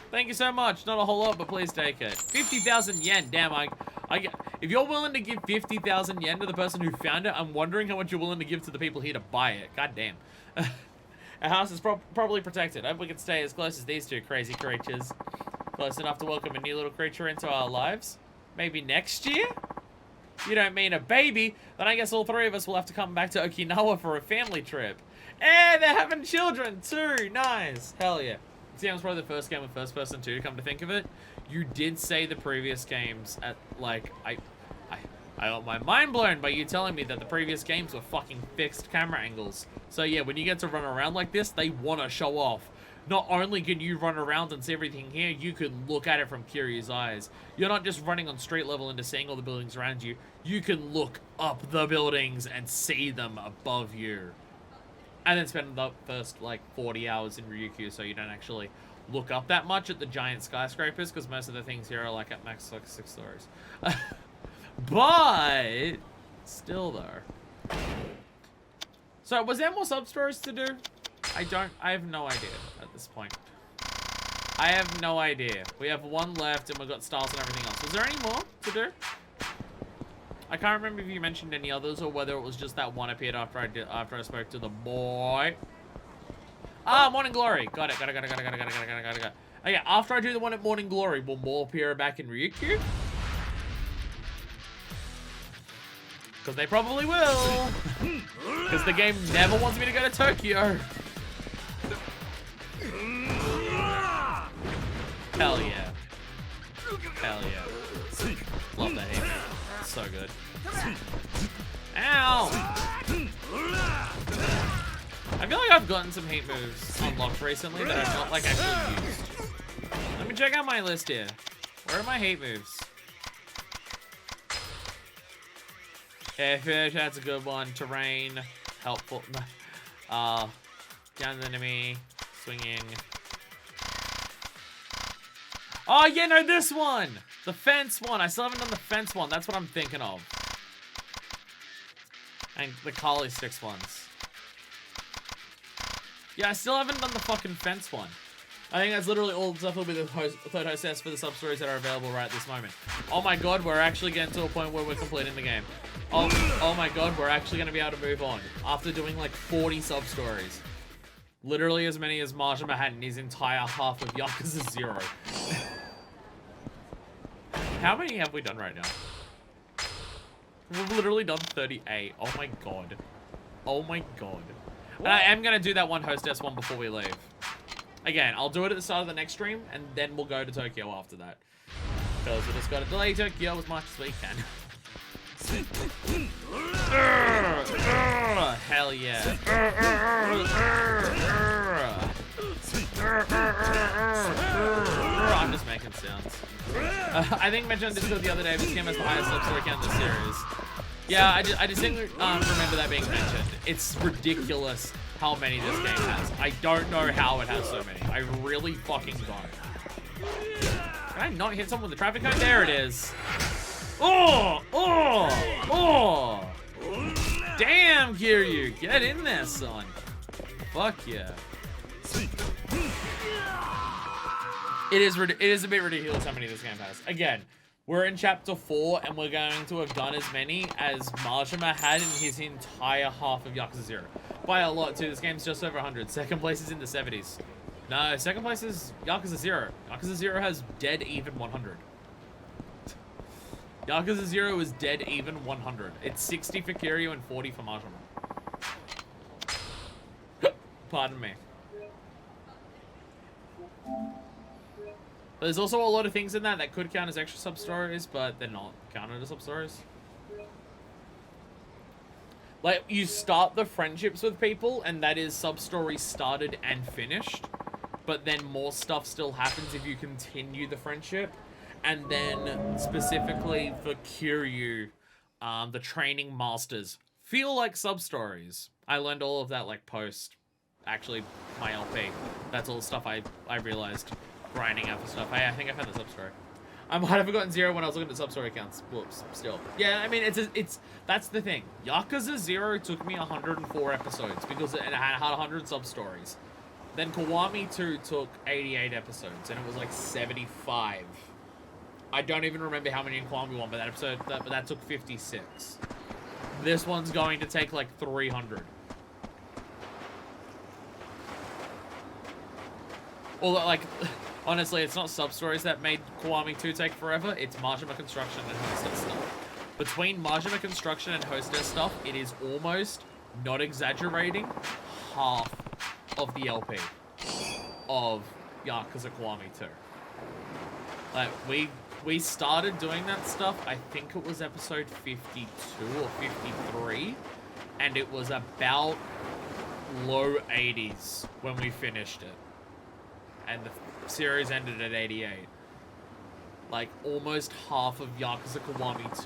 Thank you so much. Not a whole lot, but please take it. 50,000 yen. Damn, if you're willing to give 50,000 yen to the person who found it, I'm wondering how much you're willing to give to the people here to buy it. God damn. Our house is probably protected. I hope we can stay as close as these two crazy creatures. Close enough to welcome a new little creature into our lives. Maybe next year? You don't mean a baby? Then I guess all three of us will have to come back to Okinawa for a family trip. And they're having children too. Nice. Hell yeah. See, that was probably the first game with first person too, come to think of it. You did say the previous games at, like, I got my mind blown by you telling me that the previous games were fucking fixed camera angles. So yeah, when you get to run around like this, they want to show off. Not only can you run around and see everything here, you can look at it from curious eyes. You're not just running on street level into seeing all the buildings around you. You can look up the buildings and see them above you. And then spend the first, like, 40 hours in Ryukyu so you don't actually look up that much at the giant skyscrapers, because most of the things here are, like, at max, like, 6 stories. But still though. So was there more sub-stories to do? I have no idea at this point. I have no idea. We have one left and we've got styles and everything else. Was there any more to do? I can't remember if you mentioned any others or whether it was just that one appeared after I spoke to the boy. Ah, Morning Glory. Got it. Okay, after I do the one at Morning Glory, will more appear back in Ryukyu? Because they probably will. Because the game never wants me to go to Tokyo. Hell yeah. Hell yeah. Love that hate move. It's so good. Ow! I feel like I've gotten some hate moves unlocked recently that I've not, like, actually used. Let me check out my list here. Where are my hate moves? Okay, fish, that's a good one. Terrain, helpful. Down the enemy, swinging. Oh, yeah, no, this one! The fence one. I still haven't done the fence one. That's what I'm thinking of. And the Kali Sticks ones. Yeah, I still haven't done the fucking fence one. I think that's literally all the stuff will be the third hostess for the sub-stories that are available right at this moment. Oh my god, we're actually getting to a point where we're completing the game. Oh my god, we're actually going to be able to move on. After doing like 40 sub-stories. Literally as many as Marshall had in his entire half of Yakuza 0. How many have we done right now? We've literally done 38. Oh my god. Oh my god. And I am going to do that one hostess one before we leave. Again, I'll do it at the start of the next stream, and then we'll go to Tokyo after that. Because we just got to delay Tokyo as much as we can. Hell yeah. I'm just making sounds. I think I mentioned on Discord the other day, this game has the highest sub-story count in the series. Yeah, I just didn't remember that being mentioned. It's ridiculous how many this game has. I don't know how it has so many. I really fucking don't. Can I not hit someone with the traffic cone? There it is. Oh! Damn, Kiryu. Get in there, son. Fuck yeah. It is a bit ridiculous how many this game has. Again, we're in chapter 4 and we're going to have done as many as Majima had in his entire half of Yakuza 0. By a lot too. This game's just over 100. Second place is in the 70s. No, second place is Yakuza 0. Yakuza 0 has dead even 100. Yakuza 0 is dead even 100. It's 60 for Kiryu and 40 for Majima. Pardon me. There's also a lot of things in that could count as extra sub-stories, but they're not counted as sub-stories. Like, you start the friendships with people, and that is sub-story started and finished. But then more stuff still happens if you continue the friendship. And then, specifically for Kiryu, the training masters feel like sub-stories. I learned all of that, like, post, actually, my LP. That's all the stuff I realized grinding out for stuff. I think I found the sub-story. I might have forgotten 0 when I was looking at sub-story counts. Whoops, still. Yeah, I mean, that's the thing. Yakuza 0 took me 104 episodes because it had 100 sub-stories. Then Kiwami 2 took 88 episodes, and it was like 75. I don't even remember how many in Kiwami 1, but that took 56. This one's going to take like 300. Although, like, honestly, it's not sub-stories that made Kiwami 2 take forever. It's Majima construction and hosted stuff. between Majima Construction and Hostess stuff, it is almost, not exaggerating, half of the LP of Yakuza Kiwami 2. Like, we started doing that stuff, I think it was episode 52 or 53, and it was about low 80s when we finished it. And the series ended at 88. Like, almost half of Yakuza Kiwami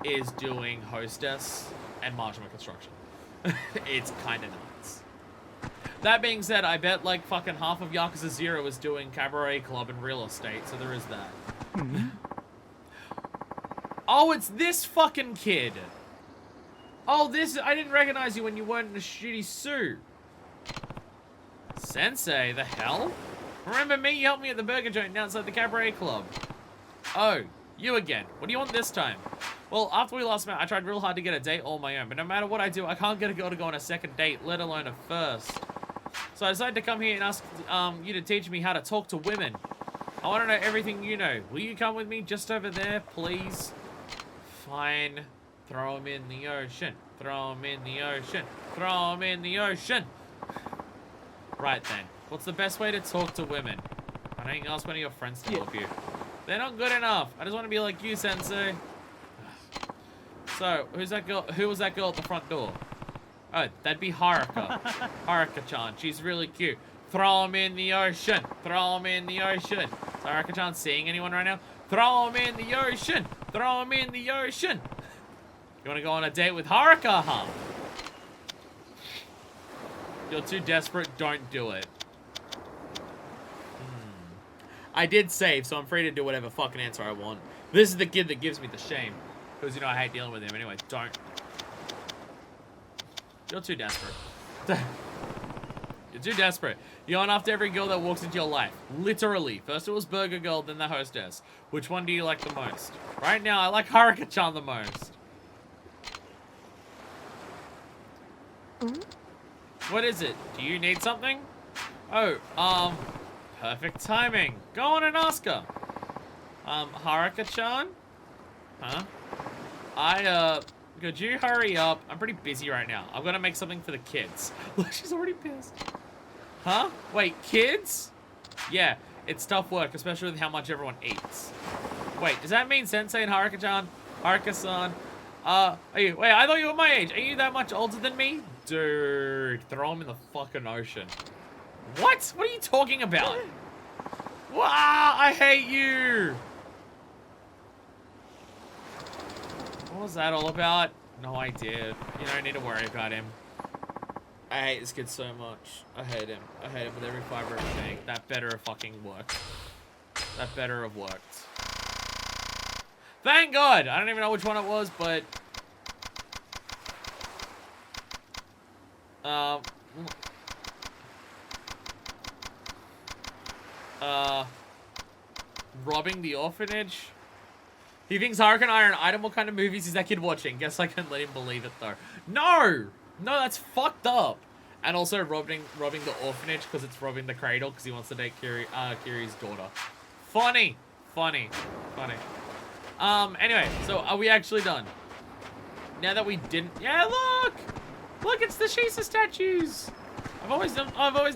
2 is doing Hostess and Majima Construction. It's kind of nuts. That being said, I bet, like, fucking half of Yakuza 0 is doing Cabaret Club and Real Estate, so there is that. Oh, it's this fucking kid. Oh, this... I didn't recognize you when you weren't in a shitty suit. Sensei, the hell? Remember me? You helped me at the burger joint outside the Cabaret Club. Oh, you again. What do you want this time? Well, after we last met, I tried real hard to get a date all my own, but no matter what I do, I can't get a girl to go on a second date, let alone a first. So I decided to come here and ask you to teach me how to talk to women. I want to know everything you know. Will you come with me just over there, please? Fine. Throw him in the ocean. Throw him in the ocean. Throw him in the ocean. Right then. What's the best way to talk to women? Why don't you ask one of your friends to help you? They're not good enough. I just want to be like you, Sensei. So, who's that girl? Who was that girl at the front door? Oh, that'd be Haruka. Haruka-chan. She's really cute. Throw him in the ocean. Throw him in the ocean. So Haruka-chan seeing anyone right now? Throw him in the ocean. Throw him in the ocean. You want to go on a date with Haruka, huh? You're too desperate. Don't do it. I did save, so I'm free to do whatever fucking answer I want. This is the kid that gives me the shame. Because, you know, I hate dealing with him. Anyway, don't. You're too desperate. You're too desperate. You're going after every girl that walks into your life. Literally. First it was Burger Girl, then the Hostess. Which one do you like the most? Right now, I like Haruka-chan the most. What is it? Do you need something? Oh, perfect timing. Go on and ask her. Haruka-chan? Huh? Could you hurry up? I'm pretty busy right now. I'm gonna make something for the kids. Look, she's already pissed. Huh? Wait, kids? Yeah, it's tough work, especially with how much everyone eats. Wait, does that mean Sensei and Haruka-chan? Haruka-san? Wait, I thought you were my age. Are you that much older than me? Dude, throw him in the fucking ocean. What? What are you talking about? Wow, I hate you. What was that all about? No idea. You don't need to worry about him. I hate this kid so much. I hate him. I hate him with every fiber of his being. That better have fucking worked. That better have worked. Thank God! I don't even know which one it was, but... robbing the orphanage? He thinks Haruka and I are an item. What kind of movies is that kid watching? Guess I can let him believe it, though. No! No, that's fucked up. And also robbing the orphanage because it's robbing the cradle because he wants to date Kiri's daughter. Funny. Funny. Funny. Anyway, so are we actually done? Now that we didn't... Yeah, look! Look, it's the Shisa statues! I've always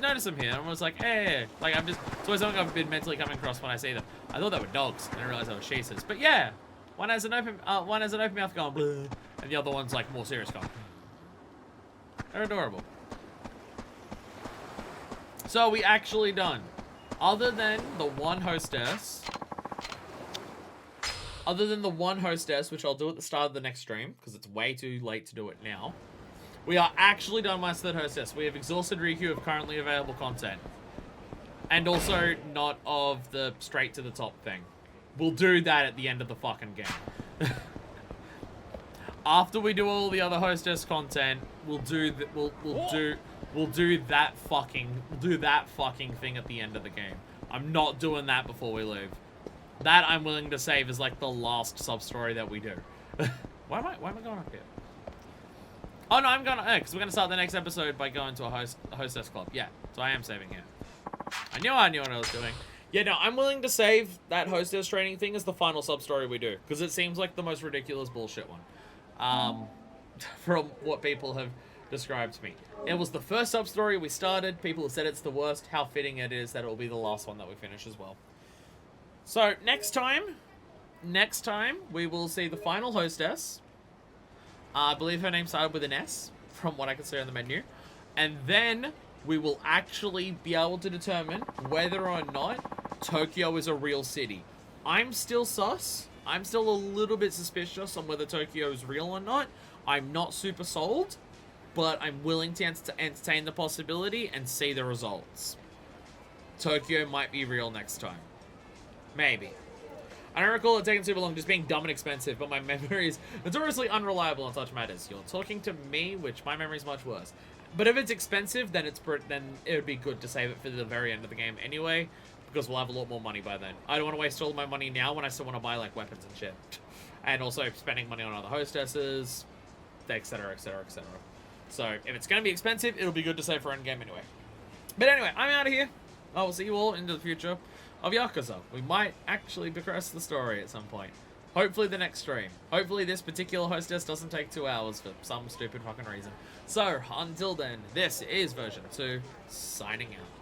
noticed them here. I'm always like, hey, like it's always something I've been mentally coming across when I see them. I thought they were dogs, and I realized they were Shisas. But yeah, one has an open mouth going, bleh, and the other one's like more serious going. They're adorable. So are we actually done? Other than the one hostess, which I'll do at the start of the next stream, because it's way too late to do it now. We are actually done with the hostess. We have exhausted Riku of currently available content. And also not of the straight to the top thing. We'll do that at the end of the fucking game. After we do all the other hostess content, we'll do that fucking thing at the end of the game. I'm not doing that before we leave. That I'm willing to save is like the last sub-story that we do. Why am I going up here? Oh no, I'm gonna, because we're gonna start the next episode by going to a hostess club. Yeah, so I am saving here. I knew what I was doing. Yeah, no, I'm willing to save that hostess training thing as the final sub-story we do, because it seems like the most ridiculous bullshit one. From what people have described to me. It was the first sub-story we started. People have said it's the worst. How fitting it is that it will be the last one that we finish as well. So, next time, we will see the final hostess. I believe her name started with an S, from what I can see on the menu. And then we will actually be able to determine whether or not Tokyo is a real city. I'm still sus. I'm still a little bit suspicious on whether Tokyo is real or not. I'm not super sold, but I'm willing to entertain the possibility and see the results. Tokyo might be real next time. Maybe. I don't recall it taking super long, just being dumb and expensive, but my memory is notoriously unreliable on such matters. You're talking to me, which my memory is much worse. But if it's expensive, then it would be good to save it for the very end of the game anyway, because we'll have a lot more money by then. I don't want to waste all my money now when I still want to buy like weapons and shit. And also spending money on other hostesses, etc, etc, etc. So if it's going to be expensive, it'll be good to save for endgame anyway. But anyway, I'm out of here. I will see you all into the future of Yakuza. We might actually progress the story at some point. Hopefully the next stream. Hopefully this particular hostess doesn't take 2 hours for some stupid fucking reason. So, until then, this is version 2, signing out.